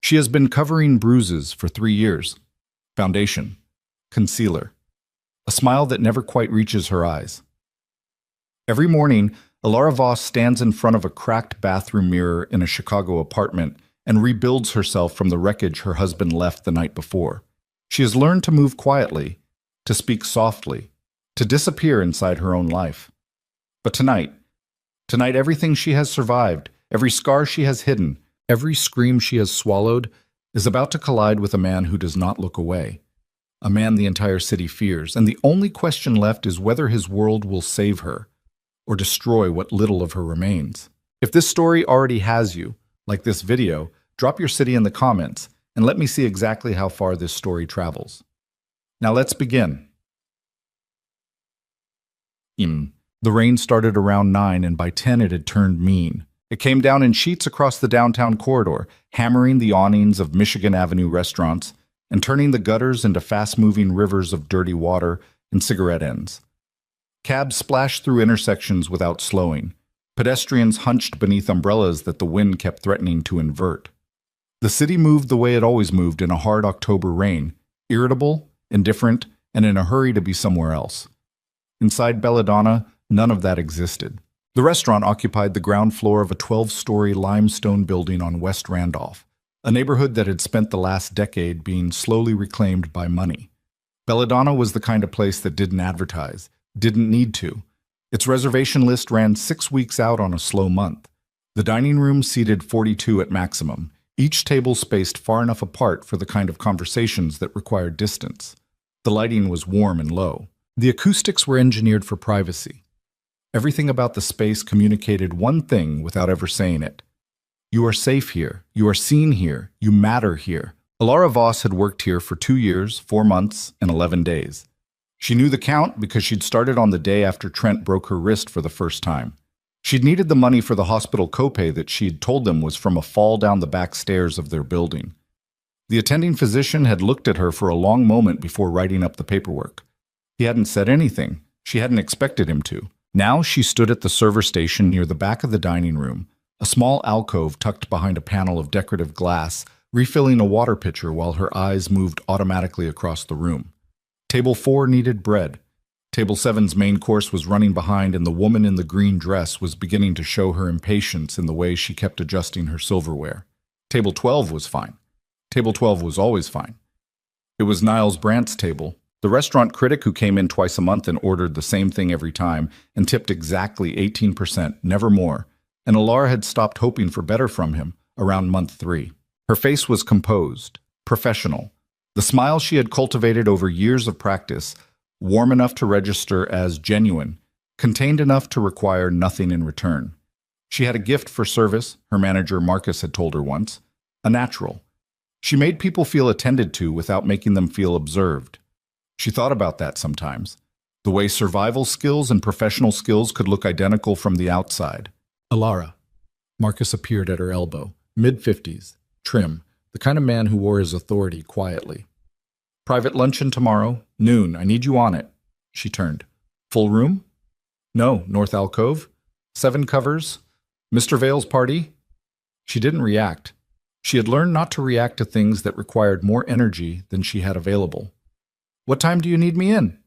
She has been covering bruises for 3 years. Foundation. Concealer. A smile that never quite reaches her eyes. Every morning, Alara Voss stands in front of a cracked bathroom mirror in a Chicago apartment and rebuilds herself from the wreckage her husband left the night before. She has learned to move quietly, to speak softly, to disappear inside her own life. But tonight everything she has survived, every scar she has hidden, every scream she has swallowed, is about to collide with a man who does not look away. A man the entire city fears, and the only question left is whether his world will save her or destroy what little of her remains. If this story already has you, like this video, drop your city in the comments and let me see exactly how far this story travels. Now let's begin. The rain started around 9 and by 10 it had turned mean. It came down in sheets across the downtown corridor, hammering the awnings of Michigan Avenue restaurants and turning the gutters into fast-moving rivers of dirty water and cigarette ends. Cabs splashed through intersections without slowing. Pedestrians hunched beneath umbrellas that the wind kept threatening to invert. The city moved the way it always moved in a hard October rain, irritable, indifferent, and in a hurry to be somewhere else. Inside Belladonna, none of that existed. The restaurant occupied the ground floor of a 12-story limestone building on West Randolph, a neighborhood that had spent the last decade being slowly reclaimed by money. Belladonna was the kind of place that didn't advertise, didn't need to. Its reservation list ran 6 weeks out on a slow month. The dining room seated 42 at maximum, each table spaced far enough apart for the kind of conversations that required distance. The lighting was warm and low. The acoustics were engineered for privacy. Everything about the space communicated one thing without ever saying it. You are safe here. You are seen here. You matter here. Alara Voss had worked here for 2 years, 4 months, and 11 days. She knew the count because she'd started on the day after Trent broke her wrist for the first time. She'd needed the money for the hospital copay that she'd told them was from a fall down the back stairs of their building. The attending physician had looked at her for a long moment before writing up the paperwork. He hadn't said anything. She hadn't expected him to. Now she stood at the server station near the back of the dining room, a small alcove tucked behind a panel of decorative glass, refilling a water pitcher while her eyes moved automatically across the room. Table 4 needed bread. Table 7's main course was running behind, and the woman in the green dress was beginning to show her impatience in the way she kept adjusting her silverware. Table 12 was fine. Table 12 was always fine. It was Niles Brandt's table, the restaurant critic who came in twice a month and ordered the same thing every time and tipped exactly 18%, never more, and Alara had stopped hoping for better from him around month 3. Her face was composed, professional. The smile she had cultivated over years of practice, warm enough to register as genuine, contained enough to require nothing in return. She had a gift for service, her manager Marcus had told her once, a natural. She made people feel attended to without making them feel observed. She thought about that sometimes, the way survival skills and professional skills could look identical from the outside. Alara. Marcus appeared at her elbow, mid-50s, trim, the kind of man who wore his authority quietly. Private luncheon tomorrow, noon. I need you on it. She turned. Full room? No, North Alcove. 7 covers. Mr. Vale's party? She didn't react. She had learned not to react to things that required more energy than she had available. What time do you need me in?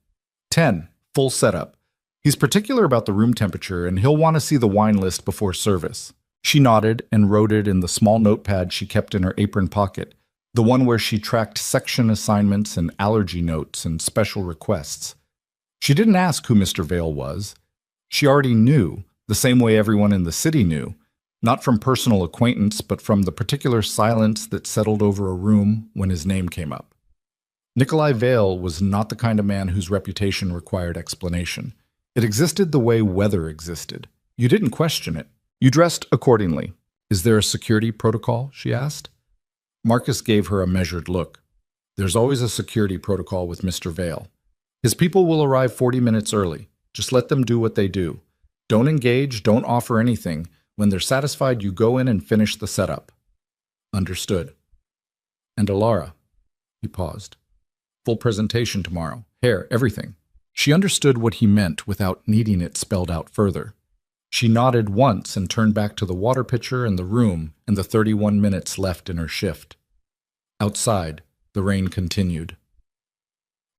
10. Full setup. He's particular about the room temperature, and he'll want to see the wine list before service. She nodded and wrote it in the small notepad she kept in her apron pocket, the one where she tracked section assignments and allergy notes and special requests. She didn't ask who Mr. Vale was. She already knew, the same way everyone in the city knew, not from personal acquaintance, but from the particular silence that settled over a room when his name came up. Nikolai Vale was not the kind of man whose reputation required explanation. It existed the way weather existed. You didn't question it. You dressed accordingly. Is there a security protocol? She asked. Marcus gave her a measured look. There's always a security protocol with Mr. Vale. His people will arrive 40 minutes early. Just let them do what they do. Don't engage, don't offer anything. When they're satisfied, you go in and finish the setup. Understood. And Alara. He paused. Full presentation tomorrow. Hair, everything. She understood what he meant without needing it spelled out further. She nodded once and turned back to the water pitcher and the room and the 31 minutes left in her shift. Outside, the rain continued.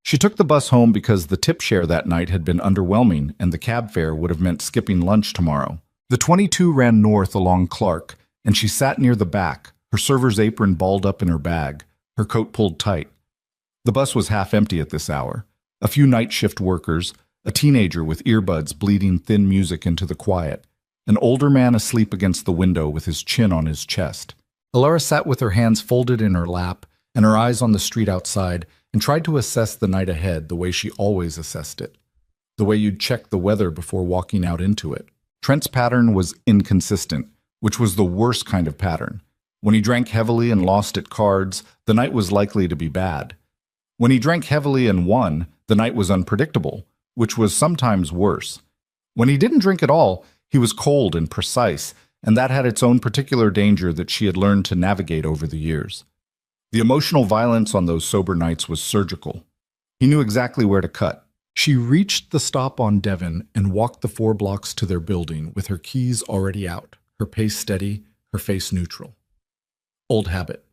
She took the bus home because the tip share that night had been underwhelming and the cab fare would have meant skipping lunch tomorrow. The 22 ran north along Clark, and she sat near the back, her server's apron balled up in her bag, her coat pulled tight. The bus was half empty at this hour. A few night shift workers, a teenager with earbuds bleeding thin music into the quiet, an older man asleep against the window with his chin on his chest. Alara sat with her hands folded in her lap and her eyes on the street outside and tried to assess the night ahead the way she always assessed it, the way you'd check the weather before walking out into it. Trent's pattern was inconsistent, which was the worst kind of pattern. When he drank heavily and lost at cards, the night was likely to be bad. When he drank heavily and won, the night was unpredictable, which was sometimes worse. When he didn't drink at all, he was cold and precise, and that had its own particular danger that she had learned to navigate over the years. The emotional violence on those sober nights was surgical. He knew exactly where to cut. She reached the stop on Devon and walked the 4 blocks to their building with her keys already out, her pace steady, her face neutral. Old habit.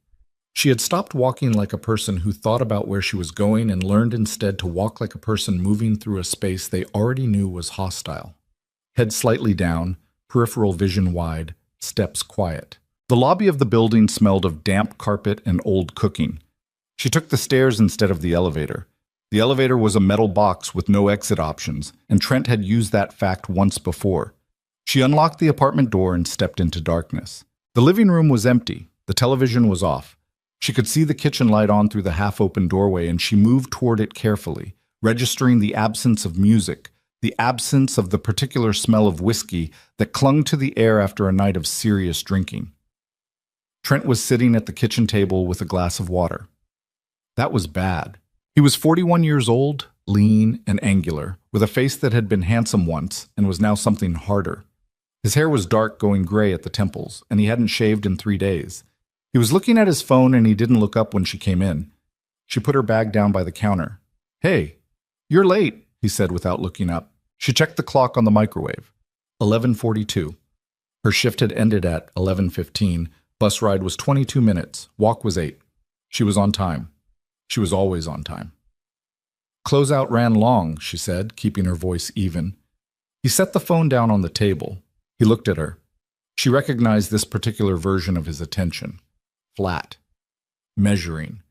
She had stopped walking like a person who thought about where she was going and learned instead to walk like a person moving through a space they already knew was hostile. Head slightly down, peripheral vision wide, steps quiet. The lobby of the building smelled of damp carpet and old cooking. She took the stairs instead of the elevator. The elevator was a metal box with no exit options, and Trent had used that fact once before. She unlocked the apartment door and stepped into darkness. The living room was empty. The television was off. She could see the kitchen light on through the half-open doorway, and she moved toward it carefully, registering the absence of music, the absence of the particular smell of whiskey that clung to the air after a night of serious drinking. Trent was sitting at the kitchen table with a glass of water. That was bad. He was 41 years old, lean and angular, with a face that had been handsome once and was now something harder. His hair was dark, going gray at the temples, and he hadn't shaved in 3 days. He was looking at his phone and he didn't look up when she came in. She put her bag down by the counter. "Hey, you're late," he said without looking up. She checked the clock on the microwave. 11:42. Her shift had ended at 11:15. Bus ride was 22 minutes. Walk was 8. She was on time. She was always on time. "Closeout ran long," she said, keeping her voice even. He set the phone down on the table. He looked at her. She recognized this particular version of his attention. Flat. Measuring.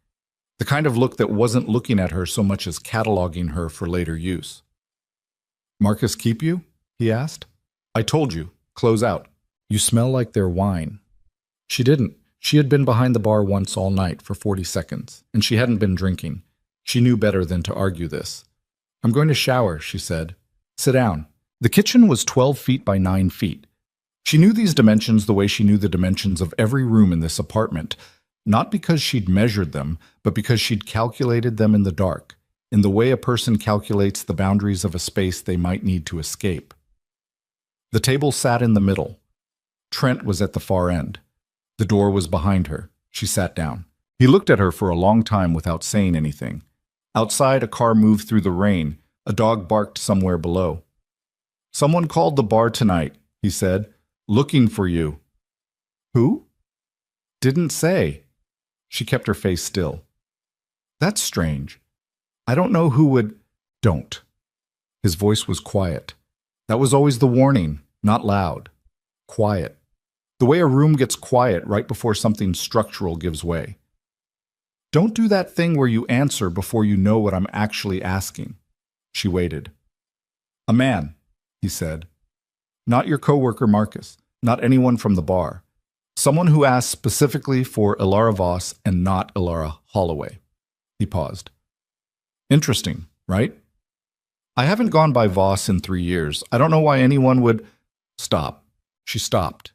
The kind of look that wasn't looking at her so much as cataloging her for later use. "Marcus keep you?" he asked. "I told you. Close out. You smell like their wine." She didn't. She had been behind the bar once all night for 40 seconds, and she hadn't been drinking. She knew better than to argue this. "I'm going to shower," she said. "Sit down." The kitchen was 12 feet by 9 feet. She knew these dimensions the way she knew the dimensions of every room in this apartment, not because she'd measured them, but because she'd calculated them in the dark, in the way a person calculates the boundaries of a space they might need to escape. The table sat in the middle. Trent was at the far end. The door was behind her. She sat down. He looked at her for a long time without saying anything. Outside, a car moved through the rain. A dog barked somewhere below. "Someone called the bar tonight," he said. "Looking for you." "Who?" "Didn't say." She kept her face still. "That's strange. I don't know who would—" "Don't." His voice was quiet. That was always the warning, not loud. Quiet. The way a room gets quiet right before something structural gives way. "Don't do that thing where you answer before you know what I'm actually asking." She waited. "A man," he said. "Not your coworker Marcus, not anyone from the bar. Someone who asked specifically for Alara Voss and not Alara Holloway." He paused. "Interesting, right? I haven't gone by Voss in 3 years. I don't know why anyone would—" "Stop." She stopped.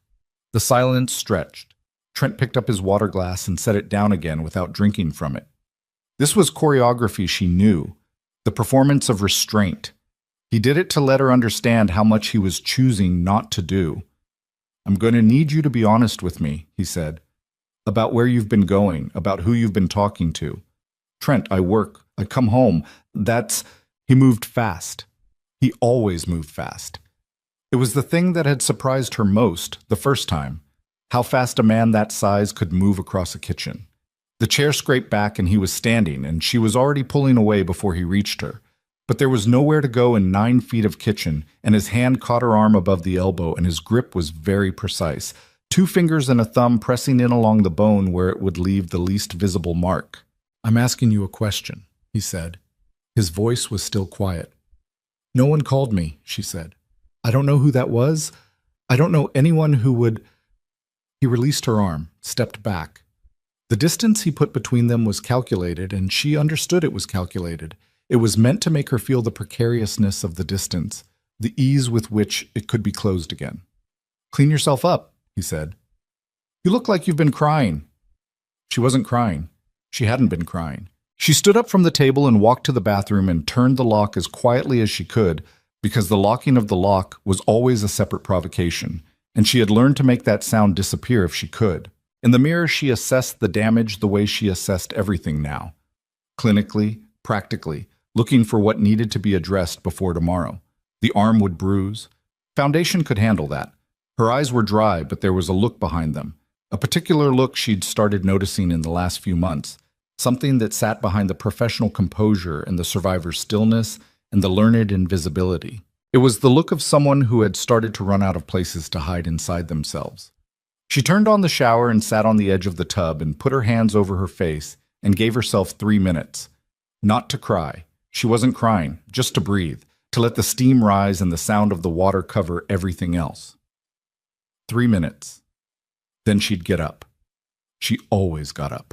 The silence stretched. Trent picked up his water glass and set it down again without drinking from it. This was choreography she knew, the performance of restraint. He did it to let her understand how much he was choosing not to do. "I'm going to need you to be honest with me," he said, "about where you've been going, about who you've been talking to. Trent, I work. I come home. That's—" He moved fast. He always moved fast. It was the thing that had surprised her most the first time, how fast a man that size could move across a kitchen. The chair scraped back and he was standing, and she was already pulling away before he reached her. But there was nowhere to go in 9 feet of kitchen, and his hand caught her arm above the elbow, and his grip was very precise. 2 fingers and a thumb pressing in along the bone where it would leave the least visible mark. "I'm asking you a question," he said. His voice was still quiet. "No one called me," she said. "I don't know who that was. I don't know anyone who would—" He released her arm, stepped back. The distance he put between them was calculated, and she understood it was calculated. It was meant to make her feel the precariousness of the distance, the ease with which it could be closed again. "Clean yourself up," he said. "You look like you've been crying." She wasn't crying. She hadn't been crying. She stood up from the table and walked to the bathroom and turned the lock as quietly as she could, because the locking of the lock was always a separate provocation, and she had learned to make that sound disappear if she could. In the mirror, she assessed the damage the way she assessed everything now. Clinically, practically, looking for what needed to be addressed before tomorrow. The arm would bruise. Foundation could handle that. Her eyes were dry, but there was a look behind them. A particular look she'd started noticing in the last few months. Something that sat behind the professional composure and the survivor's stillness and the learned invisibility. It was the look of someone who had started to run out of places to hide inside themselves. She turned on the shower and sat on the edge of the tub and put her hands over her face and gave herself 3 minutes. Not to cry. She wasn't crying, just to breathe, to let the steam rise and the sound of the water cover everything else. 3 minutes. Then she'd get up. She always got up.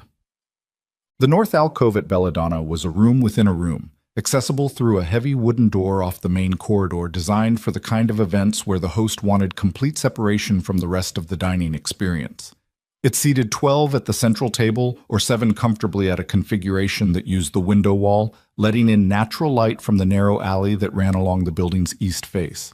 The north alcove at Belladonna was a room within a room, accessible through a heavy wooden door off the main corridor designed for the kind of events where the host wanted complete separation from the rest of the dining experience. It seated 12 at the central table or 7 comfortably at a configuration that used the window wall, letting in natural light from the narrow alley that ran along the building's east face.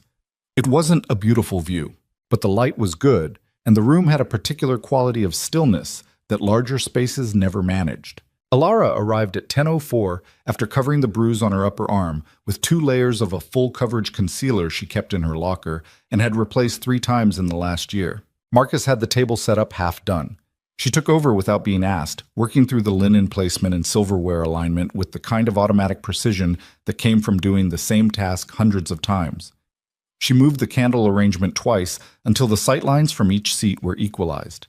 It wasn't a beautiful view, but the light was good, and the room had a particular quality of stillness that larger spaces never managed. Alara arrived at 10:04 after covering the bruise on her upper arm with 2 layers of a full-coverage concealer she kept in her locker and had replaced 3 times in the last year. Marcus had the table set up half done. She took over without being asked, working through the linen placement and silverware alignment with the kind of automatic precision that came from doing the same task hundreds of times. She moved the candle arrangement twice until the sightlines from each seat were equalized.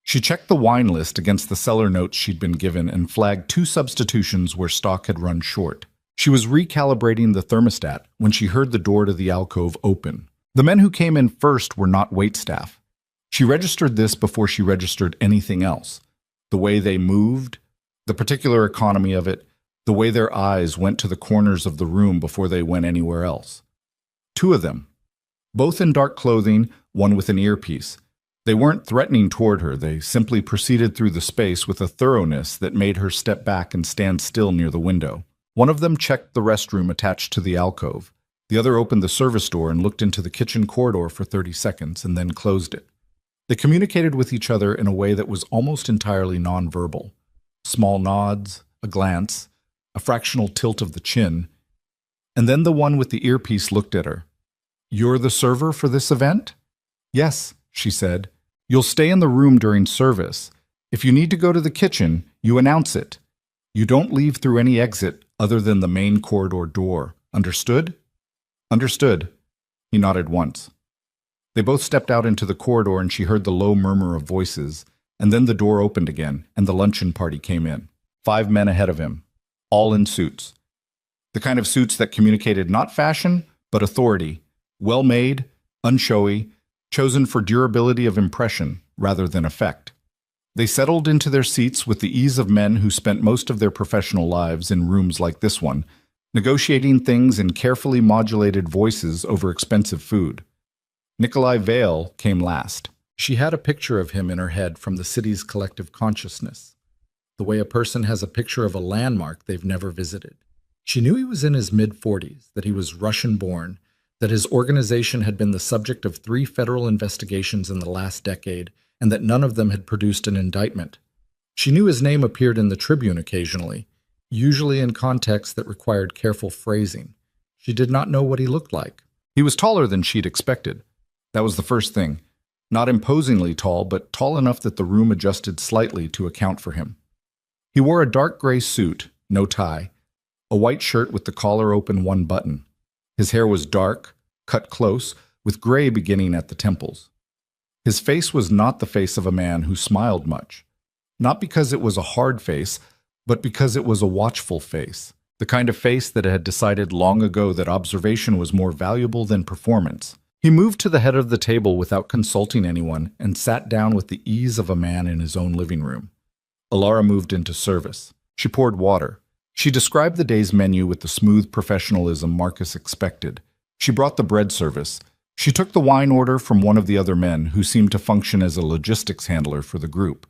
She checked the wine list against the cellar notes she'd been given and flagged 2 substitutions where stock had run short. She was recalibrating the thermostat when she heard the door to the alcove open. The men who came in first were not waitstaff. She registered this before she registered anything else. The way they moved, the particular economy of it, the way their eyes went to the corners of the room before they went anywhere else. 2 of them, both in dark clothing, one with an earpiece. They weren't threatening toward her, they simply proceeded through the space with a thoroughness that made her step back and stand still near the window. One of them checked the restroom attached to the alcove. The other opened the service door and looked into the kitchen corridor for 30 seconds and then closed it. They communicated with each other in a way that was almost entirely nonverbal. Small nods, a glance, a fractional tilt of the chin, and then the one with the earpiece looked at her. "You're the server for this event?" "Yes," she said. "You'll stay in the room during service. If you need to go to the kitchen, you announce it. You don't leave through any exit other than the main corridor door. Understood?" "Understood." He nodded once. They both stepped out into the corridor and she heard the low murmur of voices, and then the door opened again and the luncheon party came in. 5 men ahead of him, all in suits. The kind of suits that communicated not fashion, but authority. Well-made, unshowy, chosen for durability of impression rather than effect. They settled into their seats with the ease of men who spent most of their professional lives in rooms like this one, negotiating things in carefully modulated voices over expensive food. Nikolai Vale came last. She had a picture of him in her head from the city's collective consciousness, the way a person has a picture of a landmark they've never visited. She knew he was in his mid-40s, that he was Russian-born, that his organization had been the subject of 3 federal investigations in the last decade, and that none of them had produced an indictment. She knew his name appeared in the Tribune occasionally, usually in contexts that required careful phrasing. She did not know what he looked like. He was taller than she'd expected. That was the first thing. Not imposingly tall, but tall enough that the room adjusted slightly to account for him. He wore a dark gray suit, no tie, a white shirt with the collar open one button. His hair was dark, cut close, with gray beginning at the temples. His face was not the face of a man who smiled much. Not because it was a hard face, but because it was a watchful face. The kind of face that had decided long ago that observation was more valuable than performance. He moved to the head of the table without consulting anyone and sat down with the ease of a man in his own living room. Alara moved into service. She poured water. She described the day's menu with the smooth professionalism Marcus expected. She brought the bread service. She took the wine order from one of the other men, who seemed to function as a logistics handler for the group.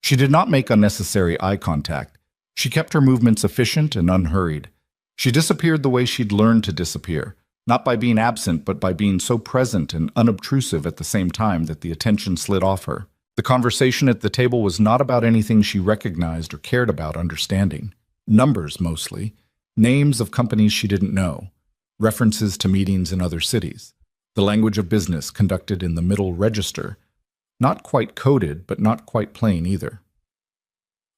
She did not make unnecessary eye contact. She kept her movements efficient and unhurried. She disappeared the way she'd learned to disappear, not by being absent, but by being so present and unobtrusive at the same time that the attention slid off her. The conversation at the table was not about anything she recognized or cared about understanding. Numbers, mostly. Names of companies she didn't know. References to meetings in other cities. The language of business conducted in the middle register. Not quite coded, but not quite plain either.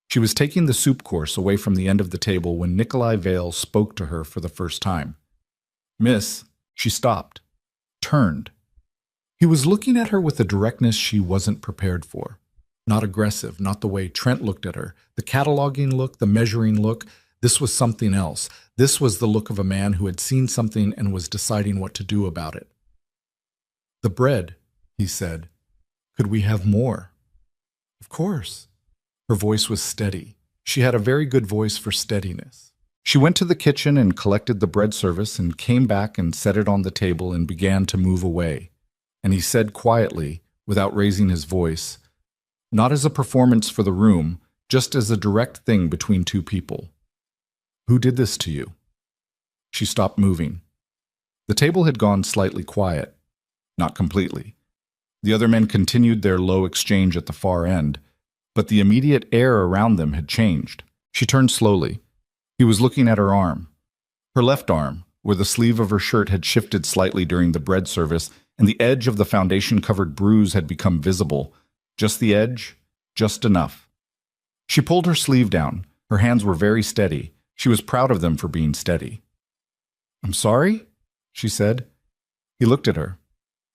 She was taking the soup course away from the end of the table when Nikolai Vale spoke to her for the first time. "Miss," she stopped, turned. He was looking at her with a directness she wasn't prepared for. Not aggressive, not the way Trent looked at her. The cataloging look, the measuring look, this was something else. This was the look of a man who had seen something and was deciding what to do about it. "The bread," he said. "Could we have more?" "Of course." Her voice was steady. She had a very good voice for steadiness. She went to the kitchen and collected the bread service and came back and set it on the table and began to move away. And he said quietly, without raising his voice, not as a performance for the room, just as a direct thing between two people. "Who did this to you?" She stopped moving. The table had gone slightly quiet. Not completely. The other men continued their low exchange at the far end, but the immediate air around them had changed. She turned slowly. He was looking at her arm. Her left arm, where the sleeve of her shirt had shifted slightly during the bread service, and the edge of the foundation-covered bruise had become visible. Just the edge, just enough. She pulled her sleeve down. Her hands were very steady. She was proud of them for being steady. "I'm sorry?" she said. He looked at her.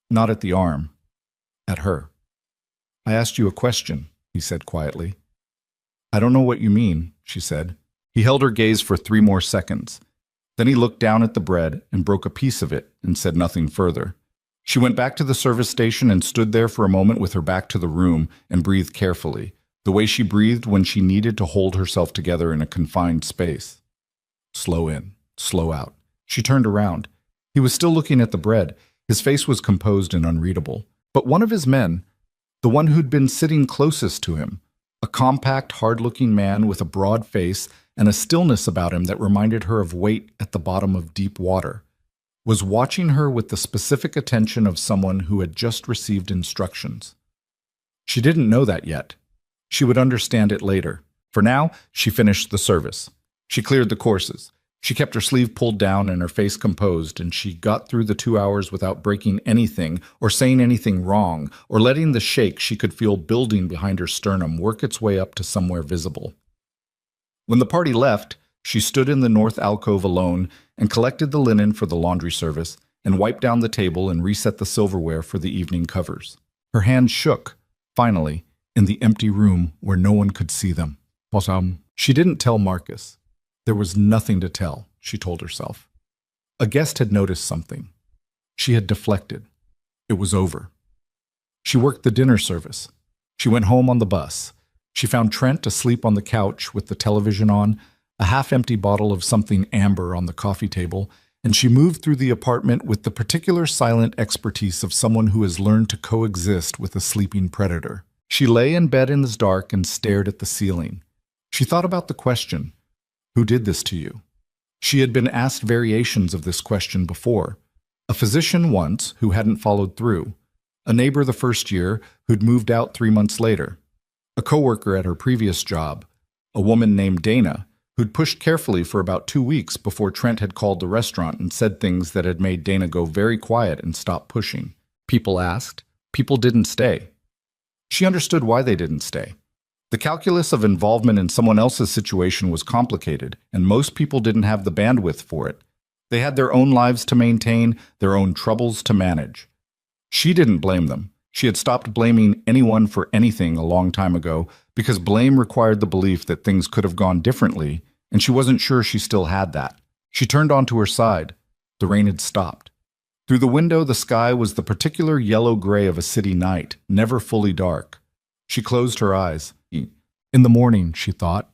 Not at the arm. At her. "I asked you a question," he said quietly. "I don't know what you mean," she said. He held her gaze for 3 more seconds. Then he looked down at the bread and broke a piece of it and said nothing further. She went back to the service station and stood there for a moment with her back to the room and breathed carefully, the way she breathed when she needed to hold herself together in a confined space. Slow in, slow out. She turned around. He was still looking at the bread. His face was composed and unreadable. But one of his men, the one who'd been sitting closest to him, a compact, hard-looking man with a broad face and a stillness about him that reminded her of weight at the bottom of deep water, was watching her with the specific attention of someone who had just received instructions. She didn't know that yet. She would understand it later. For now, she finished the service. She cleared the courses. She kept her sleeve pulled down and her face composed, and she got through the 2 hours without breaking anything or saying anything wrong or letting the shake she could feel building behind her sternum work its way up to somewhere visible. When the party left, she stood in the north alcove alone and collected the linen for the laundry service and wiped down the table and reset the silverware for the evening covers. Her hands shook, finally, in the empty room where no one could see them. She didn't tell Marcus. There was nothing to tell, she told herself. A guest had noticed something. She had deflected. It was over. She worked the dinner service. She went home on the bus. She found Trent asleep on the couch with the television on, a half-empty bottle of something amber on the coffee table, and she moved through the apartment with the particular silent expertise of someone who has learned to coexist with a sleeping predator. She lay in bed in the dark and stared at the ceiling. She thought about the question, who did this to you? She had been asked variations of this question before. A physician once who hadn't followed through. A neighbor the first year who'd moved out 3 months later. A coworker at her previous job. A woman named Dana who'd pushed carefully for about 2 weeks before Trent had called the restaurant and said things that had made Dana go very quiet and stop pushing. People asked. People didn't stay. She understood why they didn't stay. The calculus of involvement in someone else's situation was complicated, and most people didn't have the bandwidth for it. They had their own lives to maintain, their own troubles to manage. She didn't blame them. She had stopped blaming anyone for anything a long time ago because blame required the belief that things could have gone differently, and she wasn't sure she still had that. She turned onto her side. The rain had stopped. Through the window, the sky was the particular yellow-gray of a city night, never fully dark. She closed her eyes. In the morning, she thought.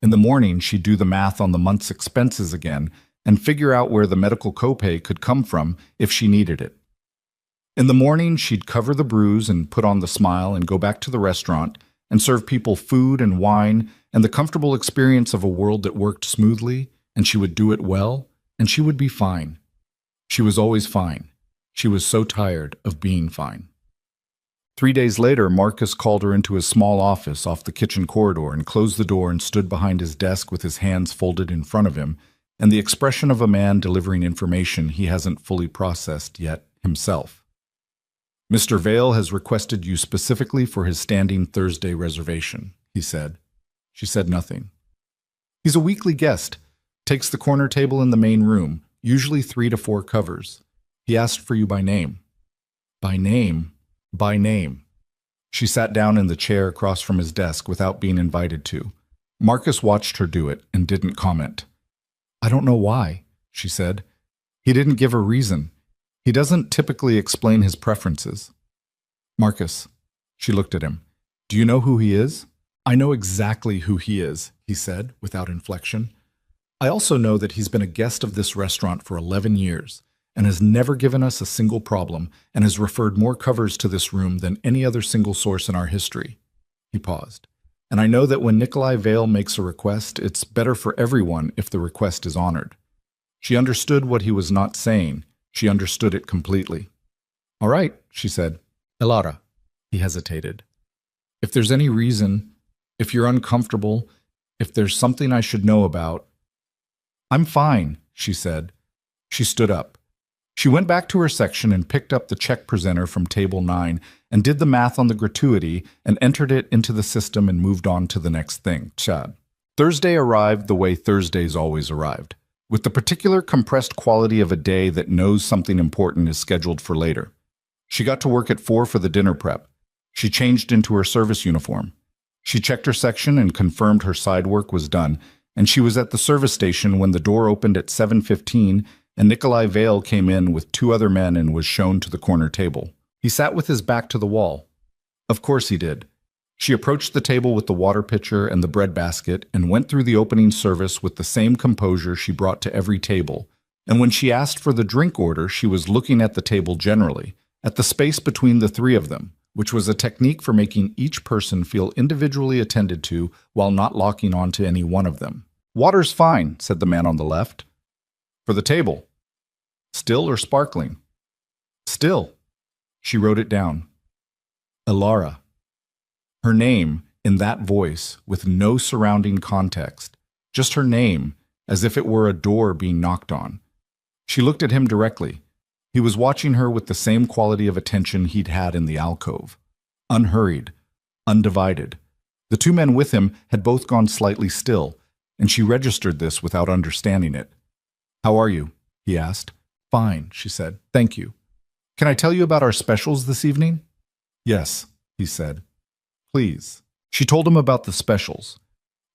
In the morning, she'd do the math on the month's expenses again and figure out where the medical copay could come from if she needed it. In the morning, she'd cover the bruise and put on the smile and go back to the restaurant and serve people food and wine and the comfortable experience of a world that worked smoothly, and she would do it well, and she would be fine. She was always fine. She was so tired of being fine. 3 days later, Marcus called her into his small office off the kitchen corridor and closed the door and stood behind his desk with his hands folded in front of him and the expression of a man delivering information he hasn't fully processed yet himself. "Mr. Vale has requested you specifically for his standing Thursday reservation," he said. She said nothing. "He's a weekly guest, takes the corner table in the main room, usually 3 to 4 covers. He asked for you by name." "By name? By name." She sat down in the chair across from his desk without being invited to. Marcus watched her do it and didn't comment. "I don't know why," she said. "He didn't give a reason. He doesn't typically explain his preferences." "Marcus," she looked at him, "do you know who he is?" "I know exactly who he is," he said without inflection. "I also know that he's been a guest of this restaurant for 11 years and has never given us a single problem and has referred more covers to this room than any other single source in our history." He paused. "And I know that when Nikolai Vale makes a request, it's better for everyone if the request is honored." She understood what he was not saying. She understood it completely. "All right," she said. "Elara." He hesitated. "If there's any reason, if you're uncomfortable, if there's something I should know about—" "I'm fine," she said. She stood up. She went back to her section and picked up the check presenter from table 9 and did the math on the gratuity and entered it into the system and moved on to the next thing. Chad. Thursday arrived the way Thursdays always arrived, with the particular compressed quality of a day that knows something important is scheduled for later. She got to work at 4 for the dinner prep. She changed into her service uniform. She checked her section and confirmed her side work was done, and she was at the service station when the door opened at 7:15 and Nikolai Vale came in with 2 other men and was shown to the corner table. He sat with his back to the wall. Of course he did. She approached the table with the water pitcher and the bread basket and went through the opening service with the same composure she brought to every table, and when she asked for the drink order, she was looking at the table generally, at the space between the 3 of them, which was a technique for making each person feel individually attended to while not locking onto any one of them. "Water's fine," said the man on the left. "For the table. Still or sparkling?" "Still." She wrote it down. Elara. Her name, in that voice, with no surrounding context. Just her name, as if it were a door being knocked on. She looked at him directly. He was watching her with the same quality of attention he'd had in the alcove. Unhurried, undivided. The 2 men with him had both gone slightly still, and she registered this without understanding it. "How are you?" he asked. "Fine," she said. "Thank you." "Can I tell you about our specials this evening?" "Yes," he said. "Please." She told him about the specials.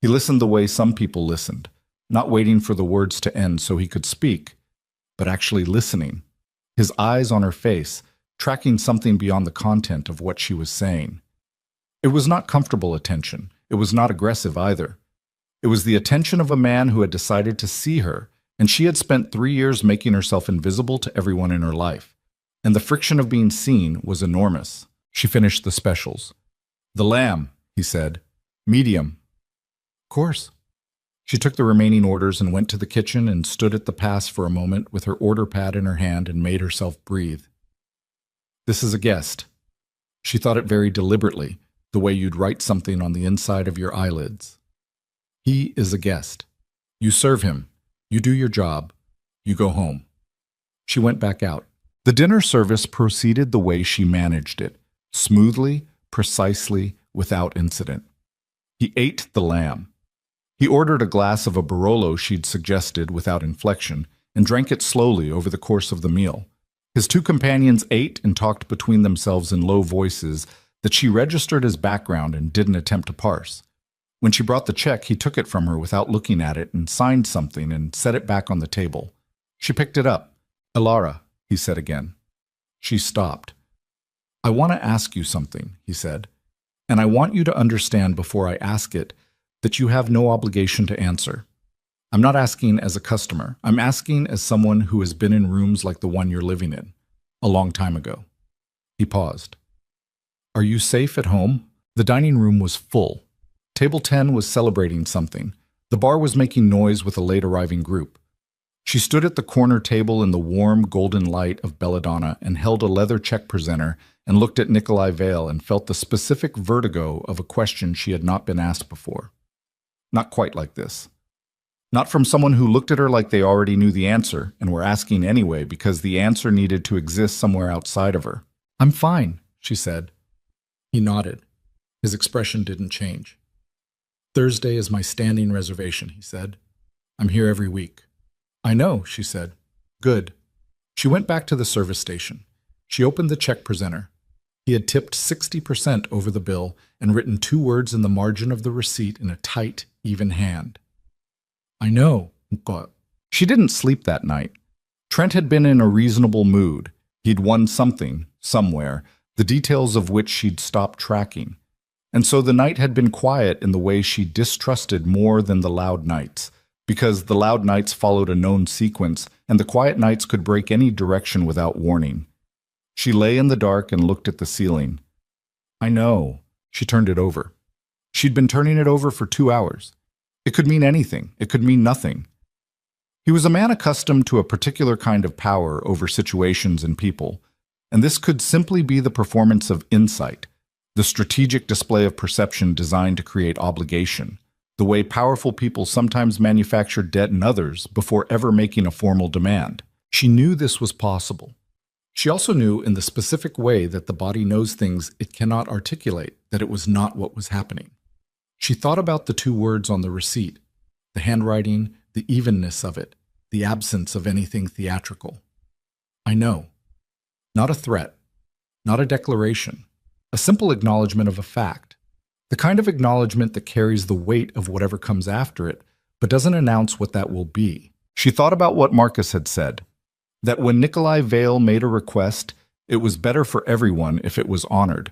He listened the way some people listened, not waiting for the words to end so he could speak, but actually listening, his eyes on her face, tracking something beyond the content of what she was saying. It was not comfortable attention. It was not aggressive either. It was the attention of a man who had decided to see her, and she had spent 3 years making herself invisible to everyone in her life, and the friction of being seen was enormous. She finished the specials. "The lamb," he said. "Medium." "Of course." She took the remaining orders and went to the kitchen and stood at the pass for a moment with her order pad in her hand and made herself breathe. "This is a guest." She thought it very deliberately, the way you'd write something on the inside of your eyelids. "He is a guest. You serve him. You do your job. You go home." She went back out. The dinner service proceeded the way she managed it, smoothly, precisely, without incident. He ate the lamb. He ordered a glass of a Barolo she'd suggested without inflection and drank it slowly over the course of the meal. His two companions ate and talked between themselves in low voices that she registered as background and didn't attempt to parse. When she brought the check, he took it from her without looking at it and signed something and set it back on the table. She picked it up. "Elara," he said again. She stopped. "I want to ask you something," he said, "and I want you to understand before I ask it that you have no obligation to answer. I'm not asking as a customer. I'm asking as someone who has been in rooms like the one you're living in, a long time ago." He paused. "Are you safe at home?" The dining room was full. Table 10 was celebrating something. The bar was making noise with a late-arriving group. She stood at the corner table in the warm, golden light of belladonna and held a leather check presenter and looked at Nikolai Vale and felt the specific vertigo of a question she had not been asked before. Not quite like this. Not from someone who looked at her like they already knew the answer and were asking anyway because the answer needed to exist somewhere outside of her. "I'm fine," she said. He nodded. His expression didn't change. "Thursday is my standing reservation," he said. "I'm here every week." "I know," she said. "Good." She went back to the service station. She opened the check presenter. He had tipped 60% over the bill and written 2 words in the margin of the receipt in a tight, even hand. "I know." She didn't sleep that night. Trent had been in a reasonable mood. He'd won something, somewhere, the details of which she'd stopped tracking. And so the night had been quiet in the way she distrusted more than the loud nights, because the loud nights followed a known sequence, and the quiet nights could break any direction without warning. She lay in the dark and looked at the ceiling. "I know." She turned it over. She'd been turning it over for 2 hours. It could mean anything. It could mean nothing. He was a man accustomed to a particular kind of power over situations and people, and this could simply be the performance of insight, the strategic display of perception designed to create obligation, the way powerful people sometimes manufacture debt in others before ever making a formal demand. She knew this was possible. She also knew in the specific way that the body knows things it cannot articulate that it was not what was happening. She thought about the 2 words on the receipt, the handwriting, the evenness of it, the absence of anything theatrical. "I know." Not a threat, not a declaration, a simple acknowledgement of a fact. The kind of acknowledgement that carries the weight of whatever comes after it, but doesn't announce what that will be. She thought about what Marcus had said, that when Nikolai Vale made a request, it was better for everyone if it was honored.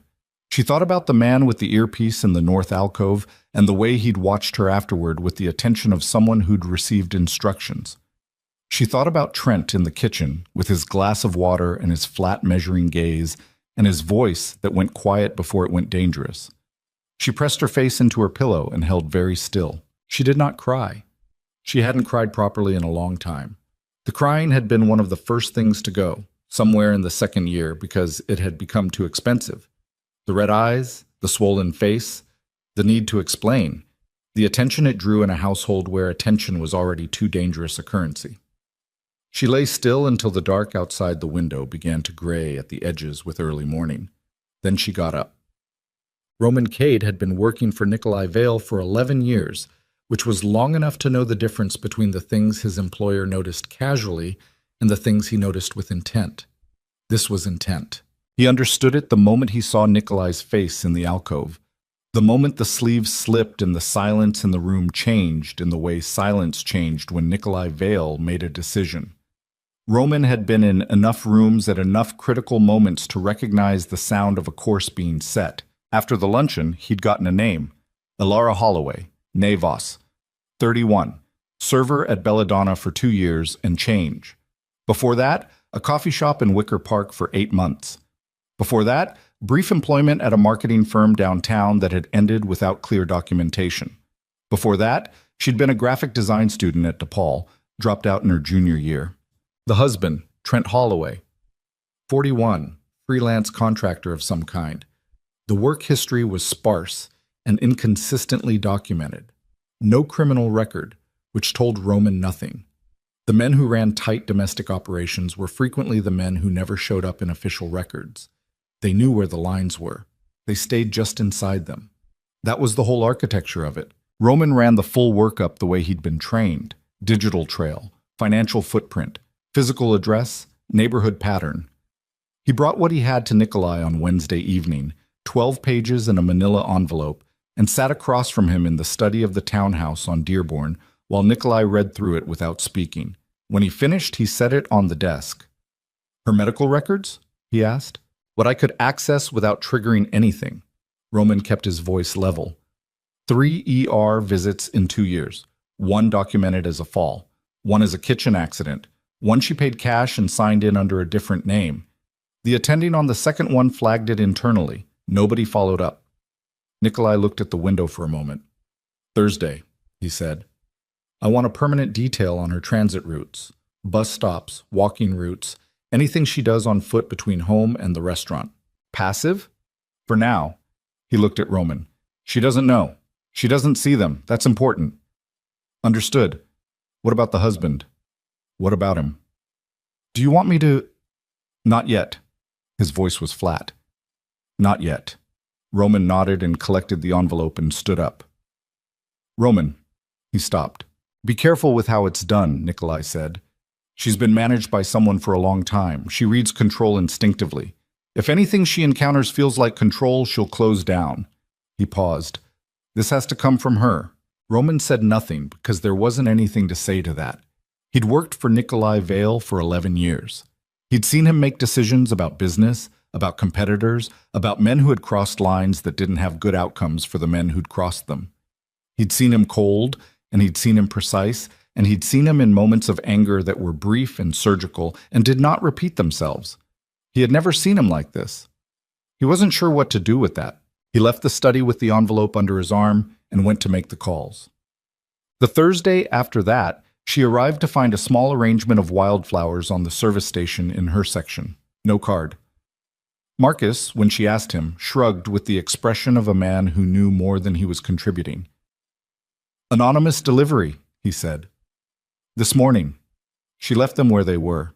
She thought about the man with the earpiece in the north alcove and the way he'd watched her afterward with the attention of someone who'd received instructions. She thought about Trent in the kitchen with his glass of water and his flat measuring gaze and his voice that went quiet before it went dangerous. She pressed her face into her pillow and held very still. She did not cry. She hadn't cried properly in a long time. The crying had been one of the first things to go, somewhere in the 2nd year, because it had become too expensive. The red eyes, the swollen face, the need to explain, the attention it drew in a household where attention was already too dangerous a currency. She lay still until the dark outside the window began to gray at the edges with early morning. Then she got up. Roman Cade had been working for Nikolai Vale for 11 years, which was long enough to know the difference between the things his employer noticed casually and the things he noticed with intent. This was intent. He understood it the moment he saw Nikolai's face in the alcove, the moment the sleeves slipped and the silence in the room changed in the way silence changed when Nikolai Vale made a decision. Roman had been in enough rooms at enough critical moments to recognize the sound of a course being set. After the luncheon, he'd gotten a name. Elara Holloway, Navos, 31, server at Belladonna for 2 years and change. Before that, a coffee shop in Wicker Park for 8 months. Before that, brief employment at a marketing firm downtown that had ended without clear documentation. Before that, she'd been a graphic design student at DePaul, dropped out in her junior year. The husband, Trent Holloway, 41, freelance contractor of some kind. The work history was sparse and inconsistently documented. No criminal record, which told Roman nothing. The men who ran tight domestic operations were frequently the men who never showed up in official records. They knew where the lines were. They stayed just inside them. That was the whole architecture of it. Roman ran the full workup the way he'd been trained. Digital trail, financial footprint, physical address, neighborhood pattern. He brought what he had to Nikolai on Wednesday evening, 12 pages in a manila envelope, and sat across from him in the study of the townhouse on Dearborn while Nikolai read through it without speaking. When he finished, he set it on the desk. Her medical records? He asked. What I could access without triggering anything. Roman kept his voice level. 3 ER visits in 2 years. 1 documented as a fall. 1 as a kitchen accident. 1 she paid cash and signed in under a different name. The attending on the second one flagged it internally. Nobody followed up. Nikolai looked at the window for a moment. Thursday, he said. I want a permanent detail on her transit routes. Bus stops, walking routes, anything she does on foot between home and the restaurant. Passive? For now. He looked at Roman. She doesn't know. She doesn't see them. That's important. Understood. What about the husband? What about him? Do you want me to... Not yet. His voice was flat. Not yet. Roman nodded and collected the envelope and stood up. Roman. He stopped. Be careful with how it's done, Nikolai said. She's been managed by someone for a long time. She reads control instinctively. If anything she encounters feels like control, she'll close down. He paused. This has to come from her. Roman said nothing because there wasn't anything to say to that. He'd worked for Nikolai Vale for 11 years. He'd seen him make decisions about business, about competitors, about men who had crossed lines that didn't have good outcomes for the men who'd crossed them. He'd seen him cold, and he'd seen him precise, and he'd seen him in moments of anger that were brief and surgical and did not repeat themselves. He had never seen him like this. He wasn't sure what to do with that. He left the study with the envelope under his arm and went to make the calls. The Thursday after that, she arrived to find a small arrangement of wildflowers on the service station in her section. No card. Marcus, when she asked him, shrugged with the expression of a man who knew more than he was contributing. Anonymous delivery, he said. This morning. She left them where they were.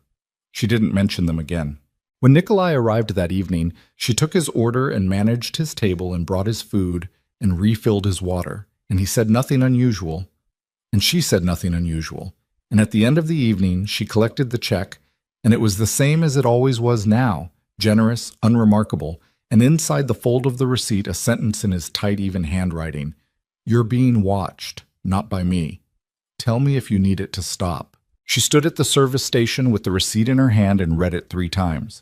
She didn't mention them again. When Nikolai arrived that evening, she took his order and managed his table and brought his food and refilled his water, and he said nothing unusual, and she said nothing unusual, and at the end of the evening she collected the check, and it was the same as it always was now, generous, unremarkable, and inside the fold of the receipt a sentence in his tight, even handwriting. You're being watched, not by me. Tell me if you need it to stop. She stood at the service station with the receipt in her hand and read it 3 times.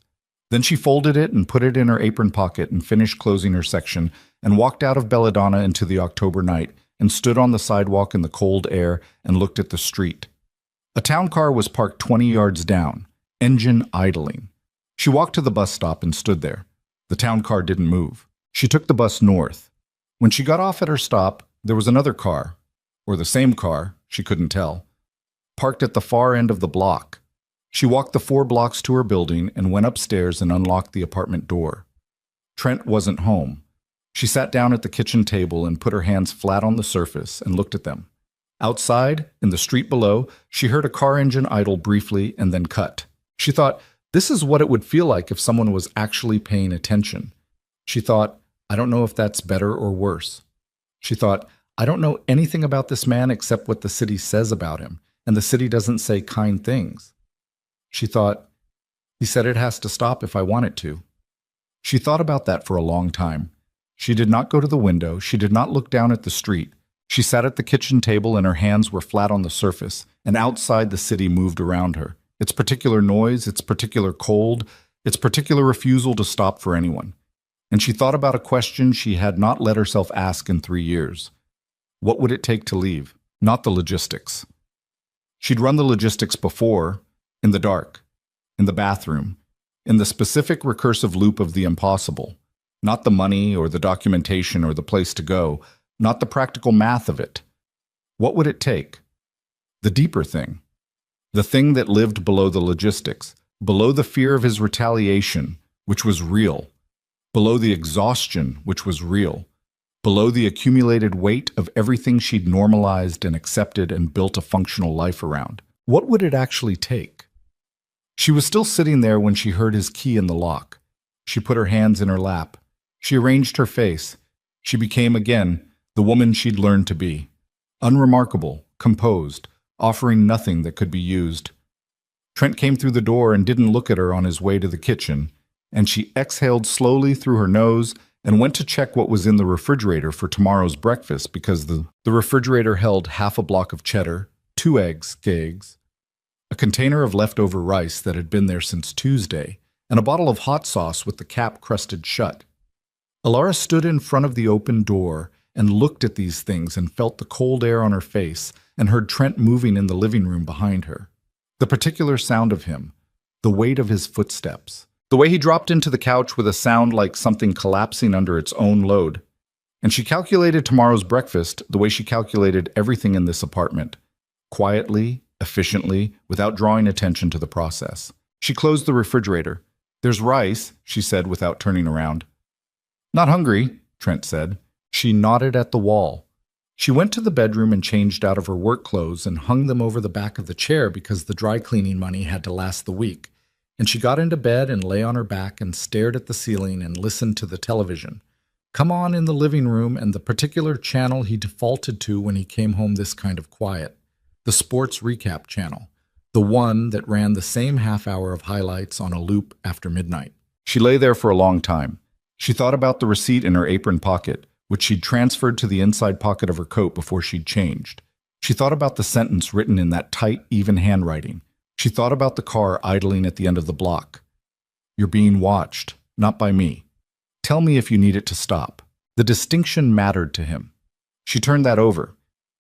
Then she folded it and put it in her apron pocket and finished closing her section and walked out of Belladonna into the October night and stood on the sidewalk in the cold air and looked at the street. A town car was parked 20 yards down, engine idling. She walked to the bus stop and stood there. The town car didn't move. She took the bus north. When she got off at her stop, there was another car, or the same car, she couldn't tell, parked at the far end of the block. She walked the 4 blocks to her building and went upstairs and unlocked the apartment door. Trent wasn't home. She sat down at the kitchen table and put her hands flat on the surface and looked at them. Outside, in the street below, she heard a car engine idle briefly and then cut. She thought, this is what it would feel like if someone was actually paying attention. She thought, I don't know if that's better or worse. She thought, I don't know anything about this man except what the city says about him, and the city doesn't say kind things. She thought, he said it has to stop if I want it to. She thought about that for a long time. She did not go to the window. She did not look down at the street. She sat at the kitchen table and her hands were flat on the surface, and outside the city moved around her. Its particular noise, its particular cold, its particular refusal to stop for anyone. And she thought about a question she had not let herself ask in 3 years. What would it take to leave? Not the logistics. She'd run the logistics before, in the dark, in the bathroom, in the specific recursive loop of the impossible. Not the money or the documentation or the place to go, not the practical math of it. What would it take? The deeper thing. The thing that lived below the logistics, below the fear of his retaliation, which was real, below the exhaustion, which was real, below the accumulated weight of everything she'd normalized and accepted and built a functional life around. What would it actually take? She was still sitting there when she heard his key in the lock. She put her hands in her lap. She arranged her face. She became again the woman she'd learned to be. Unremarkable, composed, offering nothing that could be used. Trent came through the door and didn't look at her on his way to the kitchen, and she exhaled slowly through her nose and went to check what was in the refrigerator for tomorrow's breakfast because the refrigerator held half a block of cheddar, 2 eggs, a container of leftover rice that had been there since Tuesday, and a bottle of hot sauce with the cap crusted shut. Alara stood in front of the open door and looked at these things and felt the cold air on her face and heard Trent moving in the living room behind her. The particular sound of him, the weight of his footsteps, the way he dropped into the couch with a sound like something collapsing under its own load. And she calculated tomorrow's breakfast the way she calculated everything in this apartment, quietly, efficiently, without drawing attention to the process. She closed the refrigerator. "There's rice," she said without turning around. "Not hungry," Trent said. She nodded at the wall. She went to the bedroom and changed out of her work clothes and hung them over the back of the chair because the dry cleaning money had to last the week. And she got into bed and lay on her back and stared at the ceiling and listened to the television. Come on in the living room and the particular channel he defaulted to when he came home this kind of quiet. The sports recap channel. The one that ran the same half hour of highlights on a loop after midnight. She lay there for a long time. She thought about the receipt in her apron pocket, which she'd transferred to the inside pocket of her coat before she'd changed. She thought about the sentence written in that tight, even handwriting. She thought about the car idling at the end of the block. "You're being watched, not by me. Tell me if you need it to stop." The distinction mattered to him. She turned that over.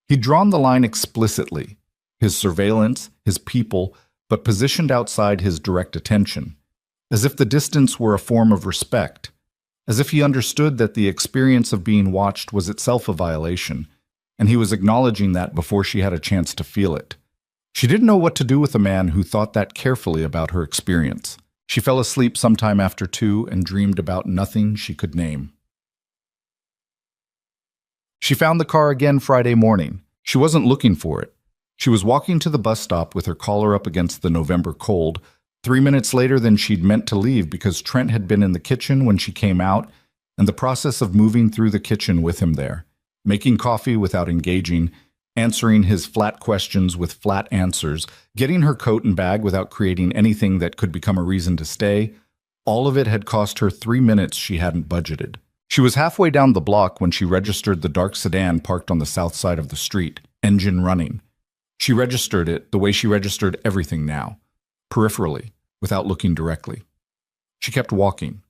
He'd drawn the line explicitly. His surveillance, his people, but positioned outside his direct attention. As if the distance were a form of respect. As if he understood that the experience of being watched was itself a violation, and he was acknowledging that before she had a chance to feel it. She didn't know what to do with a man who thought that carefully about her experience. She fell asleep sometime after 2 and dreamed about nothing she could name. She found the car again Friday morning. She wasn't looking for it. She was walking to the bus stop with her collar up against the November cold, 3 minutes later than she'd meant to leave because Trent had been in the kitchen when she came out, and the process of moving through the kitchen with him there, making coffee without engaging, answering his flat questions with flat answers, getting her coat and bag without creating anything that could become a reason to stay, all of it had cost her 3 minutes she hadn't budgeted. She was halfway down the block when she registered the dark sedan parked on the south side of the street, engine running. She registered it the way she registered everything now, peripherally, without looking directly. She kept walking.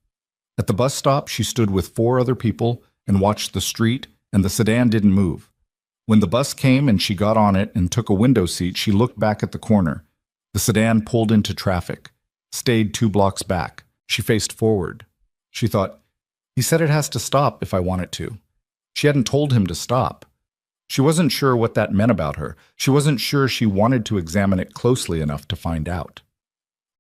At the bus stop, she stood with 4 other people and watched the street, and the sedan didn't move. When the bus came and she got on it and took a window seat, she looked back at the corner. The sedan pulled into traffic, stayed 2 blocks back. She faced forward. She thought, he said it has to stop if I want it to. She hadn't told him to stop. She wasn't sure what that meant about her. She wasn't sure she wanted to examine it closely enough to find out.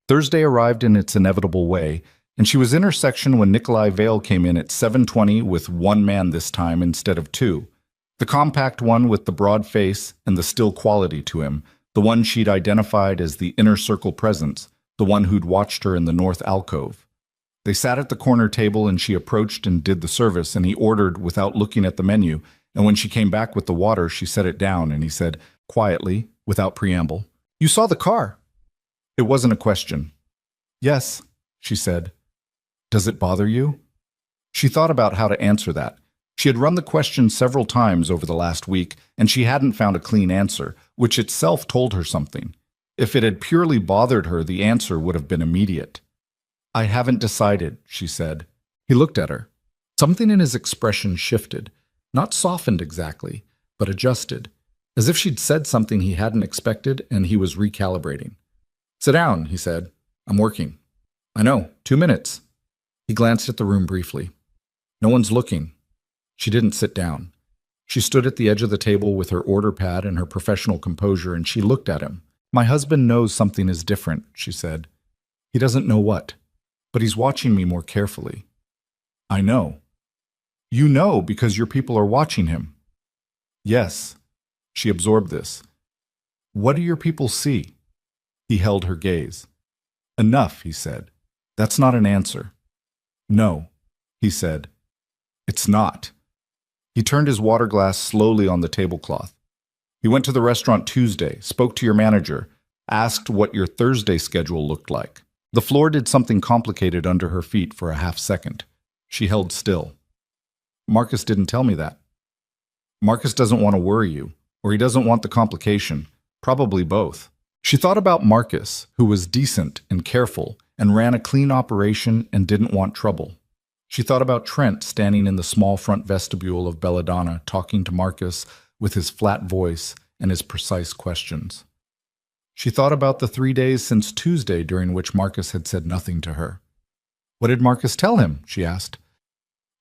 Thursday arrived in its inevitable way, and she was in her section when Nikolai Vale came in at 7:20 with 1 man this time instead of 2. The compact one with the broad face and the still quality to him, the one she'd identified as the inner circle presence, the one who'd watched her in the north alcove. They sat at the corner table and she approached and did the service, and he ordered without looking at the menu, and when she came back with the water, she set it down and he said, quietly, without preamble, "You saw the car." It wasn't a question. "Yes," she said. "Does it bother you?" She thought about how to answer that. She had run the question several times over the last week, and she hadn't found a clean answer, which itself told her something. If it had purely bothered her, the answer would have been immediate. "I haven't decided," she said. He looked at her. Something in his expression shifted, not softened exactly, but adjusted, as if she'd said something he hadn't expected and he was recalibrating. "Sit down," he said. "I'm working." "I know, 2 minutes." He glanced at the room briefly. "No one's looking." She didn't sit down. She stood at the edge of the table with her order pad and her professional composure, and she looked at him. "My husband knows something is different," she said. "He doesn't know what, but he's watching me more carefully." "I know." "You know because your people are watching him." "Yes." She absorbed this. "What do your people see?" He held her gaze. "Enough," he said. "That's not an answer." "No," he said. "It's not." He turned his water glass slowly on the tablecloth. He went to the restaurant Tuesday, spoke to your manager, asked what your Thursday schedule looked like. The floor did something complicated under her feet for a half second. She held still. Marcus didn't tell me that. Marcus doesn't want to worry you, or he doesn't want the complication. Probably both. She thought about Marcus, who was decent and careful and ran a clean operation and didn't want trouble. She thought about Trent standing in the small front vestibule of Belladonna talking to Marcus with his flat voice and his precise questions. She thought about the 3 days since Tuesday during which Marcus had said nothing to her. What did Marcus tell him? She asked.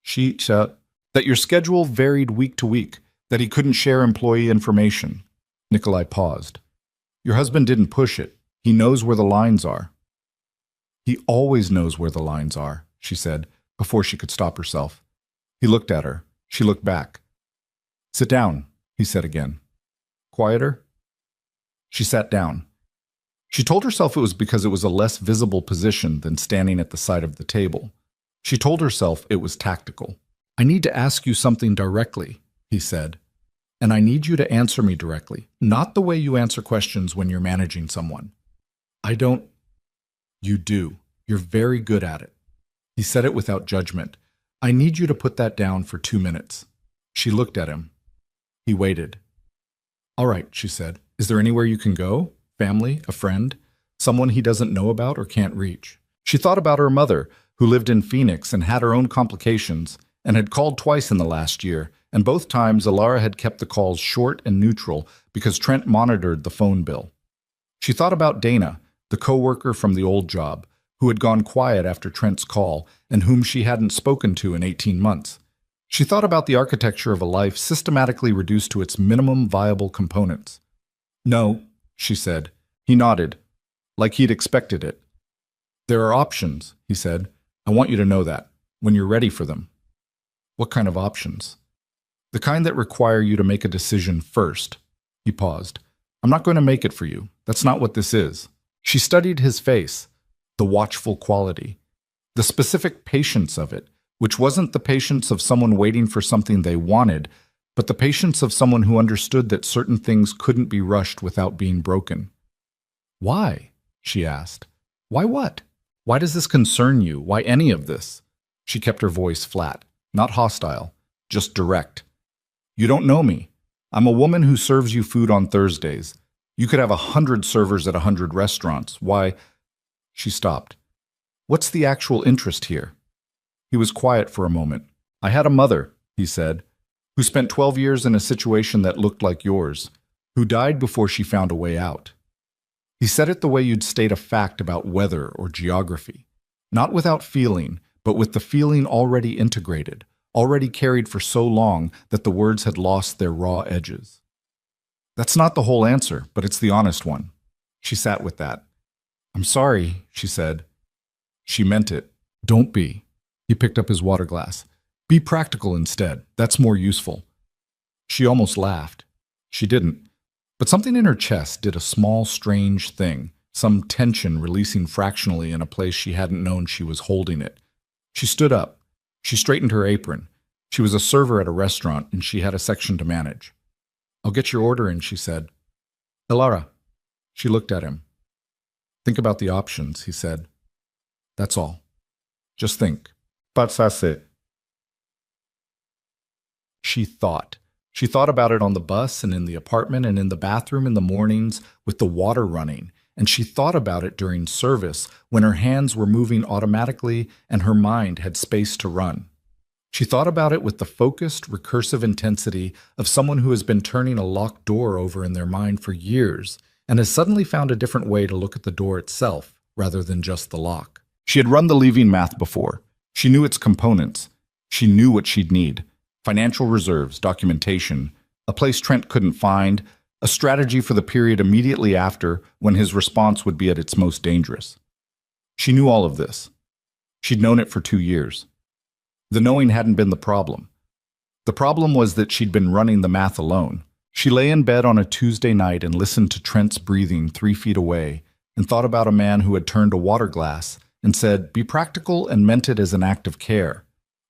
That your schedule varied week to week, that he couldn't share employee information. Nikolai paused. Your husband didn't push it. He knows where the lines are. He always knows where the lines are, she said, before she could stop herself. He looked at her. She looked back. Sit down, he said again. Quieter? She sat down. She told herself it was because it was a less visible position than standing at the side of the table. She told herself it was tactical. I need to ask you something directly, he said. And I need you to answer me directly, not the way you answer questions when you're managing someone. I don't. You do. You're very good at it. He said it without judgment. I need you to put that down for 2 minutes. She looked at him. He waited. All right, she said. Is there anywhere you can go? Family? A friend? Someone he doesn't know about or can't reach? She thought about her mother, who lived in Phoenix and had her own complications, and had called twice in the last year, and both times Alara had kept the calls short and neutral because Trent monitored the phone bill. She thought about Dana, the co-worker from the old job, who had gone quiet after Trent's call and whom she hadn't spoken to in 18 months. She thought about the architecture of a life systematically reduced to its minimum viable components. No, she said. He nodded, like he'd expected it. There are options, he said. I want you to know that, when you're ready for them. What kind of options? The kind that require you to make a decision first. He paused. I'm not going to make it for you. That's not what this is. She studied his face, the watchful quality, the specific patience of it, which wasn't the patience of someone waiting for something they wanted, but the patience of someone who understood that certain things couldn't be rushed without being broken. Why? She asked. Why what? Why does this concern you? Why any of this? She kept her voice flat, not hostile, just direct. You don't know me. I'm a woman who serves you food on Thursdays. You could have 100 servers at 100 restaurants. Why? She stopped. What's the actual interest here? He was quiet for a moment. I had a mother, he said, who spent 12 years in a situation that looked like yours, who died before she found a way out. He said it the way you'd state a fact about weather or geography, not without feeling, but with the feeling already integrated, already carried for so long that the words had lost their raw edges. That's not the whole answer, but it's the honest one. She sat with that. I'm sorry, she said. She meant it. Don't be. He picked up his water glass. Be practical instead. That's more useful. She almost laughed. She didn't. But something in her chest did a small, strange thing, some tension releasing fractionally in a place she hadn't known she was holding it. She stood up. She straightened her apron. She was a server at a restaurant, and she had a section to manage. I'll get your order in, she said. Alara. She looked at him. Think about the options, he said. That's all. Just think. Passase. She thought. She thought about it on the bus and in the apartment and in the bathroom in the mornings with the water running. And she thought about it during service when her hands were moving automatically and her mind had space to run. She thought about it with the focused, recursive intensity of someone who has been turning a locked door over in their mind for years and has suddenly found a different way to look at the door itself rather than just the lock. She had run the leaving math before. She knew its components. She knew what she'd need. Financial reserves, documentation, a place Trent couldn't find, a strategy for the period immediately after when his response would be at its most dangerous. She knew all of this. She'd known it for 2 years. The knowing hadn't been the problem. The problem was that she'd been running the math alone. She lay in bed on a Tuesday night and listened to Trent's breathing 3 feet away and thought about a man who had turned a water glass and said, be practical, and meant it as an act of care.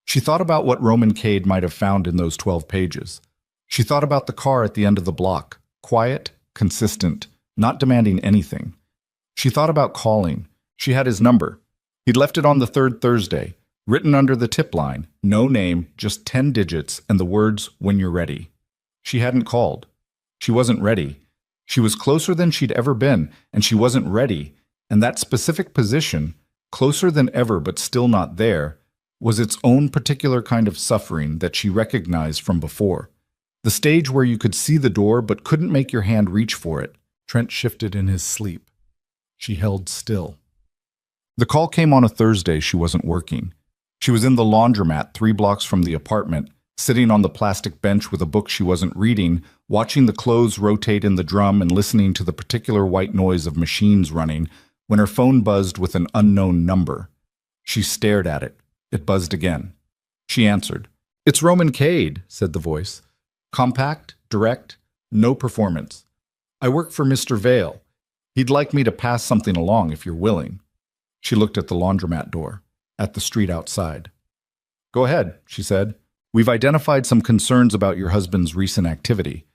She thought about what Roman Cade might have found in those 12 pages. She thought about the car at the end of the block, quiet, consistent, not demanding anything. She thought about calling. She had his number. He'd left it on the third Thursday, written under the tip line, no name, just 10 digits, and the words, "When you're ready." She hadn't called. She wasn't ready. She was closer than she'd ever been, and she wasn't ready, and that specific position, closer than ever but still not there, was its own particular kind of suffering that she recognized from before. The stage where you could see the door but couldn't make your hand reach for it. Trent shifted in his sleep. She held still. The call came on a Thursday. She wasn't working. She was in the laundromat 3 blocks from the apartment, sitting on the plastic bench with a book she wasn't reading, watching the clothes rotate in the drum and listening to the particular white noise of machines running, when her phone buzzed with an unknown number. She stared at it. It buzzed again. She answered. "It's Roman Cade," said the voice. "Compact, direct, no performance. I work for Mr. Vale. He'd like me to pass something along if you're willing." She looked at the laundromat door, at the street outside. "Go ahead," she said. "We've identified some concerns about your husband's recent activity.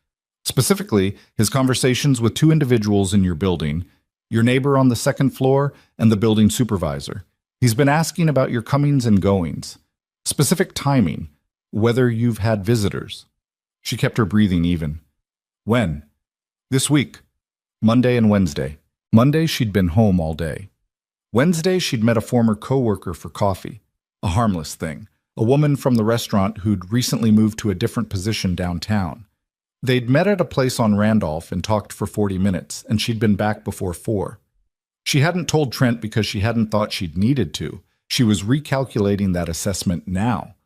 Specifically, his conversations with 2 individuals in your building, your neighbor on the 2nd floor and the building supervisor. He's been asking about your comings and goings, specific timing, whether you've had visitors." She kept her breathing even. "When?" "This week. Monday and Wednesday." Monday, she'd been home all day. Wednesday, she'd met a former coworker for coffee. A harmless thing. A woman from the restaurant who'd recently moved to a different position downtown. They'd met at a place on Randolph and talked for 40 minutes, and she'd been back before 4. She hadn't told Trent because she hadn't thought she'd needed to. She was recalculating that assessment now.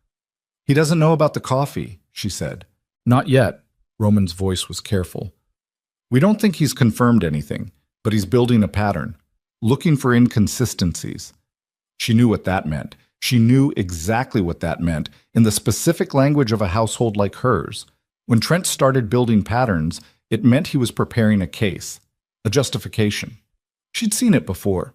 "He doesn't know about the coffee," she said. "Not yet." Roman's voice was careful. "We don't think he's confirmed anything, but he's building a pattern, looking for inconsistencies." She knew what that meant. She knew exactly what that meant in the specific language of a household like hers. When Trent started building patterns, it meant he was preparing a case, a justification. She'd seen it before.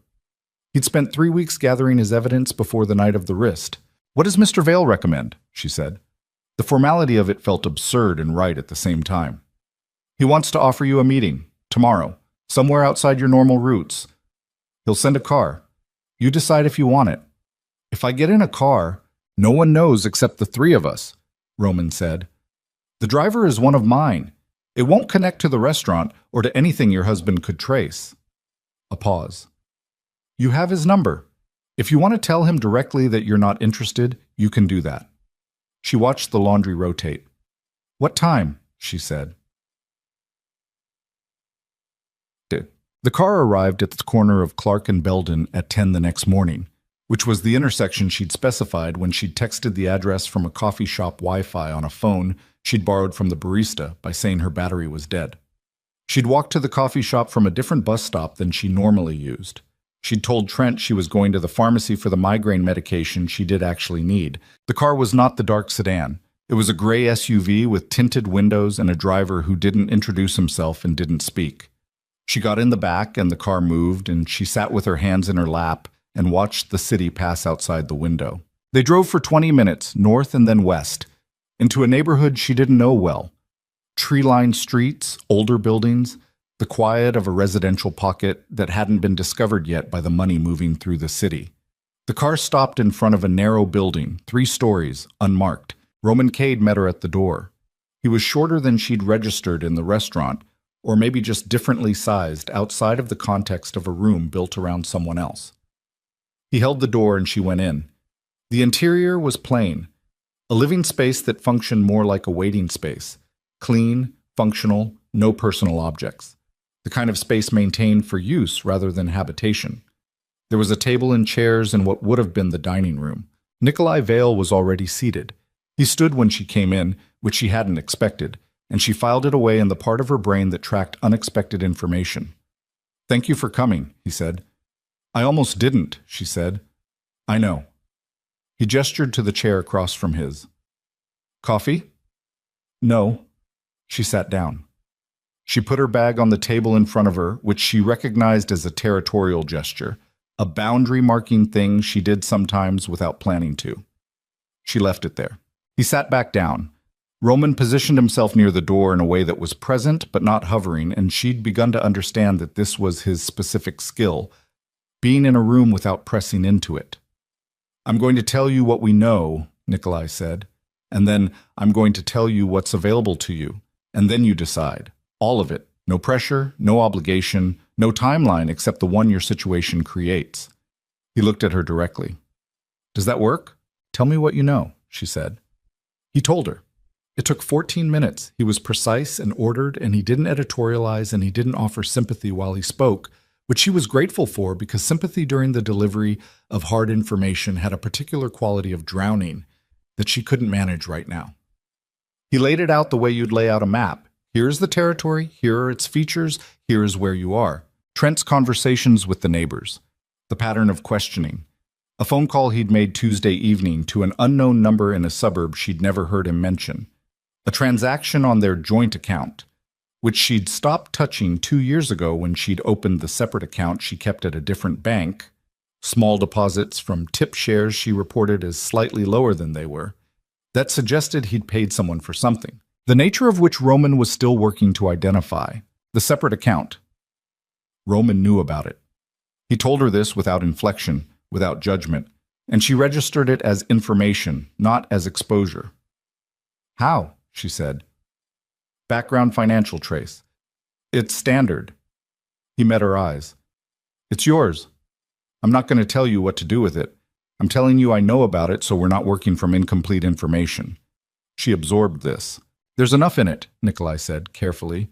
He'd spent 3 weeks gathering his evidence before the night of the wrist. "What does Mr. Vale recommend?" she said. The formality of it felt absurd and right at the same time. "He wants to offer you a meeting, tomorrow, somewhere outside your normal routes. He'll send a car. You decide if you want it." "If I get in a car, no one knows except the 3 of us," Roman said. "The driver is one of mine. It won't connect to the restaurant or to anything your husband could trace." A pause. "You have his number. If you want to tell him directly that you're not interested, you can do that." She watched the laundry rotate. "What time?" she said. The car arrived at the corner of Clark and Belden at 10 the next morning, which was the intersection she'd specified when she'd texted the address from a coffee shop Wi-Fi on a phone she'd borrowed from the barista by saying her battery was dead. She'd walked to the coffee shop from a different bus stop than she normally used. She'd told Trent she was going to the pharmacy for the migraine medication she did actually need. The car was not the dark sedan. It was a gray SUV with tinted windows and a driver who didn't introduce himself and didn't speak. She got in the back and the car moved, and she sat with her hands in her lap and watched the city pass outside the window. They drove for 20 minutes, north and then west, into a neighborhood she didn't know well. Tree-lined streets, older buildings, the quiet of a residential pocket that hadn't been discovered yet by the money moving through the city. The car stopped in front of a narrow building, 3 stories, unmarked. Roman Cade met her at the door. He was shorter than she'd registered in the restaurant, or maybe just differently sized outside of the context of a room built around someone else. He held the door and she went in. The interior was plain, a living space that functioned more like a waiting space, clean, functional, no personal objects, the kind of space maintained for use rather than habitation. There was a table and chairs in what would have been the dining room. Nikolai Vale was already seated. He stood when she came in, which she hadn't expected, and she filed it away in the part of her brain that tracked unexpected information. "Thank you for coming," he said. "I almost didn't," she said. "I know." He gestured to the chair across from his. "Coffee?" "No." She sat down. She put her bag on the table in front of her, which she recognized as a territorial gesture, a boundary-marking thing she did sometimes without planning to. She left it there. He sat back down. Roman positioned himself near the door in a way that was present but not hovering, and she'd begun to understand that this was his specific skill, being in a room without pressing into it. "I'm going to tell you what we know," Nikolai said, "and then I'm going to tell you what's available to you, and then you decide. All of it. No pressure, no obligation, no timeline except the one your situation creates." He looked at her directly. "Does that work? Tell me what you know," she said. He told her. It took 14 minutes. He was precise and ordered, and he didn't editorialize, and he didn't offer sympathy while he spoke, which she was grateful for because sympathy during the delivery of hard information had a particular quality of drowning that she couldn't manage right now. He laid it out the way you'd lay out a map. Here's the territory, here are its features, here is where you are. Trent's conversations with the neighbors, the pattern of questioning, a phone call he'd made Tuesday evening to an unknown number in a suburb she'd never heard him mention, a transaction on their joint account, which she'd stopped touching 2 years ago when she'd opened the separate account she kept at a different bank, small deposits from tip shares she reported as slightly lower than they were, that suggested he'd paid someone for something, the nature of which Roman was still working to identify, the separate account. Roman knew about it. He told her this without inflection, without judgment, and she registered it as information, not as exposure. "How?" she said. "Background financial trace. It's standard." He met her eyes. "It's yours. I'm not going to tell you what to do with it. I'm telling you I know about it, so we're not working from incomplete information." She absorbed this. "There's enough in it," Nikolai said, carefully,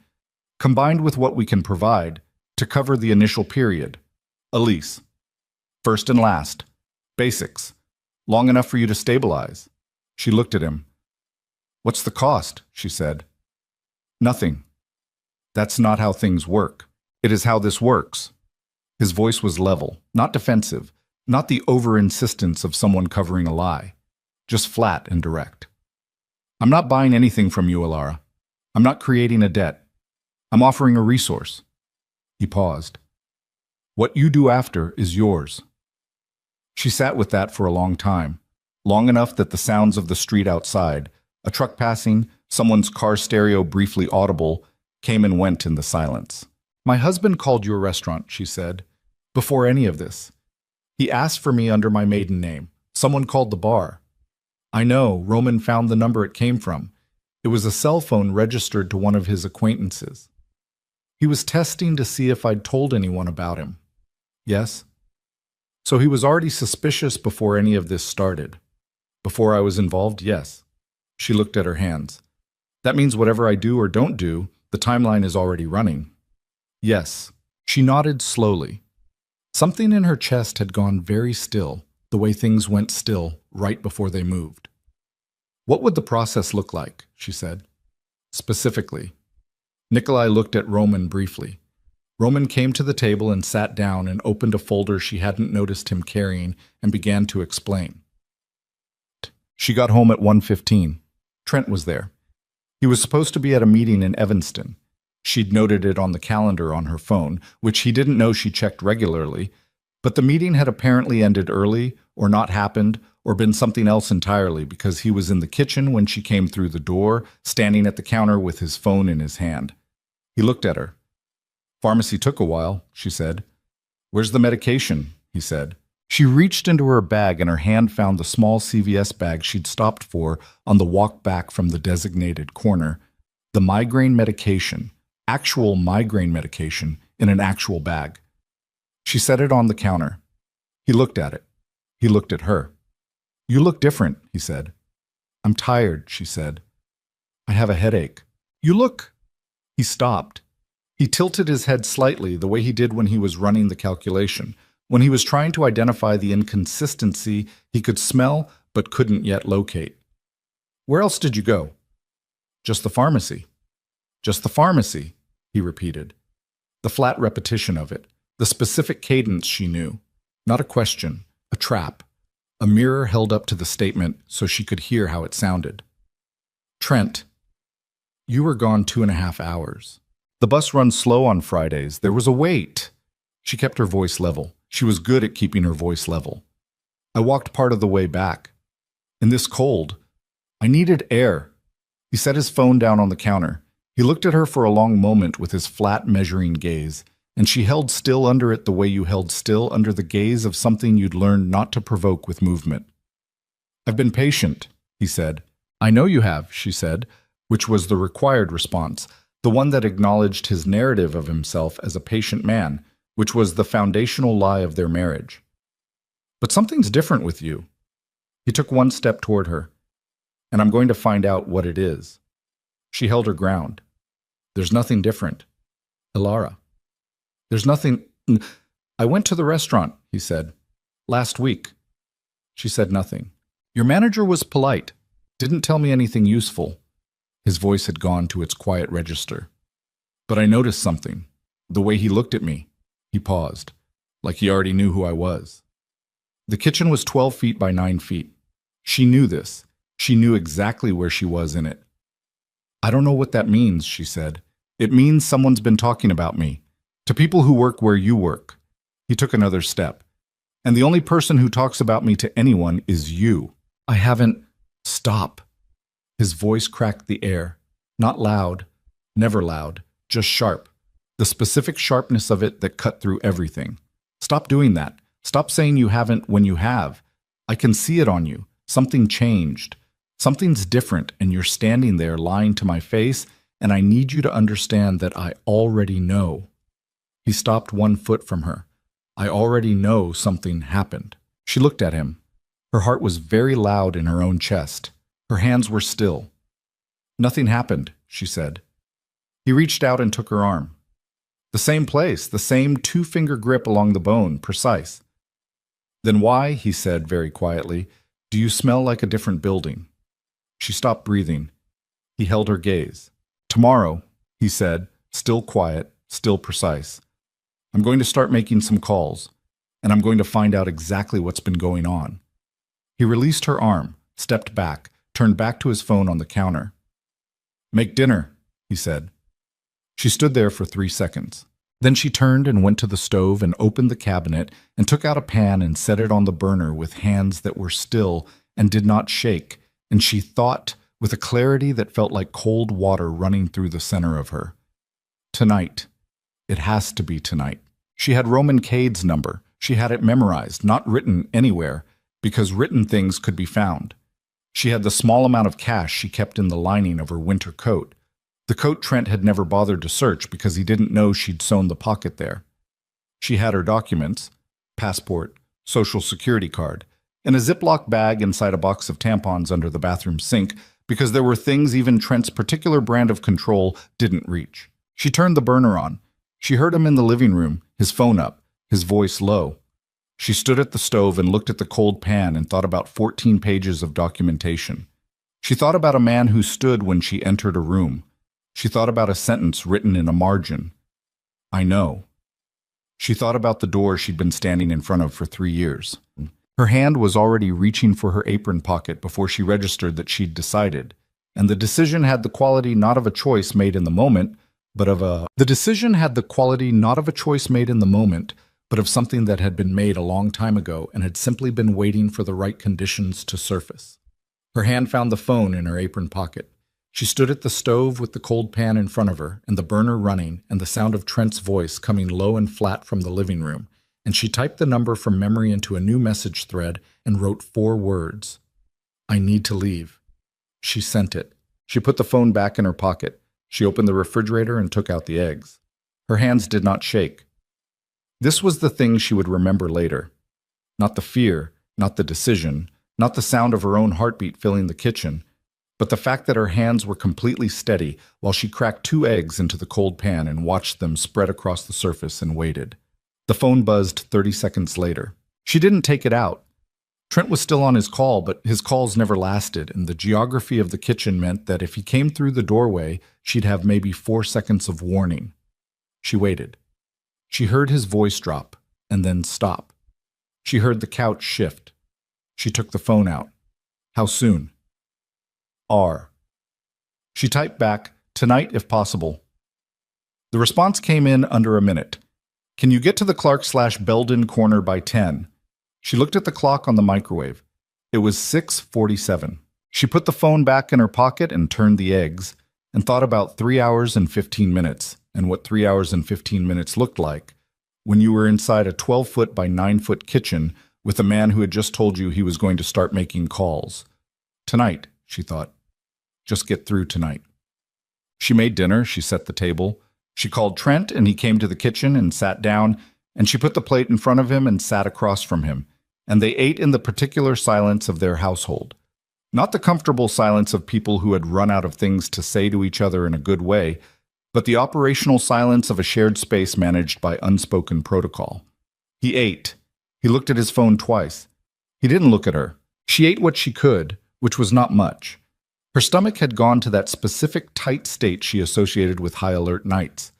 "combined with what we can provide, to cover the initial period. A lease. First and last. Basics. Long enough for you to stabilize." She looked at him. "What's the cost?" she said. "Nothing. That's not how things work. It is how this works." His voice was level, not defensive, not the over-insistence of someone covering a lie, just flat and direct. "I'm not buying anything from you, Alara. I'm not creating a debt. I'm offering a resource." He paused. "What you do after is yours." She sat with that for a long time, long enough that the sounds of the street outside, a truck passing, someone's car stereo briefly audible, came and went in the silence. "My husband called your restaurant," she said, "before any of this. He asked for me under my maiden name. Someone called the bar. I know, Roman found the number it came from. It was a cell phone registered to one of his acquaintances. He was testing to see if I'd told anyone about him. Yes? So he was already suspicious before any of this started. Before I was involved, yes." She looked at her hands. "That means whatever I do or don't do, the timeline is already running." "Yes." She nodded slowly. Something in her chest had gone very still, the way things went still right before they moved. "What would the process look like?" she said. "Specifically." Nikolai looked at Roman briefly. Roman came to the table and sat down and opened a folder she hadn't noticed him carrying and began to explain. She got home at 1:15. Trent was there. He was supposed to be at a meeting in Evanston. She'd noted it on the calendar on her phone, which he didn't know she checked regularly, but the meeting had apparently ended early, or not happened, or been something else entirely because he was in the kitchen when she came through the door, standing at the counter with his phone in his hand. He looked at her. "Pharmacy took a while," she said. "Where's the medication?" he said. She reached into her bag and her hand found the small CVS bag she'd stopped for on the walk back from the designated corner. The migraine medication, actual migraine medication, in an actual bag. She set it on the counter. He looked at it. He looked at her. "You look different," he said. "I'm tired," she said. "I have a headache." "You look—" He stopped. He tilted his head slightly, the way he did when he was running the calculation, when he was trying to identify the inconsistency he could smell but couldn't yet locate. "Where else did you go?" "Just the pharmacy." "Just the pharmacy," he repeated. The flat repetition of it, the specific cadence she knew. Not a question, a trap. A mirror held up to the statement so she could hear how it sounded. "Trent, you were gone 2.5 hours. The bus runs slow on Fridays. There was a wait." She kept her voice level. She was good at keeping her voice level. "I walked part of the way back." In this cold, I needed air. He set his phone down on the counter. He looked at her for a long moment with his flat, measuring gaze, and she held still under it the way you held still under the gaze of something you'd learned not to provoke with movement. I've been patient, he said. I know you have, she said, which was the required response, the one that acknowledged his narrative of himself as a patient man, which was the foundational lie of their marriage. But something's different with you. He took one step toward her, and I'm going to find out what it is. She held her ground. There's nothing different. Ilara. There's nothing. I went to the restaurant, he said. Last week. She said nothing. Your manager was polite. Didn't tell me anything useful. His voice had gone to its quiet register. But I noticed something. The way he looked at me. He paused, like he already knew who I was. The kitchen was 12 feet by 9 feet. She knew this. She knew exactly where she was in it. I don't know what that means, she said. It means someone's been talking about me. To people who work where you work. He took another step. And the only person who talks about me to anyone is you. I haven't. Stop. His voice cracked the air. Not loud. Never loud. Just sharp. The specific sharpness of it that cut through everything. Stop doing that. Stop saying you haven't when you have. I can see it on you. Something changed. Something's different, and you're standing there lying to my face, and I need you to understand that I already know. He stopped 1 foot from her. I already know something happened. She looked at him. Her heart was very loud in her own chest. Her hands were still. Nothing happened, she said. He reached out and took her arm. The same place, the same 2-finger grip along the bone, precise. Then why, he said very quietly, do you smell like a different building? She stopped breathing. He held her gaze. Tomorrow, he said, still quiet, still precise. I'm going to start making some calls, and I'm going to find out exactly what's been going on. He released her arm, stepped back, turned back to his phone on the counter. Make dinner, he said. She stood there for 3 seconds. Then she turned and went to the stove and opened the cabinet and took out a pan and set it on the burner with hands that were still and did not shake, and she thought with a clarity that felt like cold water running through the center of her. Tonight. It has to be tonight. She had Roman Cade's number. She had it memorized, not written anywhere, because written things could be found. She had the small amount of cash she kept in the lining of her winter coat. The coat Trent had never bothered to search because he didn't know she'd sewn the pocket there. She had her documents, passport, social security card, and a Ziploc bag inside a box of tampons under the bathroom sink because there were things even Trent's particular brand of control didn't reach. She turned the burner on. She heard him in the living room, his phone up, his voice low. She stood at the stove and looked at the cold pan and thought about 14 pages of documentation. She thought about a man who stood when she entered a room. She thought about a sentence written in a margin. I know. She thought about the door she'd been standing in front of for 3 years. Her hand was already reaching for her apron pocket before she registered that she'd decided, and the decision had the quality not of a choice made in the moment, but of a... The decision had the quality not of a choice made in the moment, but of something that had been made a long time ago and had simply been waiting for the right conditions to surface. Her hand found the phone in her apron pocket. She stood at the stove with the cold pan in front of her and the burner running and the sound of Trent's voice coming low and flat from the living room, and she typed the number from memory into a new message thread and wrote 4 words. I need to leave. She sent it. She put the phone back in her pocket. She opened the refrigerator and took out the eggs. Her hands did not shake. This was the thing she would remember later. Not the fear, not the decision, not the sound of her own heartbeat filling the kitchen, but the fact that her hands were completely steady while she cracked 2 eggs into the cold pan and watched them spread across the surface and waited. The phone buzzed 30 seconds later. She didn't take it out. Trent was still on his call, but his calls never lasted, and the geography of the kitchen meant that if he came through the doorway, she'd have maybe 4 seconds of warning. She waited. She heard his voice drop, and then stop. She heard the couch shift. She took the phone out. How soon? R. She typed back, tonight if possible. The response came in under a minute. Can you get to the Clark/Belden corner by 10? She looked at the clock on the microwave. It was 6:47. She put the phone back in her pocket and turned the eggs, and thought about 3 hours and 15 minutes, and what 3 hours and 15 minutes looked like when you were inside a 12-foot by 9-foot kitchen with a man who had just told you he was going to start making calls. Tonight, she thought. Just get through tonight. She made dinner, she set the table. She called Trent, and he came to the kitchen and sat down, and she put the plate in front of him and sat across from him, and they ate in the particular silence of their household. Not the comfortable silence of people who had run out of things to say to each other in a good way, but the operational silence of a shared space managed by unspoken protocol. He ate. He looked at his phone twice. He didn't look at her. She ate what she could, which was not much. Her stomach had gone to that specific tight state she associated with high-alert nights.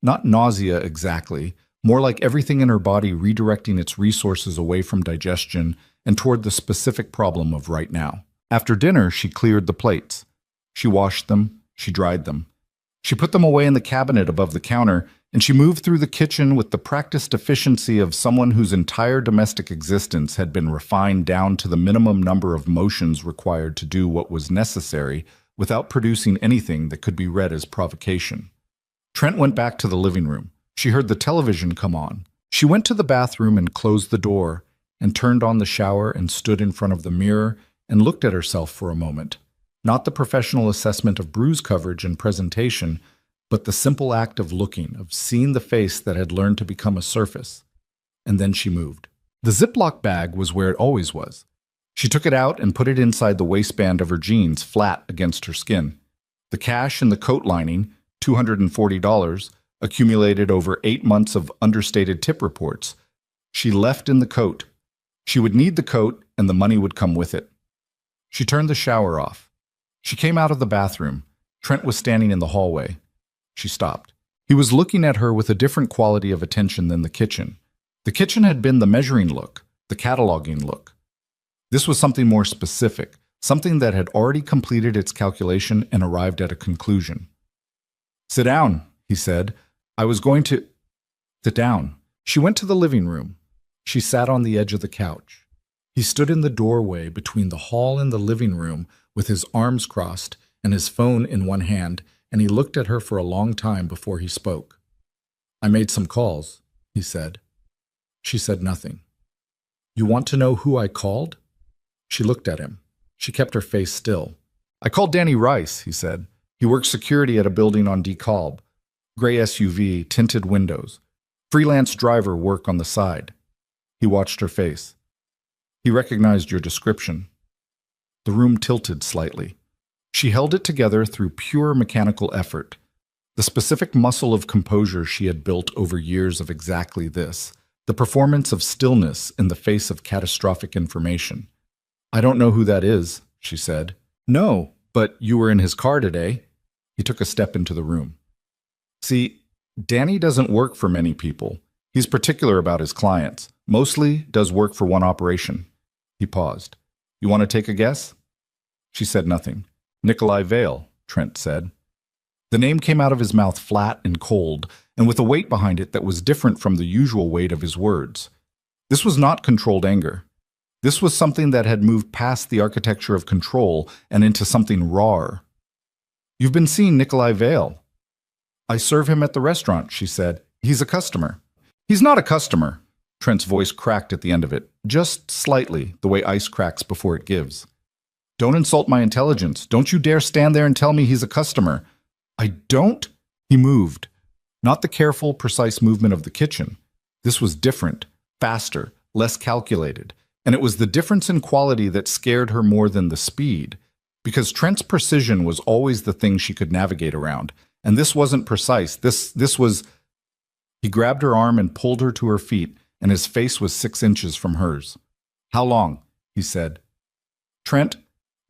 Not nausea exactly, more like everything in her body redirecting its resources away from digestion and toward the specific problem of right now. After dinner, she cleared the plates. She washed them. She dried them. She put them away in the cabinet above the counter, and she moved through the kitchen with the practiced efficiency of someone whose entire domestic existence had been refined down to the minimum number of motions required to do what was necessary without producing anything that could be read as provocation. Trent went back to the living room. She heard the television come on. She went to the bathroom and closed the door, and turned on the shower and stood in front of the mirror and looked at herself for a moment. Not the professional assessment of bruise coverage and presentation, but the simple act of looking, of seeing the face that had learned to become a surface. And then she moved. The Ziploc bag was where it always was. She took it out and put it inside the waistband of her jeans, flat against her skin. The cash in the coat lining, $240, accumulated over 8 months of understated tip reports. She left in the coat. She would need the coat, and the money would come with it. She turned the shower off. She came out of the bathroom. Trent was standing in the hallway. She stopped. He was looking at her with a different quality of attention than the kitchen. The kitchen had been the measuring look, the cataloging look. This was something more specific, something that had already completed its calculation and arrived at a conclusion. "Sit down," he said. "I was going to—" "Sit down." She went to the living room. She sat on the edge of the couch. He stood in the doorway between the hall and the living room with his arms crossed and his phone in one hand, and he looked at her for a long time before he spoke. "I made some calls," he said. She said nothing. "You want to know who I called?" She looked at him. She kept her face still. "I called Danny Rice," he said. "He works security at a building on DeKalb. Gray SUV, tinted windows. Freelance driver work on the side." He watched her face. "He recognized your description." The room tilted slightly. She held it together through pure mechanical effort, the specific muscle of composure she had built over years of exactly this, the performance of stillness in the face of catastrophic information. "I don't know who that is," she said. "No, but you were in his car today." He took a step into the room. "See, Danny doesn't work for many people. He's particular about his clients. Mostly does work for one operation." He paused. "You want to take a guess?" She said nothing. "Nikolai Vale," Trent said. The name came out of his mouth flat and cold, and with a weight behind it that was different from the usual weight of his words. This was not controlled anger. This was something that had moved past the architecture of control and into something rawer. "You've been seeing Nikolai Vale." "I serve him at the restaurant," she said. "He's a customer." "He's not a customer." Trent's voice cracked at the end of it, just slightly, the way ice cracks before it gives. "Don't insult my intelligence. Don't you dare stand there and tell me he's a customer." "I don't—" He moved. Not the careful, precise movement of the kitchen. This was different, faster, less calculated, and it was the difference in quality that scared her more than the speed, because Trent's precision was always the thing she could navigate around, and this wasn't precise. This was... He grabbed her arm and pulled her to her feet, and his face was 6 inches from hers. "How long?" he said. "Trent,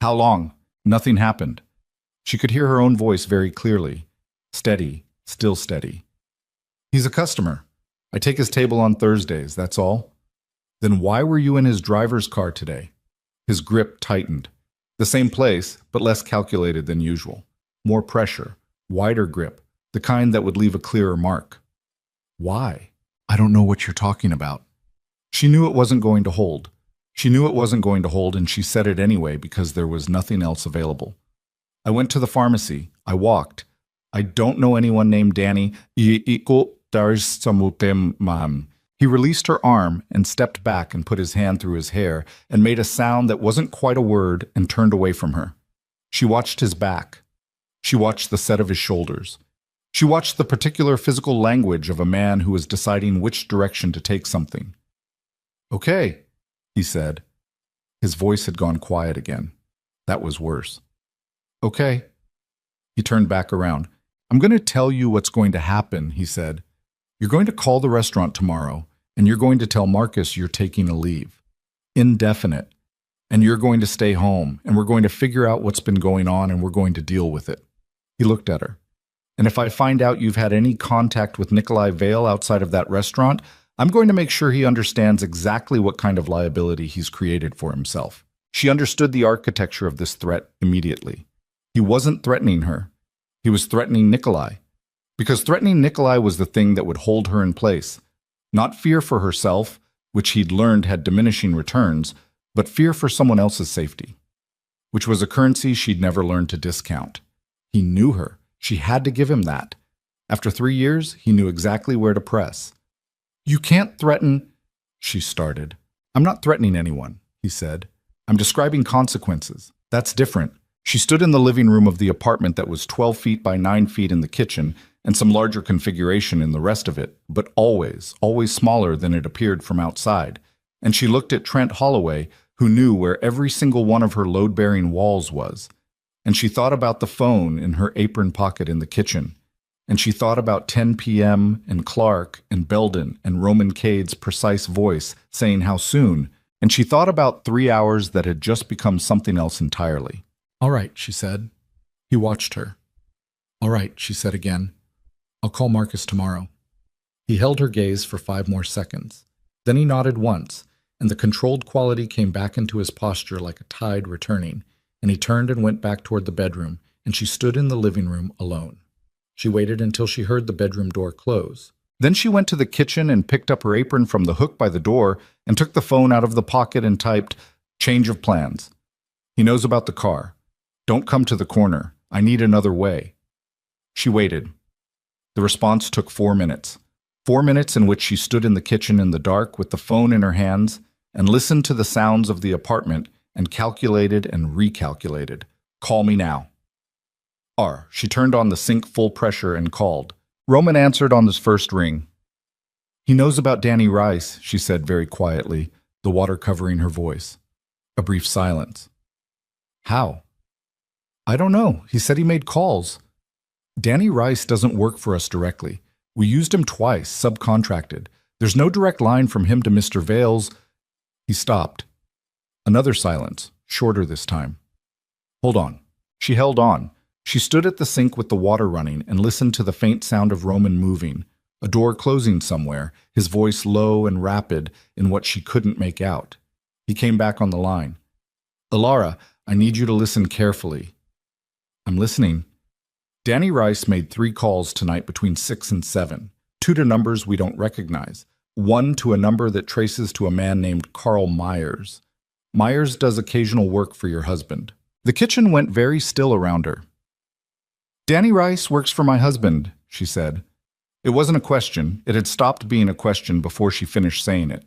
how long?" Nothing happened. She could hear her own voice very clearly. Steady, still steady. "He's a customer. I take his table on Thursdays, that's all." "Then why were you in his driver's car today?" His grip tightened. The same place, but less calculated than usual. More pressure, wider grip, the kind that would leave a clearer mark. "Why?" "I don't know what you're talking about." She knew it wasn't going to hold. She knew it wasn't going to hold, and she said it anyway because there was nothing else available. I went to the pharmacy. I walked. I don't know anyone named Danny. He released her arm and stepped back and put his hand through his hair and made a sound that wasn't quite a word and turned away from her. She watched his back. She watched the set of his shoulders. She watched the particular physical language of a man who was deciding which direction to take something. "Okay," he said. His voice had gone quiet again. That was worse. "Okay." He turned back around. "I'm going to tell you what's going to happen," he said. "You're going to call the restaurant tomorrow, and you're going to tell Marcus you're taking a leave. Indefinite. And you're going to stay home, and we're going to figure out what's been going on, and we're going to deal with it." He looked at her. "And if I find out you've had any contact with Nikolai Vale outside of that restaurant, I'm going to make sure he understands exactly what kind of liability he's created for himself." She understood the architecture of this threat immediately. He wasn't threatening her. He was threatening Nikolai. Because threatening Nikolai was the thing that would hold her in place. Not fear for herself, which he'd learned had diminishing returns, but fear for someone else's safety, which was a currency she'd never learned to discount. He knew her. She had to give him that. After 3 years, he knew exactly where to press. "You can't threaten," she started. "I'm not threatening anyone," he said. "I'm describing consequences. That's different." She stood in the living room of the apartment that was 12 feet by 9 feet in the kitchen and some larger configuration in the rest of it, but always smaller than it appeared from outside. And she looked at Trent Holloway, who knew where every single one of her load-bearing walls was. And she thought about the phone in her apron pocket in the kitchen. And she thought about 10 p.m. and Clark and Belden and Roman Cade's precise voice saying how soon. And she thought about 3 hours that had just become something else entirely. "All right," she said. He watched her. "All right," she said again. "I'll call Marcus tomorrow." He held her gaze for 5 more seconds. Then he nodded once, and the controlled quality came back into his posture like a tide returning, and he turned and went back toward the bedroom, and she stood in the living room alone. She waited until she heard the bedroom door close. Then she went to the kitchen and picked up her apron from the hook by the door and took the phone out of the pocket and typed, "Change of plans. He knows about the car. Don't come to the corner. I need another way." She waited. The response took 4 minutes. 4 minutes in which she stood in the kitchen in the dark with the phone in her hands and listened to the sounds of the apartment and calculated and recalculated. "Call me now." She turned on the sink full pressure and called. Roman answered on his first ring. "He knows about Danny Rice," she said very quietly, the water covering her voice. A brief silence. "How?" "I don't know. He said he made calls." "Danny Rice doesn't work for us directly. We used him twice, subcontracted. There's no direct line from him to Mr. Vale's." He stopped. Another silence, shorter this time. "Hold on." She held on. She stood at the sink with the water running and listened to the faint sound of Roman moving, a door closing somewhere, his voice low and rapid in what she couldn't make out. He came back on the line. "Ilara, I need you to listen carefully." "I'm listening." "Danny Rice made 3 calls tonight between 6 and 7, 2 to numbers we don't recognize, 1 to a number that traces to a man named Carl Myers. Myers does occasional work for your husband." The kitchen went very still around her. "Danny Rice works for my husband," she said. It wasn't a question. It had stopped being a question before she finished saying it.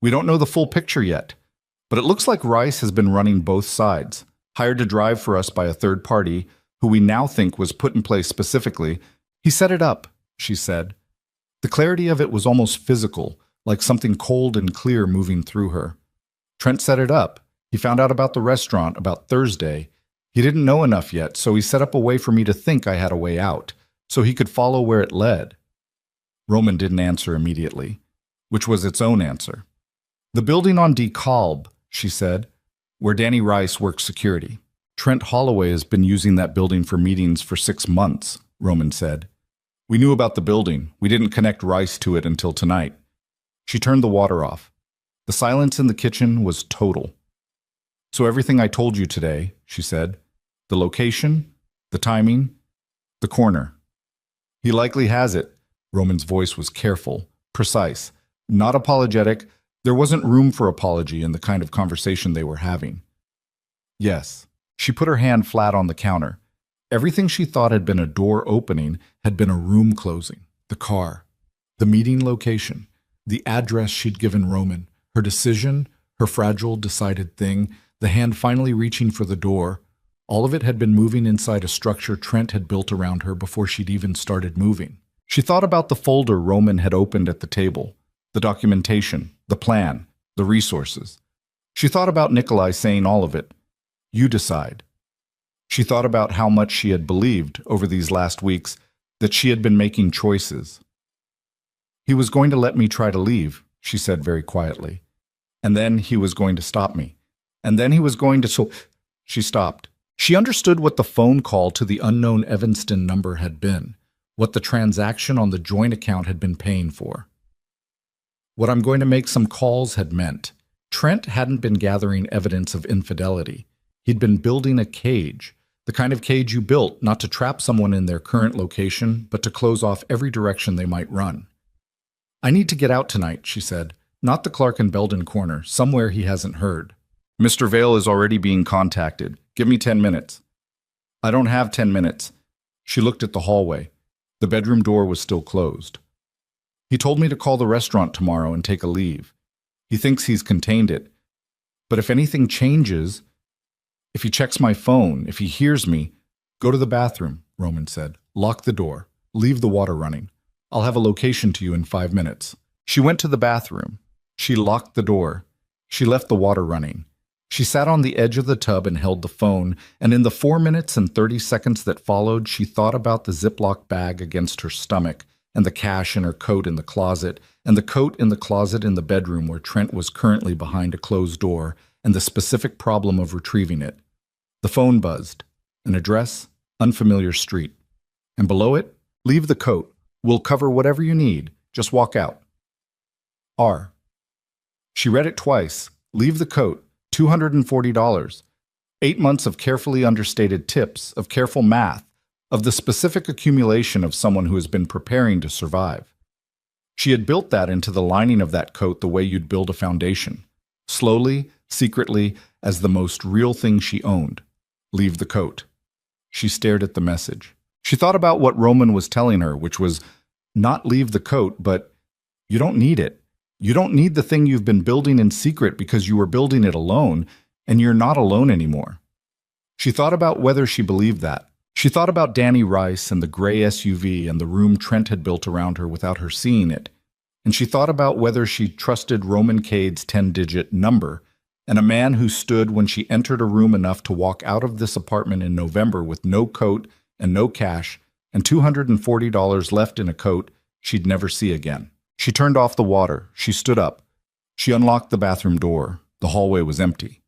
"We don't know the full picture yet, but it looks like Rice has been running both sides, hired to drive for us by a third party, who we now think was put in place specifically. He set it up," she said. The clarity of it was almost physical, like something cold and clear moving through her. "Trent set it up. He found out about the restaurant about Thursday. He didn't know enough yet, so he set up a way for me to think I had a way out, so he could follow where it led." Roman didn't answer immediately, which was its own answer. "The building on DeKalb," she said, "where Danny Rice works security. Trent Holloway has been using that building for meetings for 6 months, Roman said. "We knew about the building. We didn't connect Rice to it until tonight." She turned the water off. The silence in the kitchen was total. "So everything I told you today," she said, "the location, the timing, the corner. He likely has it." Roman's voice was careful, precise, not apologetic, There wasn't room for apology in the kind of conversation they were having. Yes. She put her hand flat on the counter. Everything she thought had been a door opening had been a room closing. The car, the meeting location, the address she'd given Roman, her decision, her fragile, decided thing, the hand finally reaching for the door. All of it had been moving inside a structure Trent had built around her before she'd even started moving. She thought about the folder Roman had opened at the table, the documentation, the plan, the resources. She thought about Nikolai saying all of it. You decide. She thought about how much she had believed over these last weeks that she had been making choices. He was going to let me try to leave, she said very quietly. And then he was going to stop me. And then he was going to... She stopped. She understood what the phone call to the unknown Evanston number had been, what the transaction on the joint account had been paying for. What I'm going to make some calls had meant. Trent hadn't been gathering evidence of infidelity. He'd been building a cage, the kind of cage you built not to trap someone in their current location, but to close off every direction they might run. I need to get out tonight, she said. Not the Clark and Belden corner, somewhere he hasn't heard. Mr. Vale is already being contacted. Give me 10 minutes. I don't have 10 minutes. She looked at the hallway. The bedroom door was still closed. He told me to call the restaurant tomorrow and take a leave. He thinks he's contained it. But if anything changes, if he checks my phone, if he hears me, go to the bathroom, Roman said. Lock the door. Leave the water running. I'll have a location to you in 5 minutes. She went to the bathroom. She locked the door. She left the water running. She sat on the edge of the tub and held the phone, and in the 4 minutes and 30 seconds that followed, she thought about the Ziploc bag against her stomach, and the cash in her coat in the closet, and the coat in the closet in the bedroom where Trent was currently behind a closed door, and the specific problem of retrieving it. The phone buzzed. An address, unfamiliar street. And below it, leave the coat. We'll cover whatever you need. Just walk out. R. She read it twice. Leave the coat. $240. 8 months of carefully understated tips, of careful math, of the specific accumulation of someone who has been preparing to survive. She had built that into the lining of that coat the way you'd build a foundation. Slowly, secretly, as the most real thing she owned. Leave the coat. She stared at the message. She thought about what Roman was telling her, which was not leave the coat, but you don't need it. You don't need the thing you've been building in secret because you were building it alone, and you're not alone anymore. She thought about whether she believed that. She thought about Danny Rice and the gray SUV and the room Trent had built around her without her seeing it. And she thought about whether she trusted Roman Cade's 10-digit number, and a man who stood when she entered a room enough to walk out of this apartment in November with no coat and no cash and $240 left in a coat she'd never see again. She turned off the water. She stood up. She unlocked the bathroom door. The hallway was empty.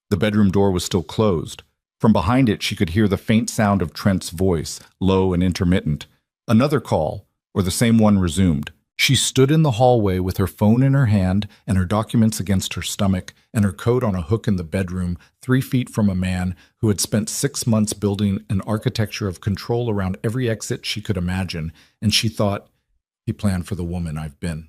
The bedroom door was still closed. From behind it, she could hear the faint sound of Trent's voice, low and intermittent. Another call, or the same one resumed. She stood in the hallway with her phone in her hand and her documents against her stomach and her coat on a hook in the bedroom, 3 feet from a man who had spent 6 months building an architecture of control around every exit she could imagine, and she thought, he planned for the woman I've been.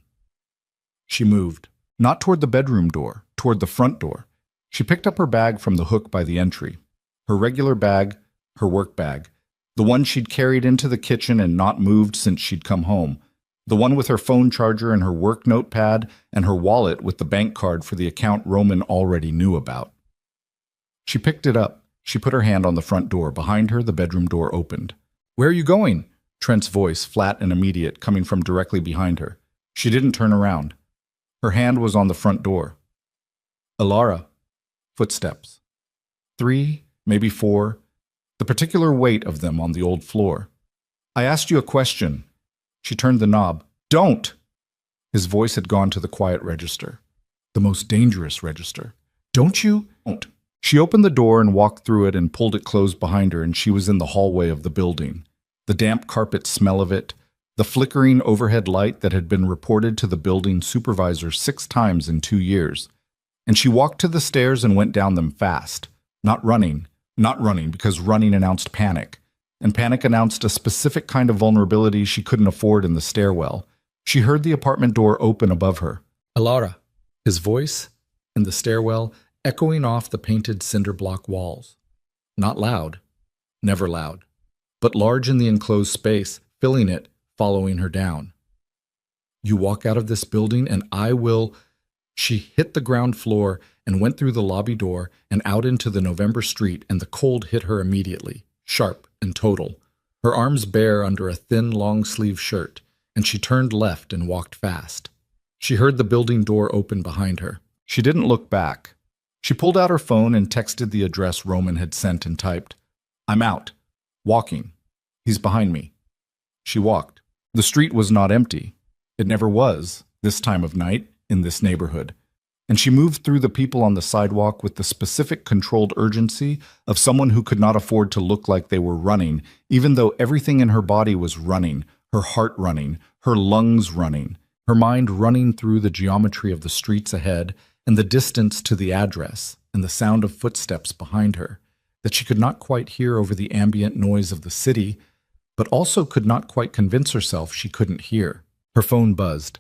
She moved, not toward the bedroom door, toward the front door. She picked up her bag from the hook by the entry. Her regular bag, her work bag, the one she'd carried into the kitchen and not moved since she'd come home, the one with her phone charger and her work notepad and her wallet with the bank card for the account Roman already knew about. She picked it up. She put her hand on the front door. Behind her, the bedroom door opened. Where are you going? Trent's voice, flat and immediate, coming from directly behind her. She didn't turn around. Her hand was on the front door. Alara. Footsteps. 3, maybe 4. The particular weight of them on the old floor. I asked you a question. She turned the knob. Don't! His voice had gone to the quiet register. The most dangerous register. Don't you? Don't. She opened the door and walked through it and pulled it closed behind her, and she was in the hallway of the building. The damp carpet smell of it, the flickering overhead light that had been reported to the building supervisor 6 times in 2 years. And she walked to the stairs and went down them fast. Not running because running announced panic. And panic announced a specific kind of vulnerability she couldn't afford in the stairwell. She heard the apartment door open above her. Alara. his voice, in the stairwell, echoing off the painted cinder block walls. Not loud, never loud, but large in the enclosed space, filling it, following her down. You walk out of this building and I will... She hit the ground floor and went through the lobby door and out into the November street, and the cold hit her immediately, sharp and total, her arms bare under a thin long-sleeve shirt, and she turned left and walked fast. She heard the building door open behind her. She didn't look back. She pulled out her phone and texted the address Roman had sent and typed, "I'm out. Walking. He's behind me." She walked. The street was not empty. It never was, this time of night, in this neighborhood. And she moved through the people on the sidewalk with the specific controlled urgency of someone who could not afford to look like they were running, even though everything in her body was running, her heart running, her lungs running, her mind running through the geometry of the streets ahead and the distance to the address and the sound of footsteps behind her that she could not quite hear over the ambient noise of the city, but also could not quite convince herself she couldn't hear. Her phone buzzed.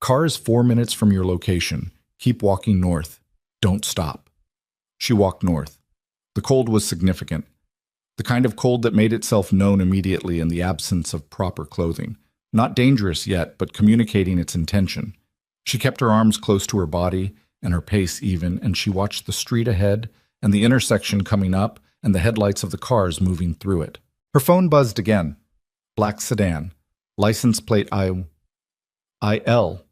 "Car is 4 minutes from your location. Keep walking north. Don't stop." She walked north. The cold was significant. The kind of cold that made itself known immediately in the absence of proper clothing. Not dangerous yet, but communicating its intention. She kept her arms close to her body and her pace even, and she watched the street ahead and the intersection coming up and the headlights of the cars moving through it. Her phone buzzed again. Black sedan. License plate IL.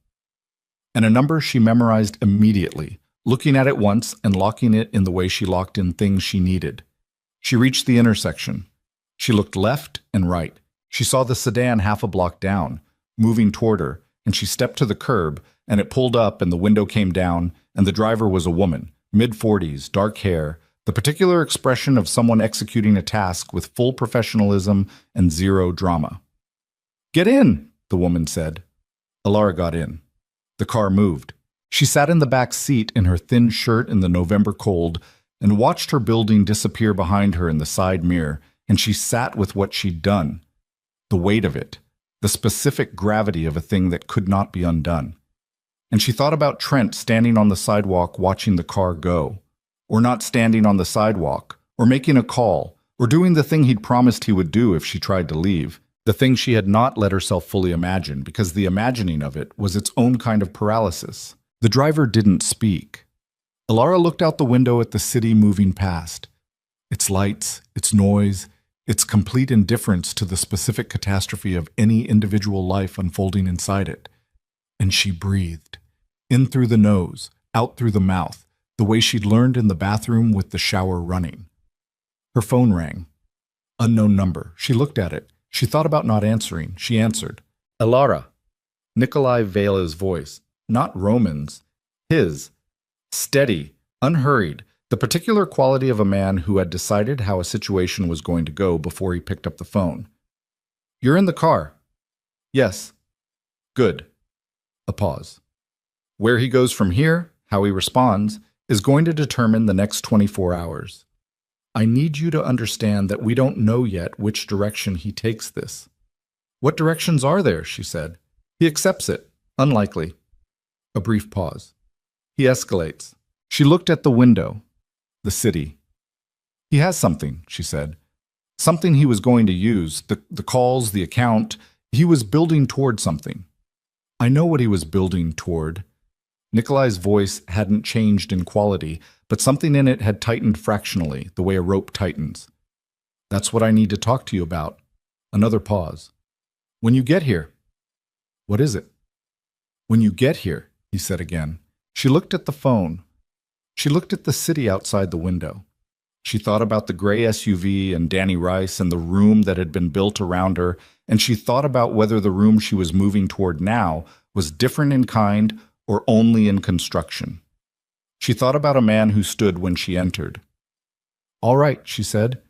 And a number she memorized immediately, looking at it once and locking it in the way she locked in things she needed. She reached the intersection. She looked left and right. She saw the sedan half a block down, moving toward her, and she stepped to the curb, and it pulled up and the window came down, and the driver was a woman, mid-40s, dark hair, the particular expression of someone executing a task with full professionalism and zero drama. "Get in," the woman said. Alara got in. The car moved. She sat in the back seat in her thin shirt in the November cold and watched her building disappear behind her in the side mirror, and she sat with what she'd done. The weight of it, the specific gravity of a thing that could not be undone. And she thought about Trent standing on the sidewalk watching the car go, or not standing on the sidewalk, or making a call, or doing the thing he'd promised he would do if she tried to leave. The thing she had not let herself fully imagine, because the imagining of it was its own kind of paralysis. The driver didn't speak. Alara looked out the window at the city moving past. Its lights, its noise, its complete indifference to the specific catastrophe of any individual life unfolding inside it. And she breathed. In through the nose, out through the mouth, the way she'd learned in the bathroom with the shower running. Her phone rang. Unknown number. She looked at it. She thought about not answering. She answered. "Alara." Nikolai Vela's voice. Not Roman's. His. Steady, unhurried, the particular quality of a man who had decided how a situation was going to go before he picked up the phone. "You're in the car." "Yes." "Good." A pause. Where he goes from here, how he responds, is going to determine the next 24 hours. I need you to understand that we don't know yet which direction he takes this. "What directions are there?" she said. "He accepts it. Unlikely." A brief pause. "He escalates." She looked at the window. The city. "He has something," she said. "Something he was going to use. The calls, the account. He was building toward something." "I know what he was building toward." Nikolai's voice hadn't changed in quality, but something in it had tightened fractionally, the way a rope tightens. "That's what I need to talk to you about." Another pause. "When you get here." "What is it?" "When you get here," he said again. She looked at the phone. She looked at the city outside the window. She thought about the gray SUV and Danny Rice and the room that had been built around her, and she thought about whether the room she was moving toward now was different in kind or only in construction. She thought about a man who stood when she entered. "All right," she said.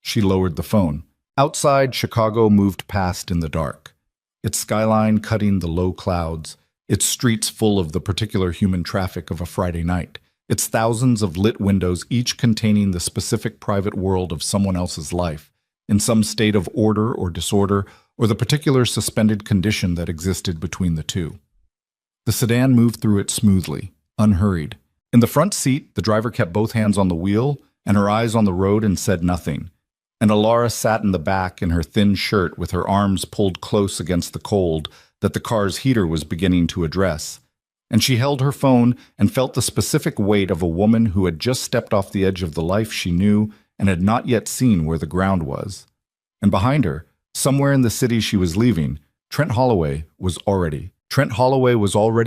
She lowered the phone. Outside, Chicago moved past in the dark, its skyline cutting the low clouds, its streets full of the particular human traffic of a Friday night, its thousands of lit windows, each containing the specific private world of someone else's life, in some state of order or disorder, or the particular suspended condition that existed between the two. The sedan moved through it smoothly. unhurried. In the front seat, the driver kept both hands on the wheel and her eyes on the road and said nothing. And Alara sat in the back in her thin shirt with her arms pulled close against the cold that the car's heater was beginning to address. And she held her phone and felt the specific weight of a woman who had just stepped off the edge of the life she knew and had not yet seen where the ground was. And behind her, somewhere in the city she was leaving, Trent Holloway was already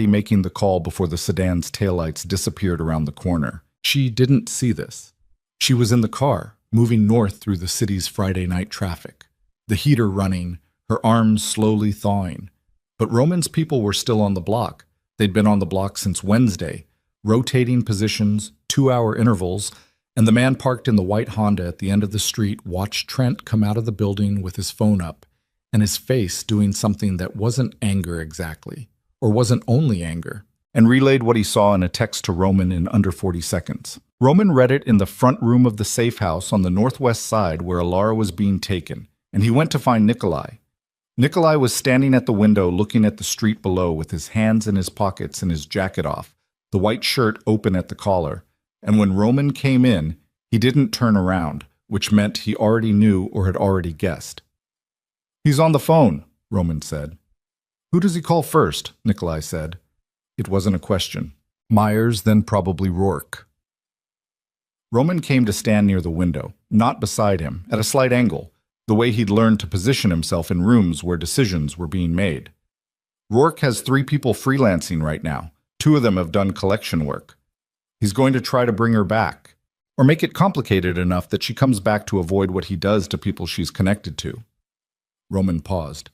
making the call before the sedan's taillights disappeared around the corner. She didn't see this. She was in the car, moving north through the city's Friday night traffic, the heater running, her arms slowly thawing. But Roman's people were still on the block. They'd been on the block since Wednesday, rotating positions, 2-hour intervals, and the man parked in the white Honda at the end of the street watched Trent come out of the building with his phone up and his face doing something that wasn't anger exactly, or wasn't only anger, and relayed what he saw in a text to Roman in under 40 seconds. Roman read it in the front room of the safe house on the northwest side where Alara was being taken, and he went to find Nikolai. Nikolai was standing at the window looking at the street below with his hands in his pockets and his jacket off, the white shirt open at the collar, and when Roman came in, he didn't turn around, which meant he already knew or had already guessed. "He's on the phone," Roman said. "Who does he call first?" Nikolai said. It wasn't a question. Myers, then probably Rourke. Roman came to stand near the window, not beside him, at a slight angle, the way he'd learned to position himself in rooms where decisions were being made. Rourke has 3 people freelancing right now. 2 of them have done collection work. He's going to try to bring her back, or make it complicated enough that she comes back to avoid what he does to people she's connected to. Roman paused.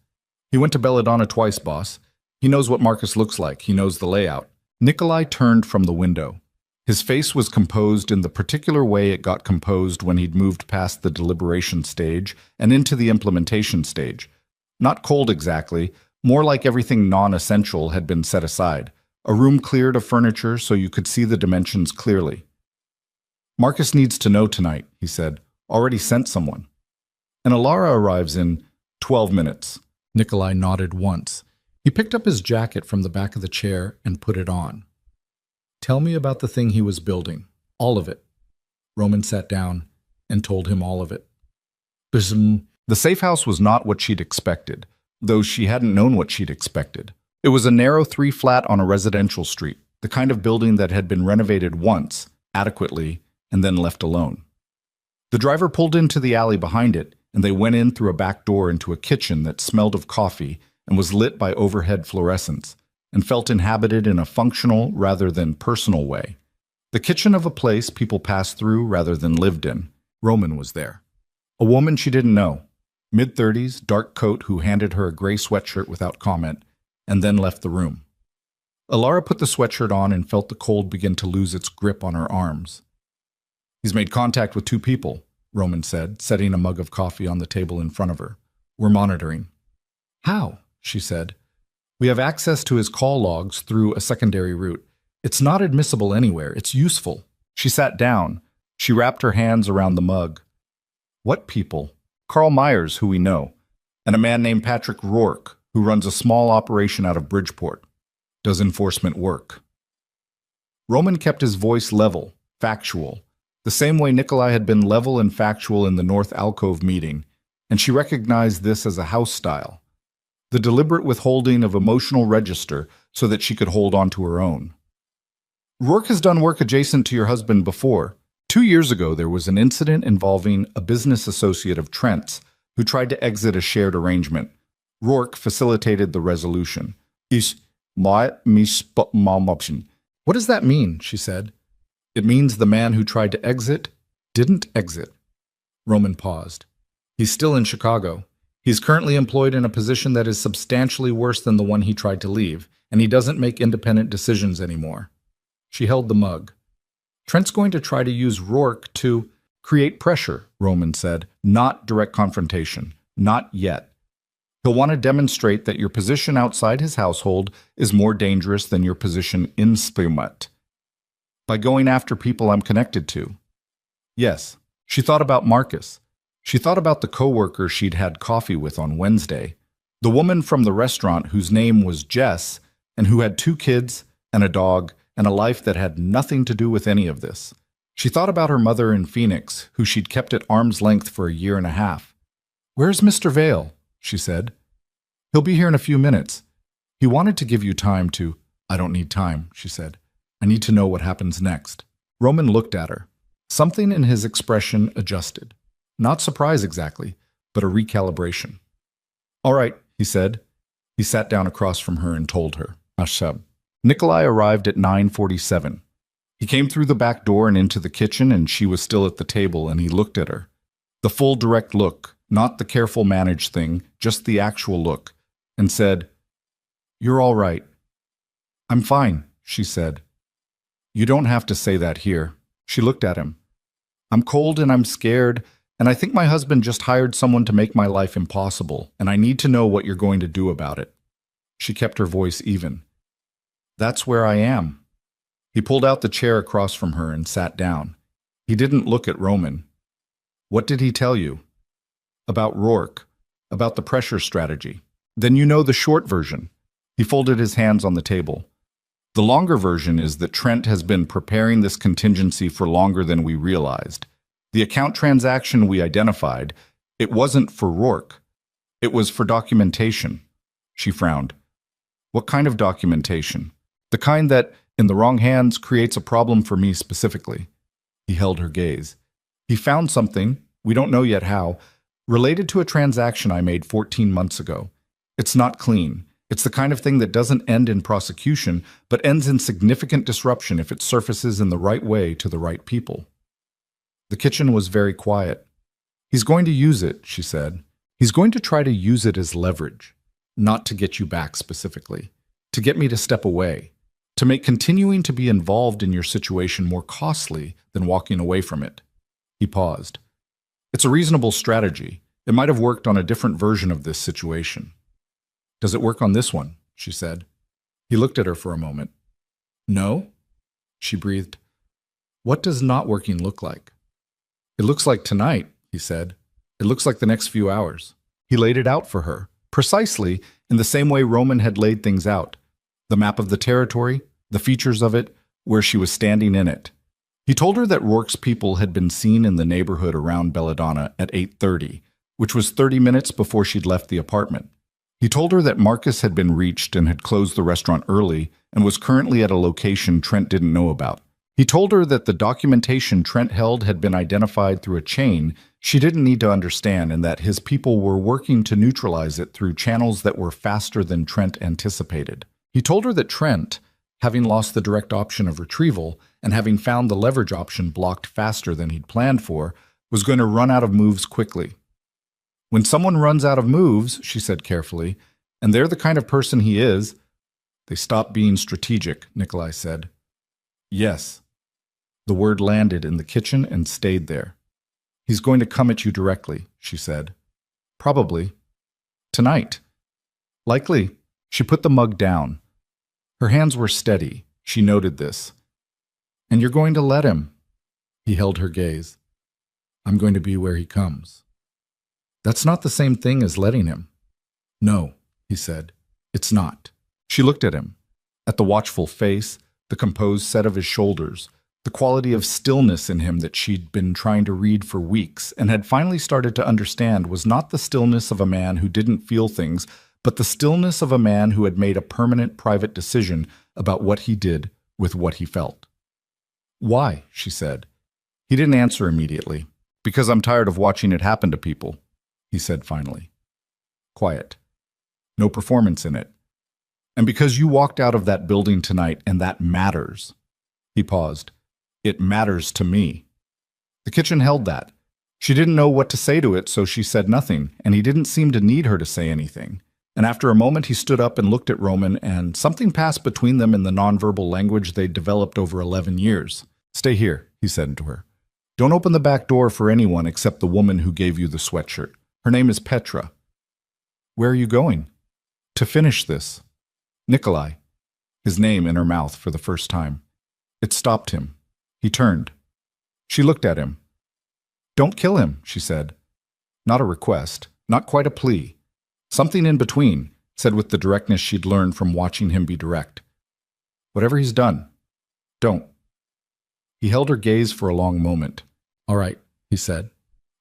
"He went to Belladonna twice, boss. He knows what Marcus looks like. He knows the layout." Nikolai turned from the window. His face was composed in the particular way it got composed when he'd moved past the deliberation stage and into the implementation stage. Not cold exactly, more like everything non-essential had been set aside. A room cleared of furniture so you could see the dimensions clearly. "Marcus needs to know tonight," he said. "Already sent someone." "And Alara arrives in 12 minutes. Nikolai nodded once. He picked up his jacket from the back of the chair and put it on. "Tell me about the thing he was building. All of it." Roman sat down and told him all of it. The safe house was not what she'd expected, though she hadn't known what she'd expected. It was a narrow 3-flat on a residential street, the kind of building that had been renovated once, adequately, and then left alone. The driver pulled into the alley behind it, and they went in through a back door into a kitchen that smelled of coffee and was lit by overhead fluorescence, and felt inhabited in a functional rather than personal way. The kitchen of a place people passed through rather than lived in. Roman was there. A woman she didn't know, mid-30s, dark coat, who handed her a gray sweatshirt without comment, and then left the room. Alara put the sweatshirt on and felt the cold begin to lose its grip on her arms. "He's made contact with 2 people, Roman said, setting a mug of coffee on the table in front of her. "We're monitoring." "How?" she said. "We have access to his call logs through a secondary route. It's not admissible anywhere. It's useful." She sat down. She wrapped her hands around the mug. "What people?" "Carl Myers, who we know, and a man named Patrick Rourke, who runs a small operation out of Bridgeport. Does enforcement work." Roman kept his voice level, factual, the same way Nikolai had been level and factual in the North Alcove meeting, and she recognized this as a house style. The deliberate withholding of emotional register so that she could hold on to her own. "Rourke has done work adjacent to your husband before. 2 years ago, there was an incident involving a business associate of Trent's who tried to exit a shared arrangement. Rourke facilitated the resolution. What does that mean?" she said. "It means the man who tried to exit didn't exit." Roman paused. "He's still in Chicago. He's currently employed in a position that is substantially worse than the one he tried to leave, and he doesn't make independent decisions anymore." She held the mug. "Trent's going to try to use Rourke to create pressure," Roman said. "Not direct confrontation. Not yet. He'll want to demonstrate that your position outside his household is more dangerous than your position in Spirmat. By going after people I'm connected to." Yes, she thought about Marcus. She thought about the coworker she'd had coffee with on Wednesday, the woman from the restaurant whose name was Jess and who had 2 kids and a dog and a life that had nothing to do with any of this. She thought about her mother in Phoenix, who she'd kept at arm's length for a year and a half. "Where's Mr. Vale?" she said. "He'll be here in a few minutes. He wanted to give you time to—" "I don't need time," she said. "I need to know what happens next." Roman looked at her. Something in his expression adjusted. Not surprise exactly, but a recalibration. "All right," he said. He sat down across from her and told her. Ashab. Nikolai arrived at 9:47. He came through the back door and into the kitchen, and she was still at the table, and he looked at her. The full direct look, not the careful managed thing, just the actual look, and said, "You're all right." "I'm fine," she said. "You don't have to say that here." She looked at him. "I'm cold and I'm scared, and I think my husband just hired someone to make my life impossible, and I need to know what you're going to do about it." She kept her voice even. "That's where I am." He pulled out the chair across from her and sat down. He didn't look at Roman. "What did he tell you?" "About Rourke, about the pressure strategy." "Then you know the short version." He folded his hands on the table. "The longer version is that Trent has been preparing this contingency for longer than we realized. The account transaction we identified, it wasn't for Rourke. It was for documentation." She frowned. "What kind of documentation?" "The kind that, in the wrong hands, creates a problem for me specifically." He held her gaze. "He found something, we don't know yet how, related to a transaction I made 14 months ago. It's not clean. It's the kind of thing that doesn't end in prosecution, but ends in significant disruption if it surfaces in the right way to the right people." The kitchen was very quiet. "He's going to use it," she said. "He's going to try to use it as leverage, not to get you back specifically, to get me to step away, to make continuing to be involved in your situation more costly than walking away from it." He paused. "It's a reasonable strategy. It might have worked on a different version of this situation." "Does it work on this one?" she said. He looked at her for a moment. "No?" she breathed. "What does not working look like?" "It looks like tonight," he said. "It looks like the next few hours." He laid it out for her, precisely in the same way Roman had laid things out. The map of the territory, the features of it, where she was standing in it. He told her that Rourke's people had been seen in the neighborhood around Belladonna at 8:30, which was 30 minutes before she'd left the apartment. He told her that Marcus had been reached and had closed the restaurant early and was currently at a location Trent didn't know about. He told her that the documentation Trent held had been identified through a chain she didn't need to understand, and that his people were working to neutralize it through channels that were faster than Trent anticipated. He told her that Trent, having lost the direct option of retrieval and having found the leverage option blocked faster than he'd planned for, was going to run out of moves quickly. "When someone runs out of moves," she said carefully, "and they're the kind of person he is—" "They stop being strategic," Nikolai said. "Yes." The word landed in the kitchen and stayed there. "He's going to come at you directly," she said. "Probably. Tonight." "Likely." She put the mug down. Her hands were steady. She noted this. "And you're going to let him?" He held her gaze. "I'm going to be where he comes." "That's not the same thing as letting him." "No," he said. "It's not." She looked at him, at the watchful face, the composed set of his shoulders, the quality of stillness in him that she'd been trying to read for weeks and had finally started to understand was not the stillness of a man who didn't feel things, but the stillness of a man who had made a permanent private decision about what he did with what he felt. "Why?" she said. He didn't answer immediately. "Because I'm tired of watching it happen to people," he said finally. Quiet. No performance in it. "And because you walked out of that building tonight, and that matters." He paused. "It matters to me." The kitchen held that. She didn't know what to say to it, so she said nothing, and he didn't seem to need her to say anything. And after a moment, he stood up and looked at Roman, and something passed between them in the nonverbal language they'd developed over 11 years. "Stay here," he said to her. "Don't open the back door for anyone except the woman who gave you the sweatshirt. Her name is Petra." "Where are you going?" "To finish this." "Nikolai." His name in her mouth for the first time. It stopped him. He turned. She looked at him. "Don't kill him," she said. Not a request, not quite a plea. Something in between, said with the directness she'd learned from watching him be direct. "Whatever he's done, Don't. He held her gaze for a long moment. All right, he said.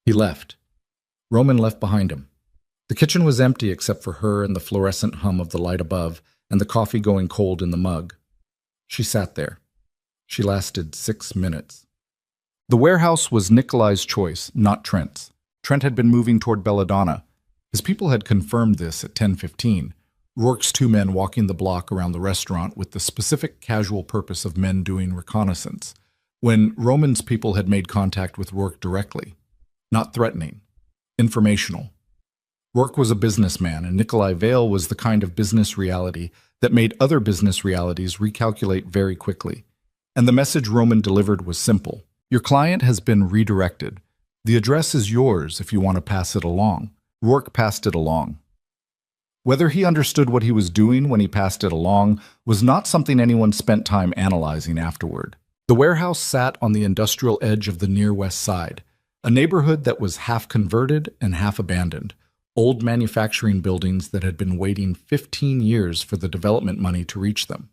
He left. Roman left behind him. The kitchen was empty except for her and the fluorescent hum of the light above and the coffee going cold in the mug. She sat there. She lasted 6 minutes. The warehouse was Nikolai's choice, not Trent's. Trent had been moving toward Belladonna. His people had confirmed this at 10:15. Rourke's 2 men walking the block around the restaurant with the specific casual purpose of men doing reconnaissance, when Roman's people had made contact with Rourke directly. Not threatening. Informational. Rourke was a businessman, and Nikolai Vale was the kind of business reality that made other business realities recalculate very quickly. And the message Roman delivered was simple. Your client has been redirected. The address is yours if you want to pass it along. Rourke passed it along. Whether he understood what he was doing when he passed it along was not something anyone spent time analyzing afterward. The warehouse sat on the industrial edge of the near west side, a neighborhood that was half converted and half abandoned. Old manufacturing buildings that had been waiting 15 years for the development money to reach them.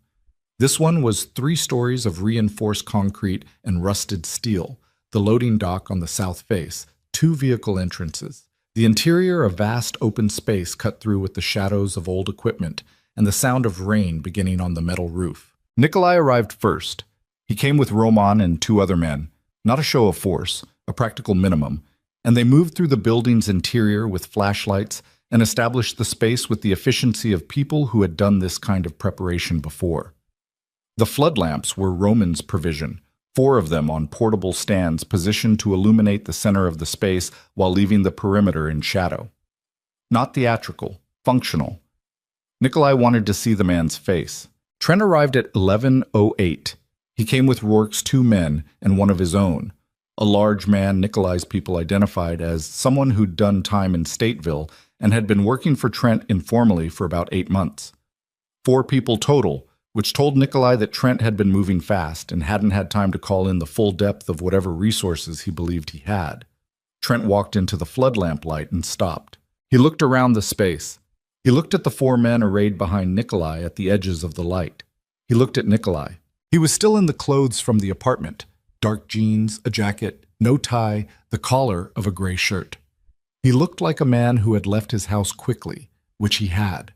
This one was 3 stories of reinforced concrete and rusted steel, the loading dock on the south face, 2 vehicle entrances. The interior a vast open space cut through with the shadows of old equipment and the sound of rain beginning on the metal roof. Nikolai arrived first. He came with Roman and 2 other men, not a show of force, a practical minimum, and they moved through the building's interior with flashlights and established the space with the efficiency of people who had done this kind of preparation before. The flood lamps were Roman's provision, 4 of them on portable stands positioned to illuminate the center of the space while leaving the perimeter in shadow. Not theatrical, functional. Nikolai wanted to see the man's face. Trent arrived at 11:08. He came with Rourke's 2 men and one of his own. A large man Nikolai's people identified as someone who'd done time in Stateville and had been working for Trent informally for about 8 months. 4 people total, which told Nikolai that Trent had been moving fast and hadn't had time to call in the full depth of whatever resources he believed he had. Trent walked into the flood lamp light and stopped. He looked around the space. He looked at the 4 men arrayed behind Nikolai at the edges of the light. He looked at Nikolai. He was still in the clothes from the apartment. Dark jeans, a jacket, no tie, the collar of a gray shirt. He looked like a man who had left his house quickly, which he had.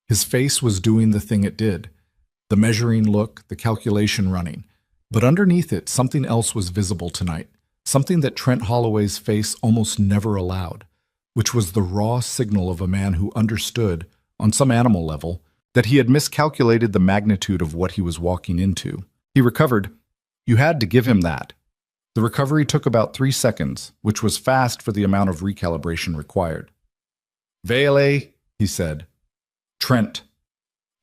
His face was doing the thing it did, the measuring look, the calculation running. But underneath it, something else was visible tonight, something that Trent Holloway's face almost never allowed, which was the raw signal of a man who understood, on some animal level, that he had miscalculated the magnitude of what he was walking into. He recovered. You had to give him that. The recovery took about 3 seconds, which was fast for the amount of recalibration required. Vale, he said. Trent.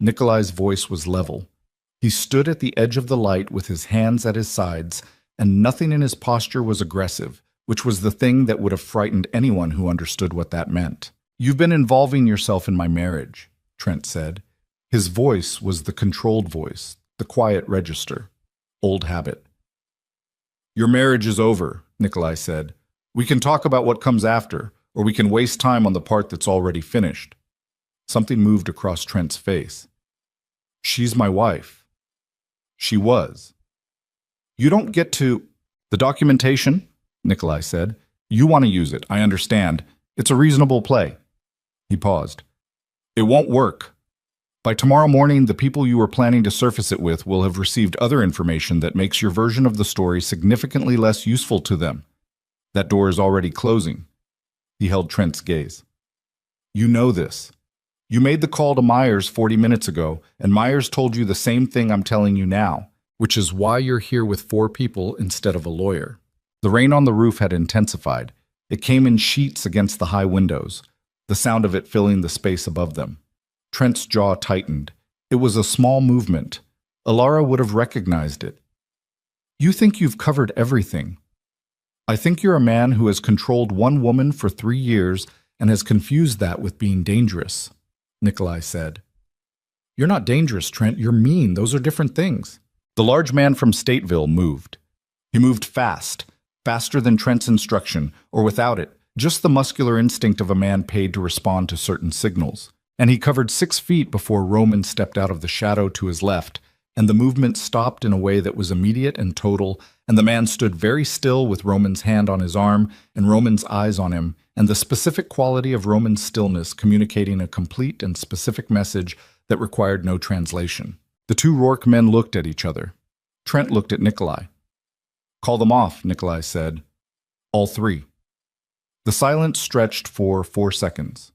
Nikolai's voice was level. He stood at the edge of the light with his hands at his sides, and nothing in his posture was aggressive, which was the thing that would have frightened anyone who understood what that meant. You've been involving yourself in my marriage, Trent said. His voice was the controlled voice, the quiet register. Old habit. Your marriage is over, Nikolai said. We can talk about what comes after, or we can waste time on the part that's already finished. Something moved across Trent's face. She's my wife. She was. You don't get to... The documentation, Nikolai said. You want to use it, I understand. It's a reasonable play. He paused. It won't work. By tomorrow morning, the people you were planning to surface it with will have received other information that makes your version of the story significantly less useful to them. That door is already closing. He held Trent's gaze. You know this. You made the call to Myers 40 minutes ago, and Myers told you the same thing I'm telling you now, which is why you're here with 4 people instead of a lawyer. The rain on the roof had intensified. It came in sheets against the high windows, the sound of it filling the space above them. Trent's jaw tightened. It was a small movement. Alara would have recognized it. You think you've covered everything. I think you're a man who has controlled one woman for 3 years and has confused that with being dangerous, Nikolai said. You're not dangerous, Trent. You're mean. Those are different things. The large man from Stateville moved. He moved fast, faster than Trent's instruction, or without it, just the muscular instinct of a man paid to respond to certain signals. And he covered 6 feet before Roman stepped out of the shadow to his left and the movement stopped in a way that was immediate and total, and the man stood very still with Roman's hand on his arm and Roman's eyes on him, and the specific quality of Roman's stillness communicating a complete and specific message that required no translation. The two Rourke men looked at each other. Trent looked at Nikolai. "Call them off," Nikolai said. "All three." The silence stretched for 4 seconds.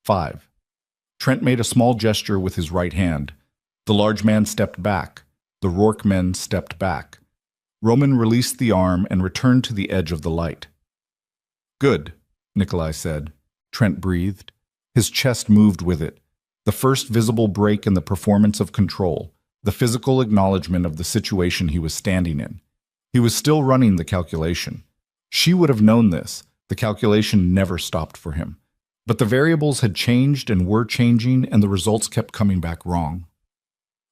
5. Trent made a small gesture with his right hand. The large man stepped back. The Rourke men stepped back. Roman released the arm and returned to the edge of the light. "Good," Nikolai said. Trent breathed. His chest moved with it. The first visible break in the performance of control, the physical acknowledgement of the situation he was standing in. He was still running the calculation. She would have known this. The calculation never stopped for him. But the variables had changed and were changing, and the results kept coming back wrong.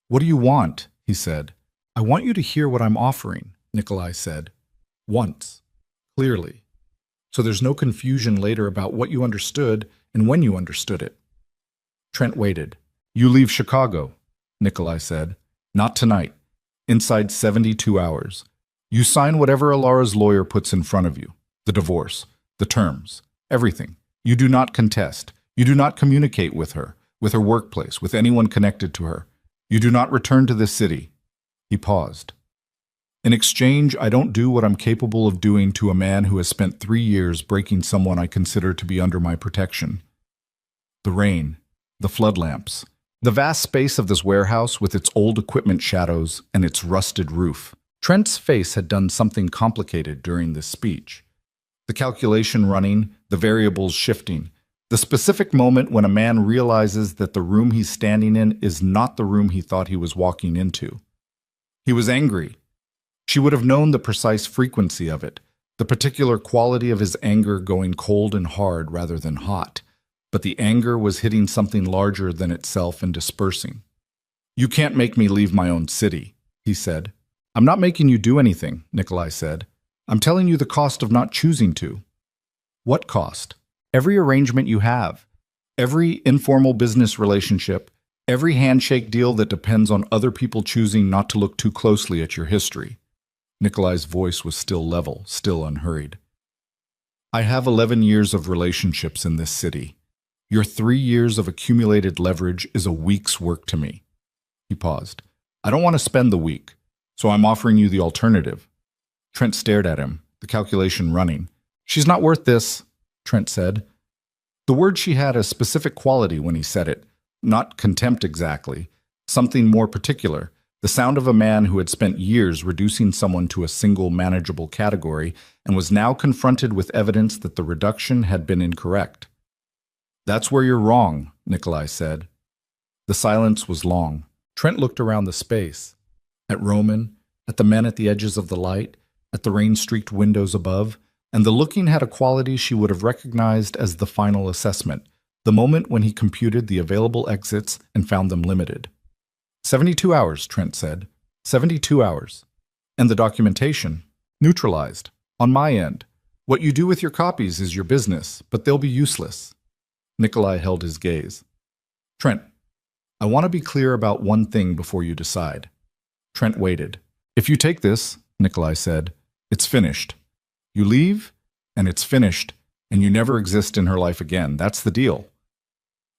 "What do you want?" he said. "I want you to hear what I'm offering," Nikolai said. "Once. Clearly. So there's no confusion later about what you understood and when you understood it." Trent waited. "You leave Chicago," Nikolai said. "Not tonight. Inside 72 hours. You sign whatever Alara's lawyer puts in front of you. The divorce, the terms, everything. You do not contest. You do not communicate with her workplace, with anyone connected to her. You do not return to this city." He paused. "In exchange, I don't do what I'm capable of doing to a man who has spent 3 years breaking someone I consider to be under my protection." The rain, the flood lamps, the vast space of this warehouse with its old equipment shadows and its rusted roof. Trent's face had done something complicated during this speech. The calculation running, the variables shifting, the specific moment when a man realizes that the room he's standing in is not the room he thought he was walking into. He was angry. She would have known the precise frequency of it, the particular quality of his anger going cold and hard rather than hot. But the anger was hitting something larger than itself and dispersing. "You can't make me leave my own city," he said. "I'm not making you do anything," Nikolai said. "I'm telling you the cost of not choosing to." "What cost?" "Every arrangement you have. Every informal business relationship. Every handshake deal that depends on other people choosing not to look too closely at your history." Nikolai's voice was still level, still unhurried. "I have 11 years of relationships in this city. Your 3 years of accumulated leverage is a week's work to me." He paused. "I don't want to spend the week, so I'm offering you the alternative." Trent stared at him, the calculation running. "She's not worth this," Trent said. The word she had a specific quality when he said it, not contempt exactly, something more particular, the sound of a man who had spent years reducing someone to a single manageable category and was now confronted with evidence that the reduction had been incorrect. "That's where you're wrong," Nikolai said. The silence was long. Trent looked around the space, at Roman, at the men at the edges of the light, at the rain-streaked windows above, and the looking had a quality she would have recognized as the final assessment, the moment when he computed the available exits and found them limited. 72 hours, Trent said. 72 hours. And the documentation? Neutralized. On my end. What you do with your copies is your business, but they'll be useless. Nikolai held his gaze. Trent, I want to be clear about one thing before you decide. Trent waited. If you take this, Nikolai said, it's finished. You leave, and it's finished, and you never exist in her life again. That's the deal.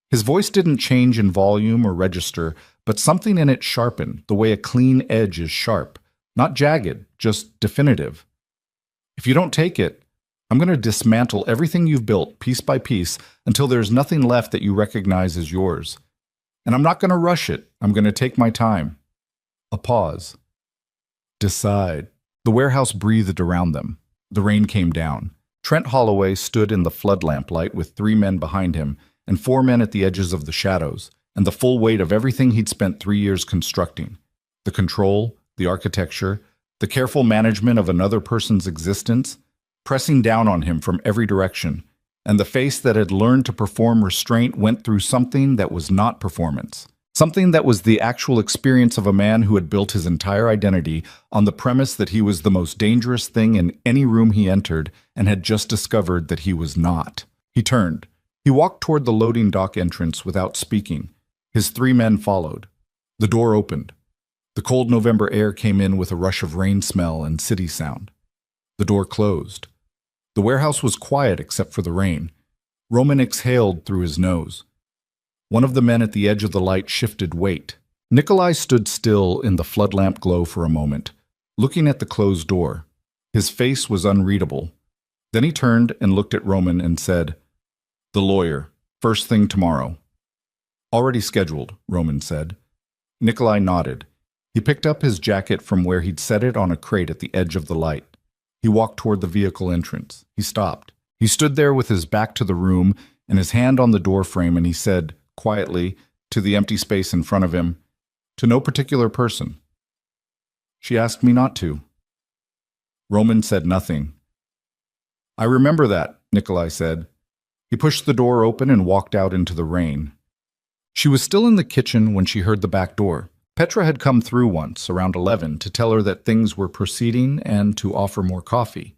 His voice didn't change in volume or register, but something in it sharpened, the way a clean edge is sharp. Not jagged, just definitive. If you don't take it, I'm going to dismantle everything you've built, piece by piece, until there's nothing left that you recognize as yours. And I'm not going to rush it. I'm going to take my time. A pause. Decide. The warehouse breathed around them. The rain came down. Trent Holloway stood in the flood lamplight with 3 men behind him and 4 men at the edges of the shadows, and the full weight of everything he'd spent 3 years constructing. The control, the architecture, the careful management of another person's existence, pressing down on him from every direction, and the face that had learned to perform restraint went through something that was not performance. Something that was the actual experience of a man who had built his entire identity on the premise that he was the most dangerous thing in any room he entered and had just discovered that he was not. He turned. He walked toward the loading dock entrance without speaking. His 3 men followed. The door opened. The cold November air came in with a rush of rain smell and city sound. The door closed. The warehouse was quiet except for the rain. Roman exhaled through his nose. One of the men at the edge of the light shifted weight. Nikolai stood still in the floodlamp glow for a moment, looking at the closed door. His face was unreadable. Then he turned and looked at Roman and said, "The lawyer, first thing tomorrow." "Already scheduled," Roman said. Nikolai nodded. He picked up his jacket from where he'd set it on a crate at the edge of the light. He walked toward the vehicle entrance. He stopped. He stood there with his back to the room and his hand on the door frame, and he said, quietly, to the empty space in front of him, "To no particular person." "She asked me not to." Roman said nothing. "I remember that," Nikolai said. He pushed the door open and walked out into the rain. She was still in the kitchen when she heard the back door. Petra had come through once, around 11, to tell her that things were proceeding and to offer more coffee.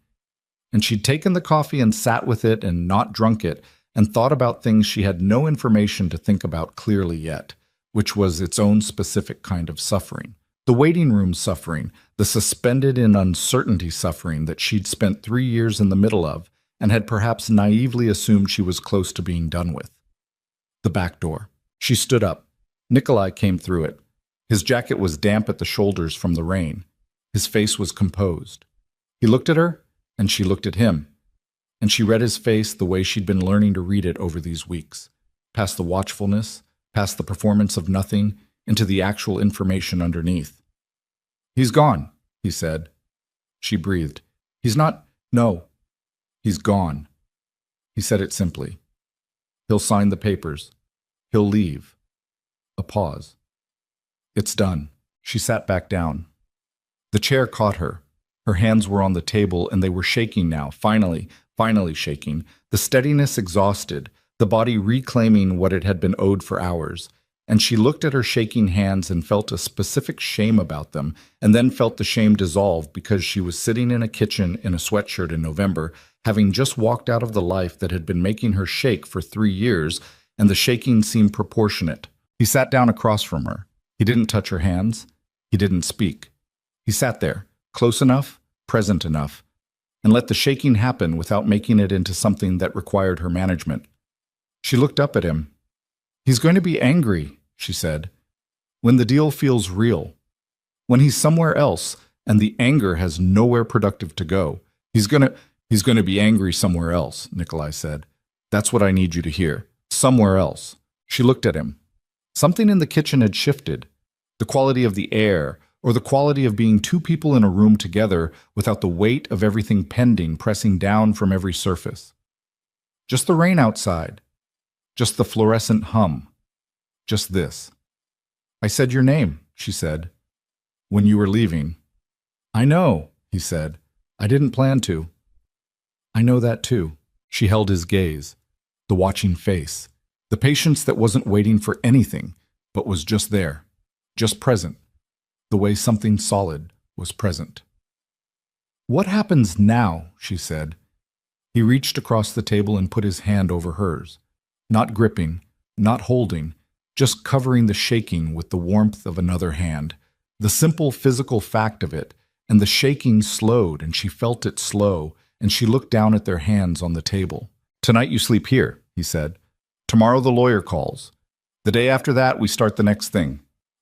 And she'd taken the coffee and sat with it and not drunk it and thought about things she had no information to think about clearly yet, which was its own specific kind of suffering. The waiting room suffering, the suspended in uncertainty suffering that she'd spent 3 years in the middle of and had perhaps naively assumed she was close to being done with. The back door. She stood up. Nikolai came through it. His jacket was damp at the shoulders from the rain. His face was composed. He looked at her, and she looked at him. And she read his face the way she'd been learning to read it over these weeks, past the watchfulness, past the performance of nothing, into the actual information underneath. "He's gone," he said. She breathed. "He's not, no. He's gone." He said it simply. "He'll sign the papers. He'll leave." A pause. "It's done." She sat back down. The chair caught her. Her hands were on the table and they were shaking now, finally shaking, the steadiness exhausted, the body reclaiming what it had been owed for hours. And she looked at her shaking hands and felt a specific shame about them, and then felt the shame dissolve because she was sitting in a kitchen in a sweatshirt in November, having just walked out of the life that had been making her shake for 3 years, and the shaking seemed proportionate. He sat down across from her. He didn't touch her hands. He didn't speak. He sat there, close enough, present enough, and let the shaking happen without making it into something that required her management. She looked up at him. "He's going to be angry," she said, "when the deal feels real. When he's somewhere else and the anger has nowhere productive to go. He's going to be angry somewhere else," Nikolai said. "That's what I need you to hear. Somewhere else." She looked at him. Something in the kitchen had shifted. The quality of the air, or the quality of being two people in a room together without the weight of everything pending pressing down from every surface. Just the rain outside. Just the fluorescent hum. Just this. "I said your name," she said, "when you were leaving." "I know," he said. "I didn't plan to." "I know that too." She held his gaze. The watching face. The patience that wasn't waiting for anything, but was just there. Just present. The way something solid was present. "What happens now?" she said. He reached across the table and put his hand over hers. Not gripping, not holding, just covering the shaking with the warmth of another hand. The simple physical fact of it, and the shaking slowed, and she felt it slow, and she looked down at their hands on the table. "Tonight you sleep here," he said. "Tomorrow the lawyer calls. The day after that we start the next thing."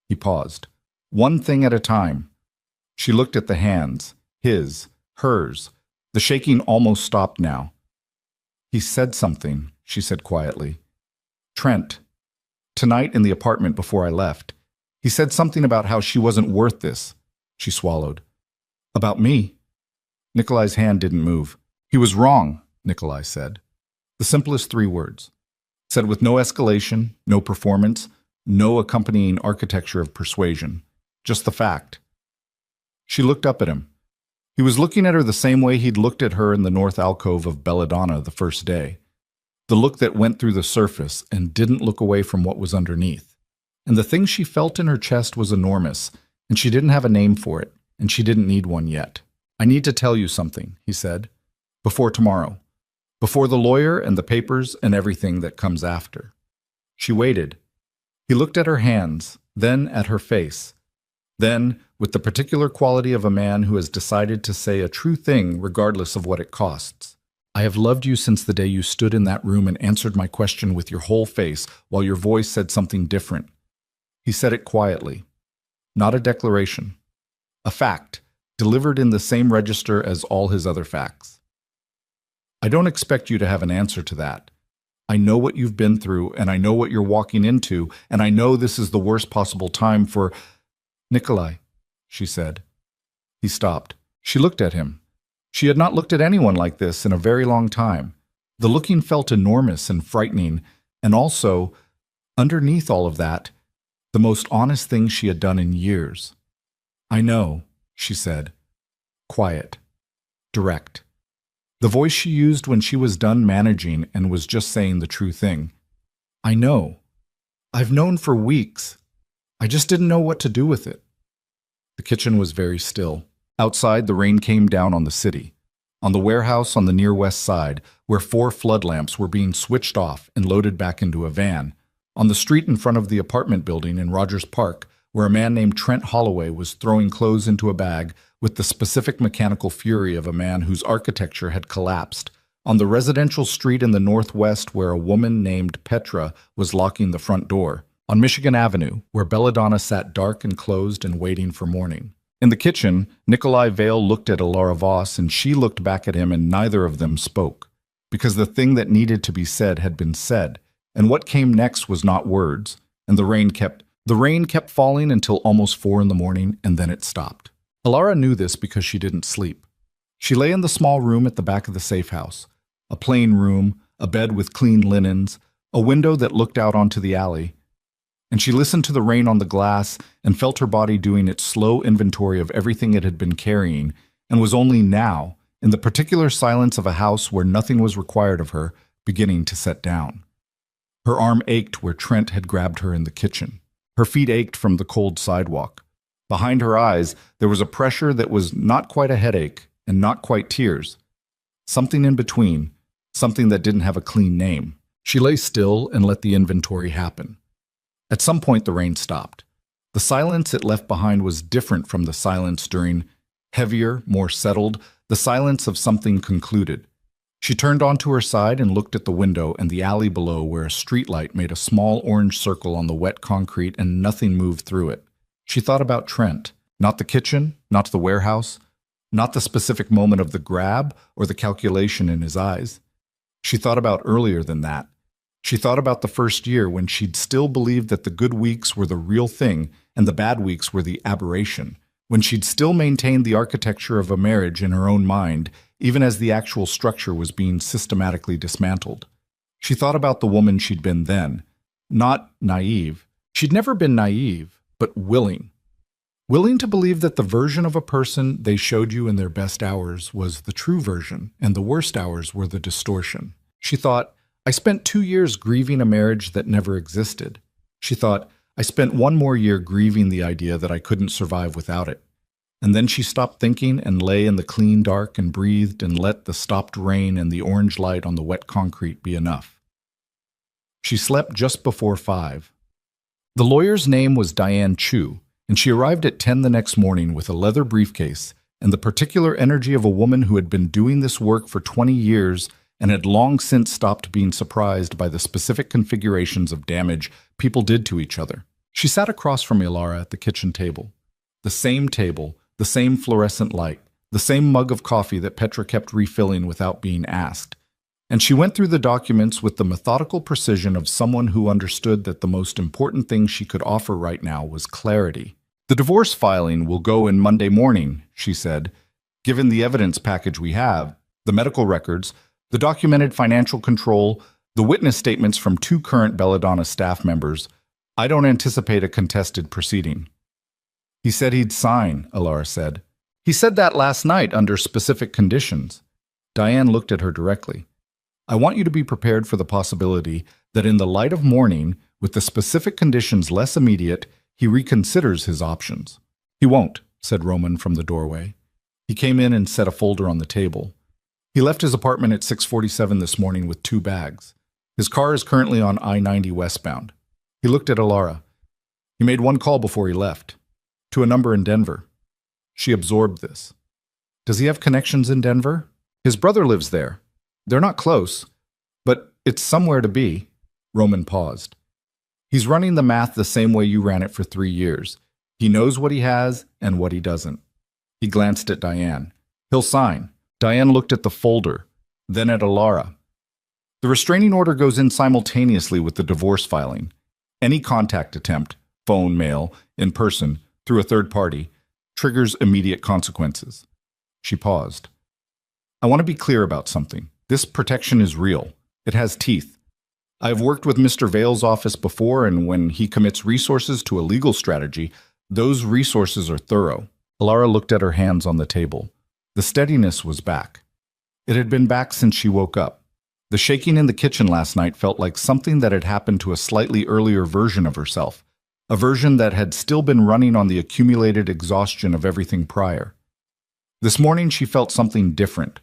He paused. "One thing at a time." She looked at the hands, his, hers. The shaking almost stopped now. "He said something," she said quietly. "Trent. Tonight in the apartment before I left. He said something about how she wasn't worth this." She swallowed. "About me?" Nikolai's hand didn't move. "He was wrong," Nikolai said. The simplest 3 words. Said with no escalation, no performance, no accompanying architecture of persuasion. Just the fact. She looked up at him. He was looking at her the same way he'd looked at her in the north alcove of Belladonna the first day. The look that went through the surface and didn't look away from what was underneath. And the thing she felt in her chest was enormous, and she didn't have a name for it, and she didn't need one yet. "I need to tell you something," he said. "Before tomorrow. Before the lawyer and the papers and everything that comes after." She waited. He looked at her hands, then at her face. Then, with the particular quality of a man who has decided to say a true thing regardless of what it costs. I have loved you since the day you stood in that room and answered my question with your whole face while your voice said something different. He said it quietly. Not a declaration. A fact, delivered in the same register as all his other facts. I don't expect you to have an answer to that. I know what you've been through, and I know what you're walking into, and I know this is the worst possible time for... Nikolai, she said. He stopped. She looked at him. She had not looked at anyone like this in a very long time. The looking felt enormous and frightening, and also, underneath all of that, the most honest thing she had done in years. I know, she said. Quiet. Direct. The voice she used when she was done managing and was just saying the true thing. I know. I've known for weeks. I just didn't know what to do with it. The kitchen was very still. Outside, the rain came down on the city. On the warehouse on the near west side, where 4 flood lamps were being switched off and loaded back into a van. On the street in front of the apartment building in Rogers Park, where a man named Trent Holloway was throwing clothes into a bag with the specific mechanical fury of a man whose architecture had collapsed. On the residential street in the northwest, where a woman named Petra was locking the front door. On Michigan Avenue, where Belladonna sat dark and closed and waiting for morning. In the kitchen, Nikolai Vale looked at Alara Voss and she looked back at him, and neither of them spoke. Because the thing that needed to be said had been said, and what came next was not words, and the rain kept falling until almost 4 in the morning, and then it stopped. Alara knew this because she didn't sleep. She lay in the small room at the back of the safe house. A plain room, a bed with clean linens, a window that looked out onto the alley. And she listened to the rain on the glass and felt her body doing its slow inventory of everything it had been carrying, and was only now, in the particular silence of a house where nothing was required of her, beginning to set down. Her arm ached where Trent had grabbed her in the kitchen. Her feet ached from the cold sidewalk. Behind her eyes, there was a pressure that was not quite a headache and not quite tears. Something in between, something that didn't have a clean name. She lay still and let the inventory happen. At some point, the rain stopped. The silence it left behind was different from the silence during, heavier, more settled, the silence of something concluded. She turned onto her side and looked at the window and the alley below, where a streetlight made a small orange circle on the wet concrete and nothing moved through it. She thought about Trent, not the kitchen, not the warehouse, not the specific moment of the grab or the calculation in his eyes. She thought about earlier than that. She thought about the first year when she'd still believed that the good weeks were the real thing and the bad weeks were the aberration, when she'd still maintained the architecture of a marriage in her own mind, even as the actual structure was being systematically dismantled. She thought about the woman she'd been then, not naive. She'd never been naive, but willing. Willing to believe that the version of a person they showed you in their best hours was the true version, and the worst hours were the distortion. She thought, I spent 2 years grieving a marriage that never existed. She thought, I spent 1 more year grieving the idea that I couldn't survive without it. And then she stopped thinking and lay in the clean dark and breathed and let the stopped rain and the orange light on the wet concrete be enough. She slept just before 5. The lawyer's name was Diane Chu, and she arrived at 10 the next morning with a leather briefcase and the particular energy of a woman who had been doing this work for 20 years and had long since stopped being surprised by the specific configurations of damage people did to each other. She sat across from Ilara at the kitchen table. The same fluorescent light, the same mug of coffee that Petra kept refilling without being asked. And she went through the documents with the methodical precision of someone who understood that the most important thing she could offer right now was clarity. The divorce filing will go in Monday morning, she said. Given the evidence package we have, the medical records, the documented financial control, the witness statements from 2 current Belladonna staff members, I don't anticipate a contested proceeding. He said he'd sign, Alara said. He said that last night under specific conditions. Diane looked at her directly. I want you to be prepared for the possibility that in the light of morning, with the specific conditions less immediate, he reconsiders his options. He won't, said Roman from the doorway. He came in and set a folder on the table. He left his apartment at 6:47 this morning with 2 bags. His car is currently on I-90 westbound. He looked at Alara. He made 1 call before he left. to a number in Denver. She absorbed this. Does he have connections in Denver? His brother lives there. They're not close, but it's somewhere to be. Roman paused. He's running the math the same way you ran it for 3 years. He knows what he has and what he doesn't. He glanced at Diane. He'll sign. Diane looked at the folder, then at Alara. The restraining order goes in simultaneously with the divorce filing. Any contact attempt, phone, mail, in person, through a third party, triggers immediate consequences. She paused. I want to be clear about something. This protection is real. It has teeth. I have worked with Mr. Vale's office before, and when he commits resources to a legal strategy, those resources are thorough. Alara looked at her hands on the table. The steadiness was back. It had been back since she woke up. The shaking in the kitchen last night felt like something that had happened to a slightly earlier version of herself, a version that had still been running on the accumulated exhaustion of everything prior. This morning she felt something different.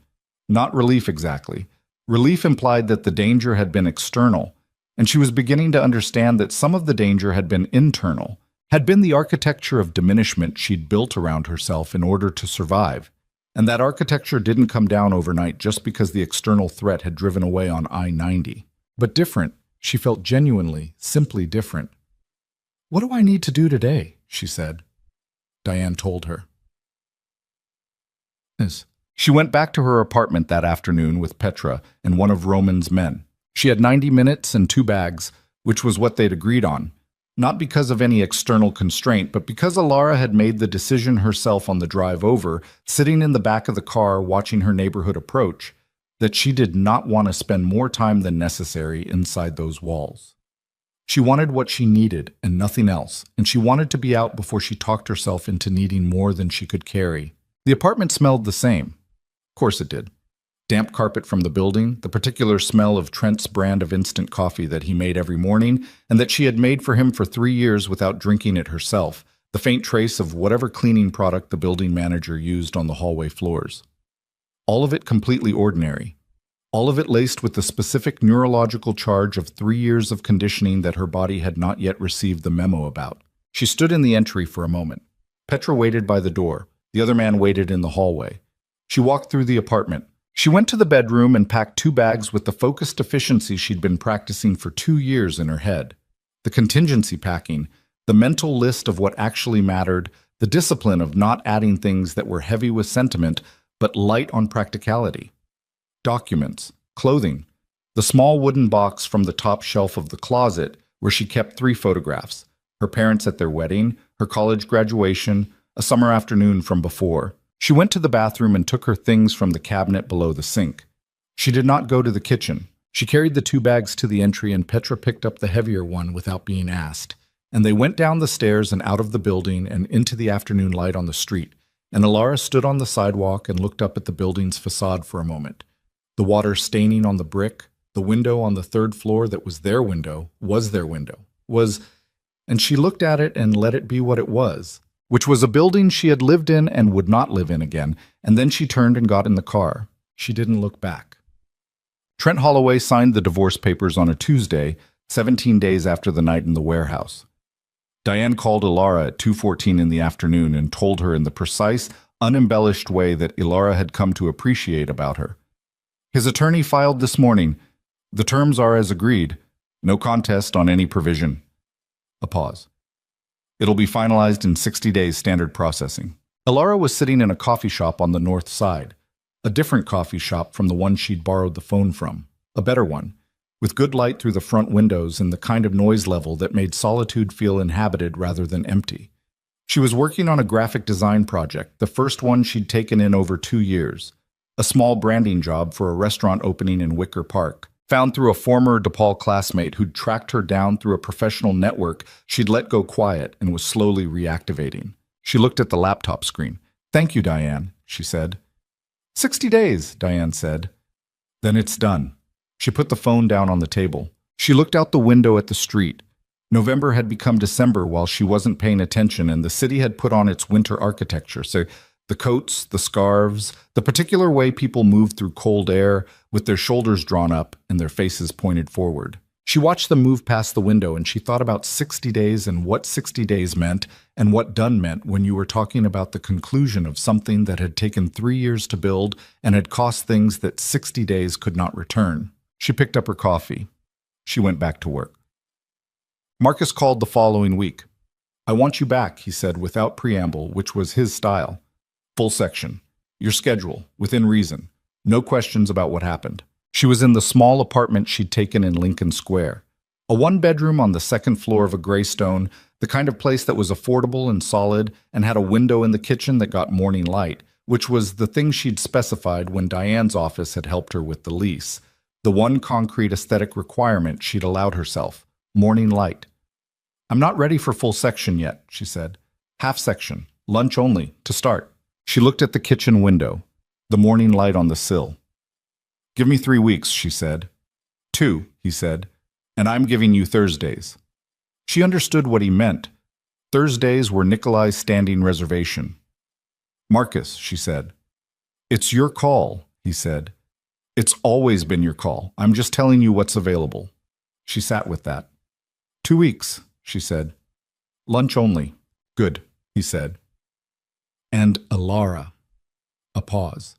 Not relief exactly. Relief implied that the danger had been external, and she was beginning to understand that some of the danger had been internal, had been the architecture of diminishment she'd built around herself in order to survive. And that architecture didn't come down overnight just because the external threat had driven away on I-90. But different. She felt genuinely, simply different. What do I need to do today? She said. Diane told her. She went back to her apartment that afternoon with Petra and one of Roman's men. She had 90 minutes and 2 bags, which was what they'd agreed on. Not because of any external constraint, but because Alara had made the decision herself on the drive over, sitting in the back of the car watching her neighborhood approach, that she did not want to spend more time than necessary inside those walls. She wanted what she needed and nothing else, and she wanted to be out before she talked herself into needing more than she could carry. The apartment smelled the same. Of course it did. Damp carpet from the building, the particular smell of Trent's brand of instant coffee that he made every morning and that she had made for him for 3 years without drinking it herself, the faint trace of whatever cleaning product the building manager used on the hallway floors. All of it completely ordinary. All of it laced with the specific neurological charge of 3 years of conditioning that her body had not yet received the memo about. She stood in the entry for a moment. Petra waited by the door. The other man waited in the hallway. She walked through the apartment. She went to the bedroom and packed 2 bags with the focused efficiency she'd been practicing for 2 years in her head. The contingency packing, the mental list of what actually mattered, the discipline of not adding things that were heavy with sentiment but light on practicality. Documents, clothing, the small wooden box from the top shelf of the closet where she kept 3 photographs, her parents at their wedding, her college graduation, a summer afternoon from before. She went to the bathroom and took her things from the cabinet below the sink. She did not go to the kitchen. She carried the 2 bags to the entry and Petra picked up the heavier one without being asked. And they went down the stairs and out of the building and into the afternoon light on the street. And Alara stood on the sidewalk and looked up at the building's facade for a moment. The water staining on the brick, the window on the 3rd floor that was their window, and she looked at it and let it be what it was, which was a building she had lived in and would not live in again, and then she turned and got in the car. She didn't look back. Trent Holloway signed the divorce papers on a Tuesday, 17 days after the night in the warehouse. Diane called Alara at 2:14 in the afternoon and told her in the precise, unembellished way that Alara had come to appreciate about her. His attorney filed this morning. The terms are as agreed. No contest on any provision. A pause. It'll be finalized in 60 days standard processing. Alara was sitting in a coffee shop on the north side, a different coffee shop from the one she'd borrowed the phone from, a better one, with good light through the front windows and the kind of noise level that made solitude feel inhabited rather than empty. She was working on a graphic design project, the first one she'd taken in over 2 years, a small branding job for a restaurant opening in Wicker Park, found through a former DePaul classmate who'd tracked her down through a professional network she'd let go quiet and was slowly reactivating. She looked at the laptop screen. "Thank you, Diane," she said. 60 days, Diane said. Then it's done. She put the phone down on the table. She looked out the window at the street. November had become December while she wasn't paying attention, and the city had put on its winter architecture. So the coats, the scarves, the particular way people moved through cold air with their shoulders drawn up and their faces pointed forward. She watched them move past the window and she thought about 60 days and what 60 days meant and what done meant when you were talking about the conclusion of something that had taken 3 years to build and had cost things that 60 days could not return. She picked up her coffee. She went back to work. Marcus called the following week. "I want you back," he said without preamble, which was his style. Full section. Your schedule, within reason. No questions about what happened. She was in the small apartment she'd taken in Lincoln Square. A one-bedroom on the second floor of a graystone, the kind of place that was affordable and solid and had a window in the kitchen that got morning light, which was the thing she'd specified when Diane's office had helped her with the lease. The one concrete aesthetic requirement she'd allowed herself. Morning light. "I'm not ready for full section yet," she said. "Half section. Lunch only, to start." She looked at the kitchen window, the morning light on the sill. "Give me 3 weeks," she said. "2," he said, "and I'm giving you Thursdays." She understood what he meant. Thursdays were Nikolai's standing reservation. "Marcus," she said. "It's your call," he said. "It's always been your call. I'm just telling you what's available." She sat with that. 2 weeks, she said. "Lunch only." "Good," he said. "And Alara." A pause.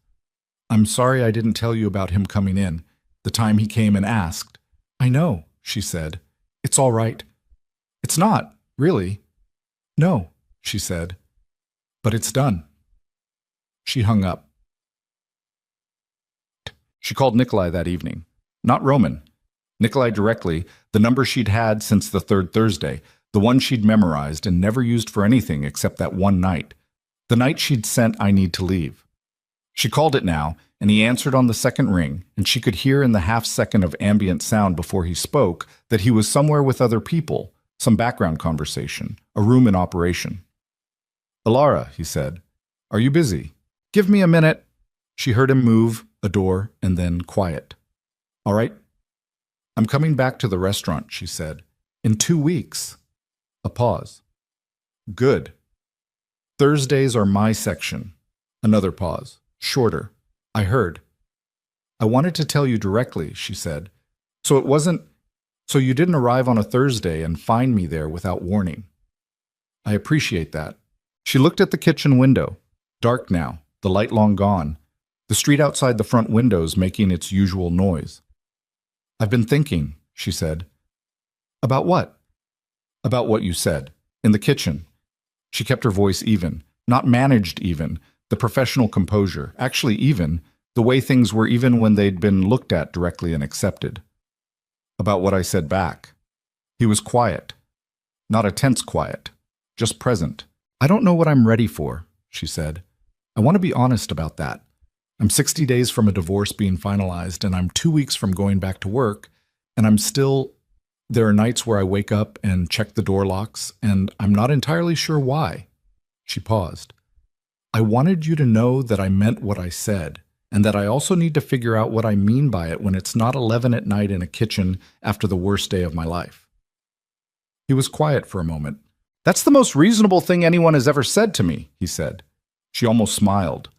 "I'm sorry I didn't tell you about him coming in, the time he came and asked." "I know," she said. "It's all right." "It's not, really." "No," she said. "But it's done." She hung up. She called Nikolai that evening. Not Roman. Nikolai directly, the number she'd had since the third Thursday, the one she'd memorized and never used for anything except that one night. The night she'd sent "I need to leave." She called it now, and he answered on the second ring, and she could hear in the half-second of ambient sound before he spoke that he was somewhere with other people, some background conversation, a room in operation. "Alara," he said, "are you busy?" "Give me a minute." She heard him move, a door, and then quiet. "All right." "I'm coming back to the restaurant," she said. "In 2 weeks." A pause. "Good. Thursdays are my section." Another pause. Shorter. "I heard." "I wanted to tell you directly," she said. So you didn't arrive on a Thursday and find me there without warning." "I appreciate that." She looked at the kitchen window. Dark now, the light long gone. The street outside the front windows making its usual noise. "I've been thinking," she said. "About what?" "About what you said. In the kitchen." She kept her voice even. Not managed even. The professional composure. Actually even. The way things were even when they'd been looked at directly and accepted. "About what I said back." He was quiet. Not a tense quiet. Just present. "I don't know what I'm ready for," she said. "I want to be honest about that. I'm 60 days from a divorce being finalized, and I'm 2 weeks from going back to work, and there are nights where I wake up and check the door locks, and I'm not entirely sure why." She paused. "I wanted you to know that I meant what I said, and that I also need to figure out what I mean by it when it's not 11 at night in a kitchen after the worst day of my life." He was quiet for a moment. "That's the most reasonable thing anyone has ever said to me," he said. She almost smiled.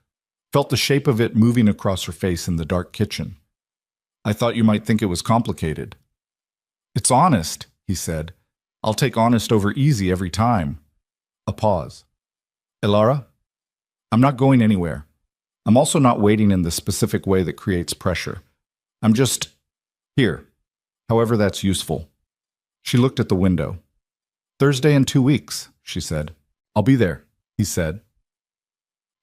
Felt the shape of it moving across her face in the dark kitchen. "I thought you might think it was complicated." "It's honest," he said. "I'll take honest over easy every time." A pause. "Alara, I'm not going anywhere. I'm also not waiting in the specific way that creates pressure. I'm just here, however that's useful." She looked at the window. "Thursday in 2 weeks," she said. "I'll be there," he said.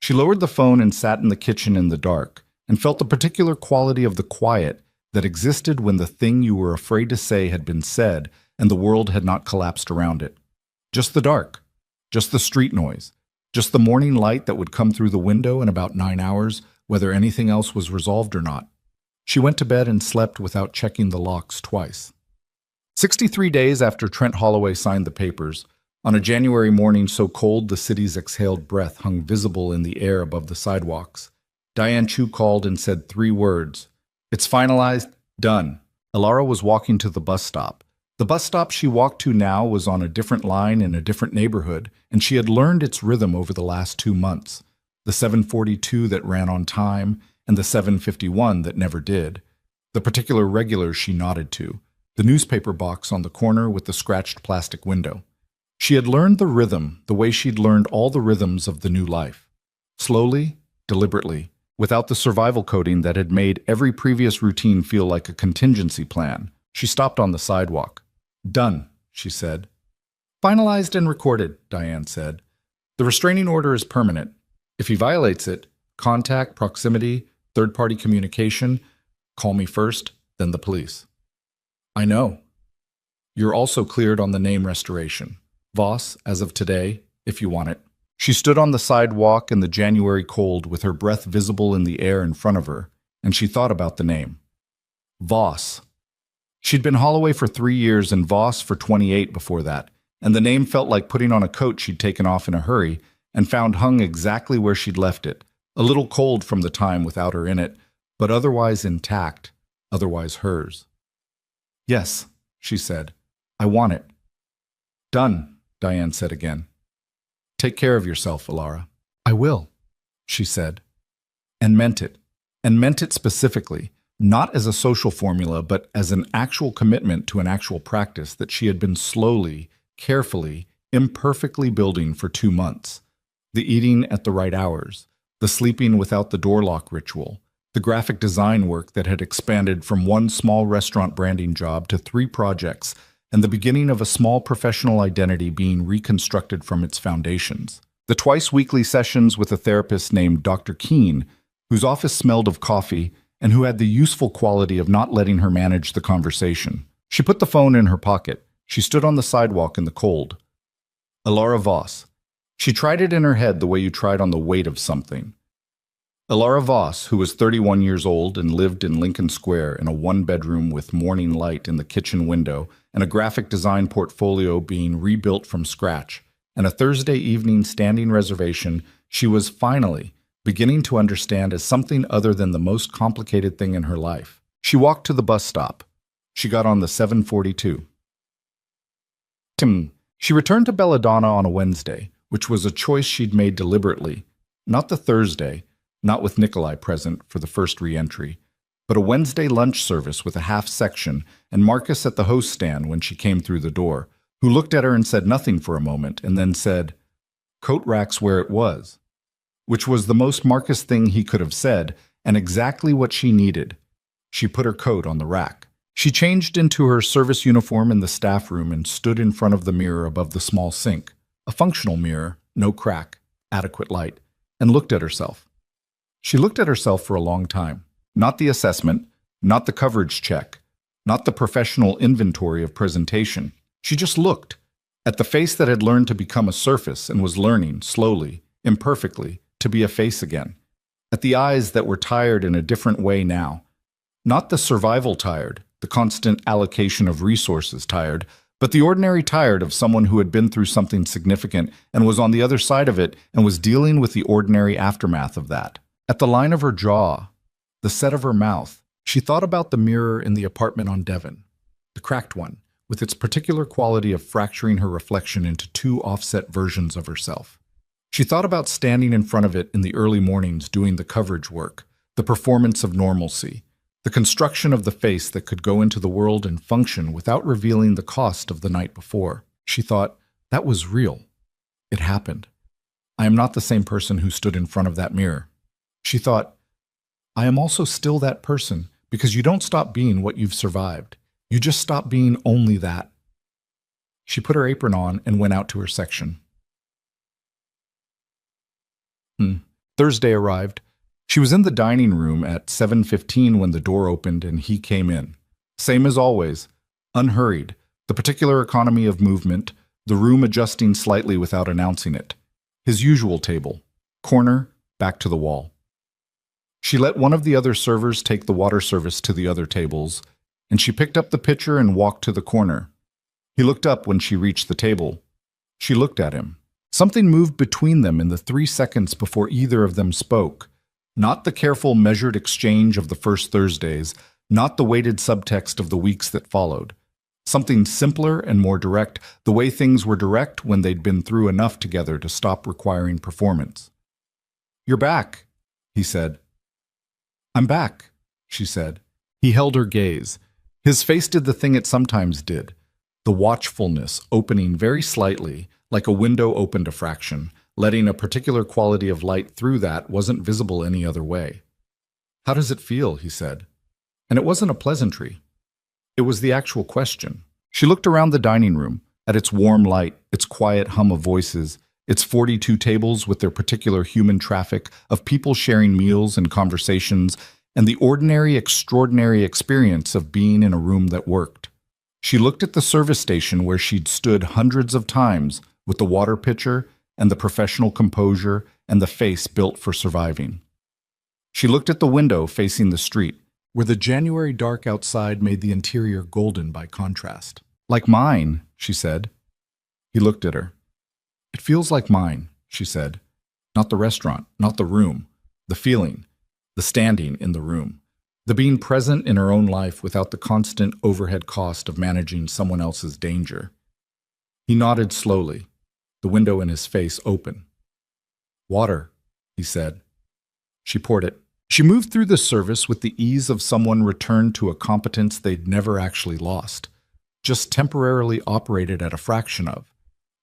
She lowered the phone and sat in the kitchen in the dark, and felt the particular quality of the quiet that existed when the thing you were afraid to say had been said and the world had not collapsed around it. Just the dark. Just the street noise. Just the morning light that would come through the window in about 9 hours, whether anything else was resolved or not. She went to bed and slept without checking the locks twice. 63 days after Trent Holloway signed the papers, on a January morning so cold the city's exhaled breath hung visible in the air above the sidewalks, Diane Chu called and said 3 words. "It's finalized. Done." Alara was walking to the bus stop. The bus stop she walked to now was on a different line in a different neighborhood, and she had learned its rhythm over the last 2 months. The 742 that ran on time, and the 751 that never did. The particular regulars she nodded to. the newspaper box on the corner with the scratched plastic window. She had learned the rhythm the way she'd learned all the rhythms of the new life. Slowly, deliberately, without the survival coding that had made every previous routine feel like a contingency plan. She stopped on the sidewalk. "Done," she said. "Finalized and recorded," Diane said. "The restraining order is permanent. If he violates it, contact, proximity, third-party communication, call me first, then the police." "I know." "You're also cleared on the name restoration. Voss, as of today, if you want it." She stood on the sidewalk in the January cold with her breath visible in the air in front of her, and she thought about the name. Voss. She'd been Holloway for 3 years and Voss for 28 before that, and the name felt like putting on a coat she'd taken off in a hurry and found hung exactly where she'd left it, a little cold from the time without her in it, but otherwise intact, otherwise hers. "Yes," she said. "I want it." "Done," Diane said again. "Take care of yourself, Alara." "I will," she said. And meant it specifically, not as a social formula, but as an actual commitment to an actual practice that she had been slowly, carefully, imperfectly building for 2 months. The eating at the right hours, the sleeping without the door lock ritual, the graphic design work that had expanded from one small restaurant branding job to 3 projects, and the beginning of a small professional identity being reconstructed from its foundations. The twice-weekly sessions with a therapist named Dr. Keene, whose office smelled of coffee and who had the useful quality of not letting her manage the conversation. She put the phone in her pocket. She stood on the sidewalk in the cold. Alara Voss. She tried it in her head the way you tried on the weight of something. Alara Voss, who was 31 years old and lived in Lincoln Square in a 1-bedroom with morning light in the kitchen window and a graphic design portfolio being rebuilt from scratch, and a Thursday evening standing reservation she was finally beginning to understand as something other than the most complicated thing in her life. She walked to the bus stop. She got on the 742. She returned to Belladonna on a Wednesday, which was a choice she'd made deliberately, not the Thursday, not with Nikolai present for the first re-entry, but a Wednesday lunch service with a half section and Marcus at the host stand when she came through the door, who looked at her and said nothing for a moment and then said, "Coat rack's where it was," which was the most Marcus thing he could have said and exactly what she needed. She put her coat on the rack. She changed into her service uniform in the staff room and stood in front of the mirror above the small sink, a functional mirror, no crack, adequate light, and looked at herself. She looked at herself for a long time. Not the assessment, not the coverage check, not the professional inventory of presentation. She just looked at the face that had learned to become a surface and was learning, slowly, imperfectly, to be a face again. At the eyes that were tired in a different way now. Not the survival tired, the constant allocation of resources tired, but the ordinary tired of someone who had been through something significant and was on the other side of it and was dealing with the ordinary aftermath of that. At the line of her jaw, the set of her mouth, she thought about the mirror in the apartment on Devon, the cracked one, with its particular quality of fracturing her reflection into 2 offset versions of herself. She thought about standing in front of it in the early mornings doing the coverage work, the performance of normalcy, the construction of the face that could go into the world and function without revealing the cost of the night before. She thought, that was real. It happened. I am not the same person who stood in front of that mirror. She thought, I am also still that person because you don't stop being what you've survived. You just stop being only that. She put her apron on and went out to her section. Thursday arrived. She was in the dining room at 7:15 when the door opened and he came in. Same as always, unhurried, the particular economy of movement, the room adjusting slightly without announcing it. His usual table, corner, back to the wall. She let one of the other servers take the water service to the other tables, and she picked up the pitcher and walked to the corner. He looked up when she reached the table. She looked at him. Something moved between them in the 3 seconds before either of them spoke. Not the careful, measured exchange of the first Thursdays, not the weighted subtext of the weeks that followed. Something simpler and more direct, the way things were direct when they'd been through enough together to stop requiring performance. "You're back," he said. "I'm back," she said. He held her gaze. His face did the thing it sometimes did, the watchfulness opening very slightly, like a window opened a fraction, letting a particular quality of light through that wasn't visible any other way. "How does it feel?" he said. And it wasn't a pleasantry. It was the actual question. She looked around the dining room, at its warm light, its quiet hum of voices, its 42 tables with their particular human traffic of people sharing meals and conversations, and the ordinary, extraordinary experience of being in a room that worked. She looked at the service station where she'd stood hundreds of times with the water pitcher and the professional composure and the face built for surviving. She looked at the window facing the street, where the January dark outside made the interior golden by contrast. "Like mine," she said. He looked at her. "It feels like mine," she said. "Not the restaurant, not the room, the feeling, the standing in the room, the being present in her own life without the constant overhead cost of managing someone else's danger." He nodded slowly, the window in his face open. "Water," he said. She poured it. She moved through the service with the ease of someone returned to a competence they'd never actually lost, just temporarily operated at a fraction of.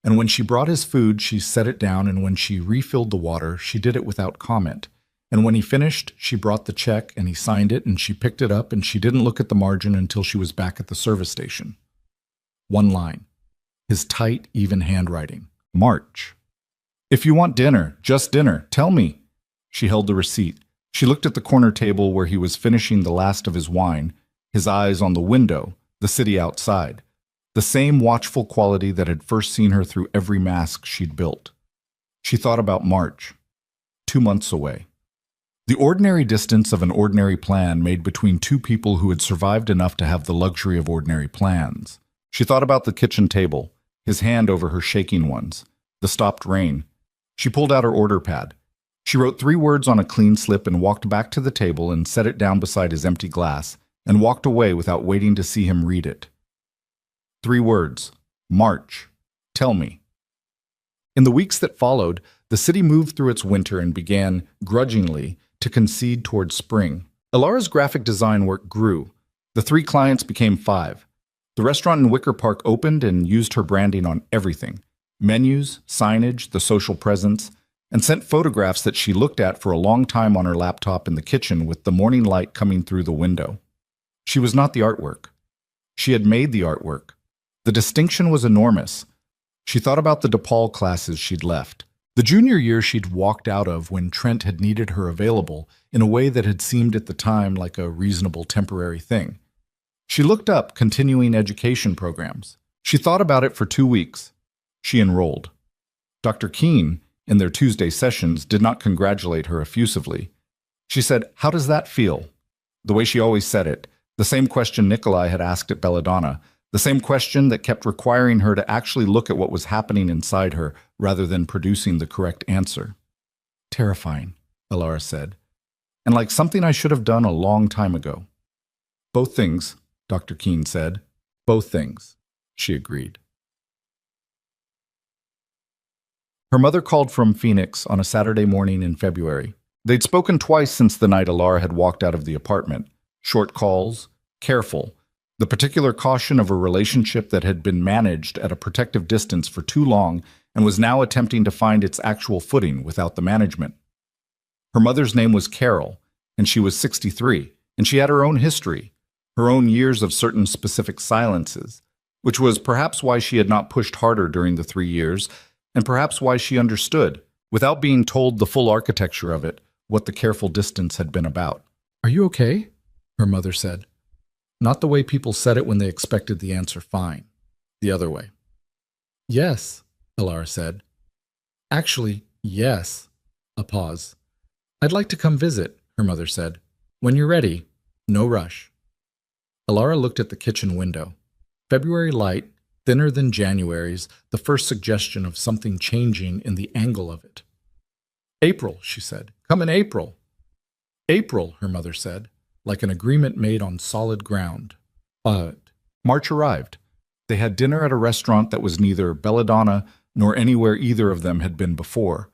And when she brought his food, she set it down, and when she refilled the water, she did it without comment. And when he finished, she brought the check, and he signed it, and she picked it up, and she didn't look at the margin until she was back at the service station. One line. His tight, even handwriting. "March. If you want dinner, just dinner, tell me." She held the receipt. She looked at the corner table where he was finishing the last of his wine, his eyes on the window, the city outside, the same watchful quality that had first seen her through every mask she'd built. She thought about March, 2 months away. The ordinary distance of an ordinary plan made between two people who had survived enough to have the luxury of ordinary plans. She thought about the kitchen table, his hand over her shaking ones, the stopped rain. She pulled out her order pad. She wrote 3 words on a clean slip and walked back to the table and set it down beside his empty glass and walked away without waiting to see him read it. 3 words. March. Tell me. In the weeks that followed, the city moved through its winter and began, grudgingly, to concede toward spring. Ilara's graphic design work grew. The 3 clients became 5. The restaurant in Wicker Park opened and used her branding on everything. Menus, signage, the social presence, and sent photographs that she looked at for a long time on her laptop in the kitchen with the morning light coming through the window. She was not the artwork. She had made the artwork. The distinction was enormous. She thought about the DePaul classes she'd left, the junior year she'd walked out of when Trent had needed her available in a way that had seemed at the time like a reasonable temporary thing. She looked up continuing education programs. She thought about it for 2 weeks. She enrolled. Dr. Keene, in their Tuesday sessions, did not congratulate her effusively. She said, "How does that feel?" The way she always said it, the same question Nikolai had asked at Belladonna, the same question that kept requiring her to actually look at what was happening inside her rather than producing the correct answer. "Terrifying," Ilara said, "and like something I should have done a long time ago." "Both things," Dr. Keene said. "Both things," she agreed. Her mother called from Phoenix on a Saturday morning in February. They'd spoken twice since the night Ilara had walked out of the apartment. Short calls, careful, the particular caution of a relationship that had been managed at a protective distance for too long and was now attempting to find its actual footing without the management. Her mother's name was Carol, and she was 63, and she had her own history, her own years of certain specific silences, which was perhaps why she had not pushed harder during the 3 years, and perhaps why she understood, without being told the full architecture of it, what the careful distance had been about. "Are you okay?" her mother said. Not the way people said it when they expected the answer fine. The other way. "Yes," Ilara said. "Actually, yes." A pause. "I'd like to come visit," her mother said. "When you're ready. No rush." Ilara looked at the kitchen window. February light, thinner than January's, the first suggestion of something changing in the angle of it. "April," she said. "Come in April." "April," her mother said, like an agreement made on solid ground. March arrived. They had dinner at a restaurant that was neither Belladonna nor anywhere either of them had been before.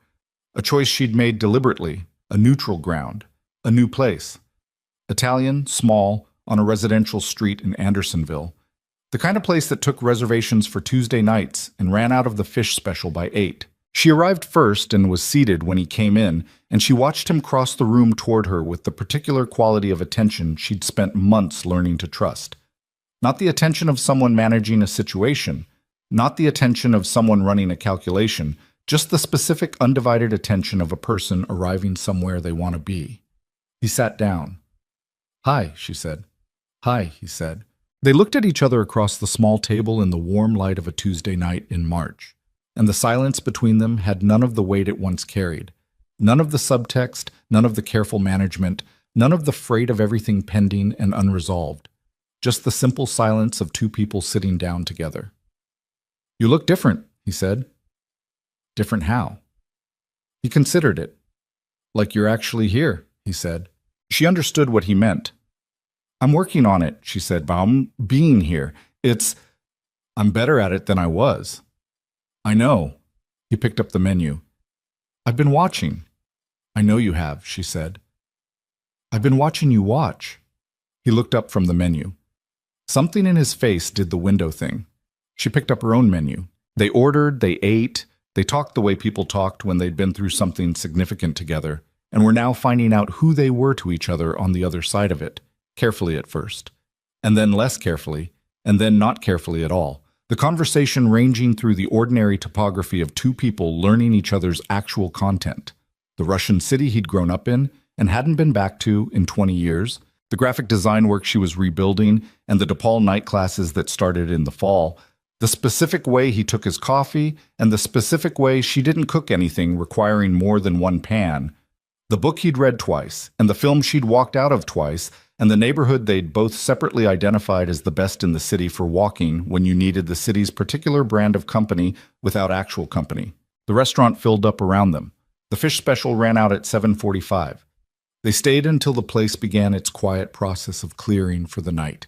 A choice she'd made deliberately, a neutral ground, a new place. Italian, small, on a residential street in Andersonville. The kind of place that took reservations for Tuesday nights and ran out of the fish special by 8. She arrived first and was seated when he came in, and she watched him cross the room toward her with the particular quality of attention she'd spent months learning to trust. Not the attention of someone managing a situation, not the attention of someone running a calculation, just the specific undivided attention of a person arriving somewhere they want to be. He sat down. "Hi," she said. "Hi," he said. They looked at each other across the small table in the warm light of a Tuesday night in March, and the silence between them had none of the weight it once carried, none of the subtext, none of the careful management, none of the freight of everything pending and unresolved, just the simple silence of two people sitting down together. "You look different," he said. "Different how?" He considered it. "Like you're actually here," he said. She understood what he meant. "I'm working on it," she said, "but I'm being here. I'm better at it than I was." "I know." He picked up the menu. "I've been watching." "I know you have," she said. "I've been watching you watch." He looked up from the menu. Something in his face did the window thing. She picked up her own menu. They ordered, they ate, they talked the way people talked when they'd been through something significant together, and were now finding out who they were to each other on the other side of it, carefully at first, and then less carefully, and then not carefully at all. The conversation ranging through the ordinary topography of two people learning each other's actual content. The Russian city he'd grown up in and hadn't been back to in 20 years, the graphic design work she was rebuilding, and the DePaul night classes that started in the fall, the specific way he took his coffee, and the specific way she didn't cook anything requiring more than one pan, the book he'd read twice, and the film she'd walked out of twice, and the neighborhood they'd both separately identified as the best in the city for walking when you needed the city's particular brand of company without actual company. The restaurant filled up around them. The fish special ran out at 7:45. They stayed until the place began its quiet process of clearing for the night,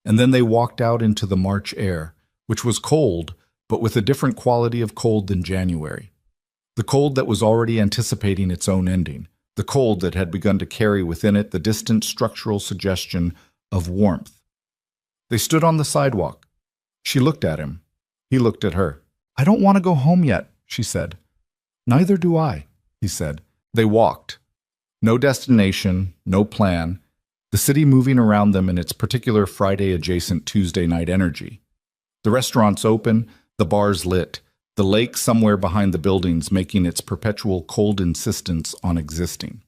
and then they walked out into the March air, which was cold, but with a different quality of cold than January. The cold that was already anticipating its own ending. The cold that had begun to carry within it the distant structural suggestion of warmth. They stood on the sidewalk. She looked at him. He looked at her. "I don't want to go home yet," she said. "Neither do I," he said. They walked. No destination, no plan, the city moving around them in its particular Friday-adjacent Tuesday night energy. The restaurants open, the bars lit, the lake somewhere behind the buildings making its perpetual cold insistence on existing.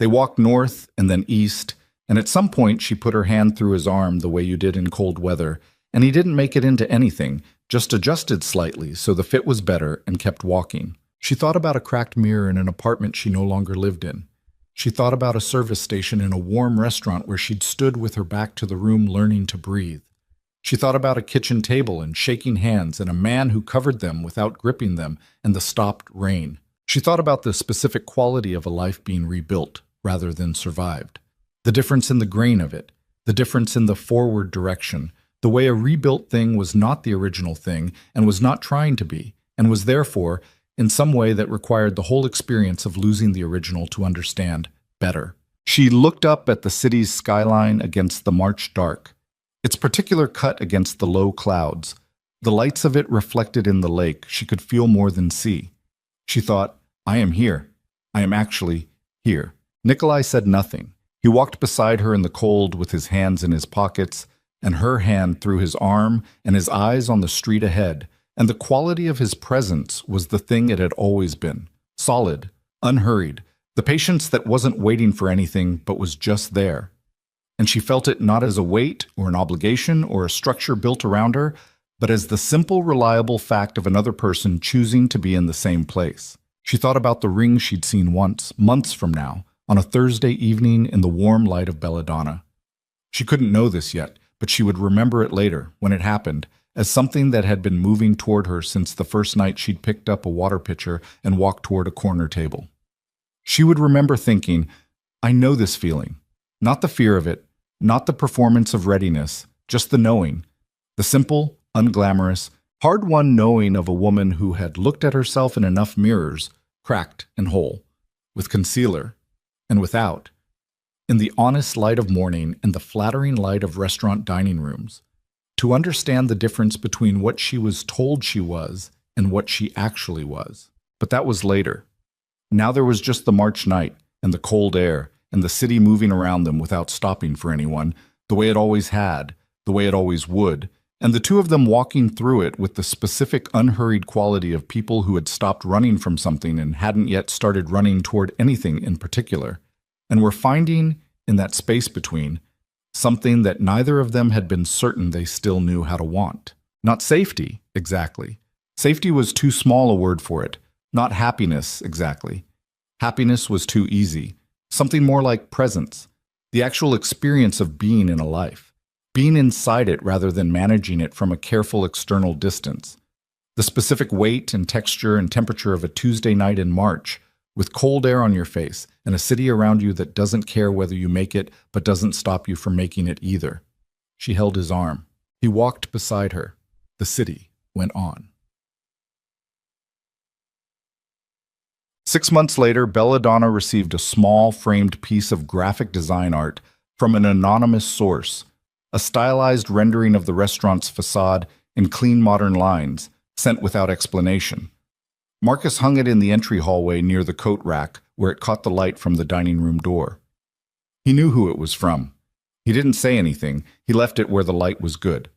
They walked north and then east, and at some point she put her hand through his arm the way you did in cold weather, and he didn't make it into anything, just adjusted slightly so the fit was better and kept walking. She thought about a cracked mirror in an apartment she no longer lived in. She thought about a service station in a warm restaurant where she'd stood with her back to the room learning to breathe. She thought about a kitchen table and shaking hands and a man who covered them without gripping them and the stopped rain. She thought about the specific quality of a life being rebuilt rather than survived. The difference in the grain of it, the difference in the forward direction, the way a rebuilt thing was not the original thing and was not trying to be, and was therefore, in some way that required the whole experience of losing the original to understand better. She looked up at the city's skyline against the March dark. Its particular cut against the low clouds, the lights of it reflected in the lake, she could feel more than see. She thought, "I am here. I am actually here." Nikolai said nothing. He walked beside her in the cold with his hands in his pockets, and her hand through his arm, and his eyes on the street ahead, and the quality of his presence was the thing it had always been. Solid, unhurried, the patience that wasn't waiting for anything but was just there. And she felt it not as a weight or an obligation or a structure built around her, but as the simple, reliable fact of another person choosing to be in the same place. She thought about the ring she'd seen once, months from now, on a Thursday evening in the warm light of belladonna. She couldn't know this yet, but she would remember it later, when it happened, as something that had been moving toward her since the first night she'd picked up a water pitcher and walked toward a corner table. She would remember thinking, "I know this feeling." Not the fear of it, not the performance of readiness, just the knowing. The simple, unglamorous, hard-won knowing of a woman who had looked at herself in enough mirrors, cracked and whole, with concealer, and without, in the honest light of morning and the flattering light of restaurant dining rooms, to understand the difference between what she was told she was and what she actually was. But that was later. Now there was just the March night and the cold air and the city moving around them without stopping for anyone, the way it always had, the way it always would, and the two of them walking through it with the specific unhurried quality of people who had stopped running from something and hadn't yet started running toward anything in particular, and were finding, in that space between, something that neither of them had been certain they still knew how to want. Not safety, exactly. Safety was too small a word for it. Not happiness, exactly. Happiness was too easy. Something more like presence, the actual experience of being in a life. Being inside it rather than managing it from a careful external distance. The specific weight and texture and temperature of a Tuesday night in March, with cold air on your face and a city around you that doesn't care whether you make it but doesn't stop you from making it either. She held his arm. He walked beside her. The city went on. 6 months later, Belladonna received a small framed piece of graphic design art from an anonymous source, a stylized rendering of the restaurant's facade in clean modern lines, sent without explanation. Marcus hung it in the entry hallway near the coat rack, where it caught the light from the dining room door. He knew who it was from. He didn't say anything. He left it where the light was good.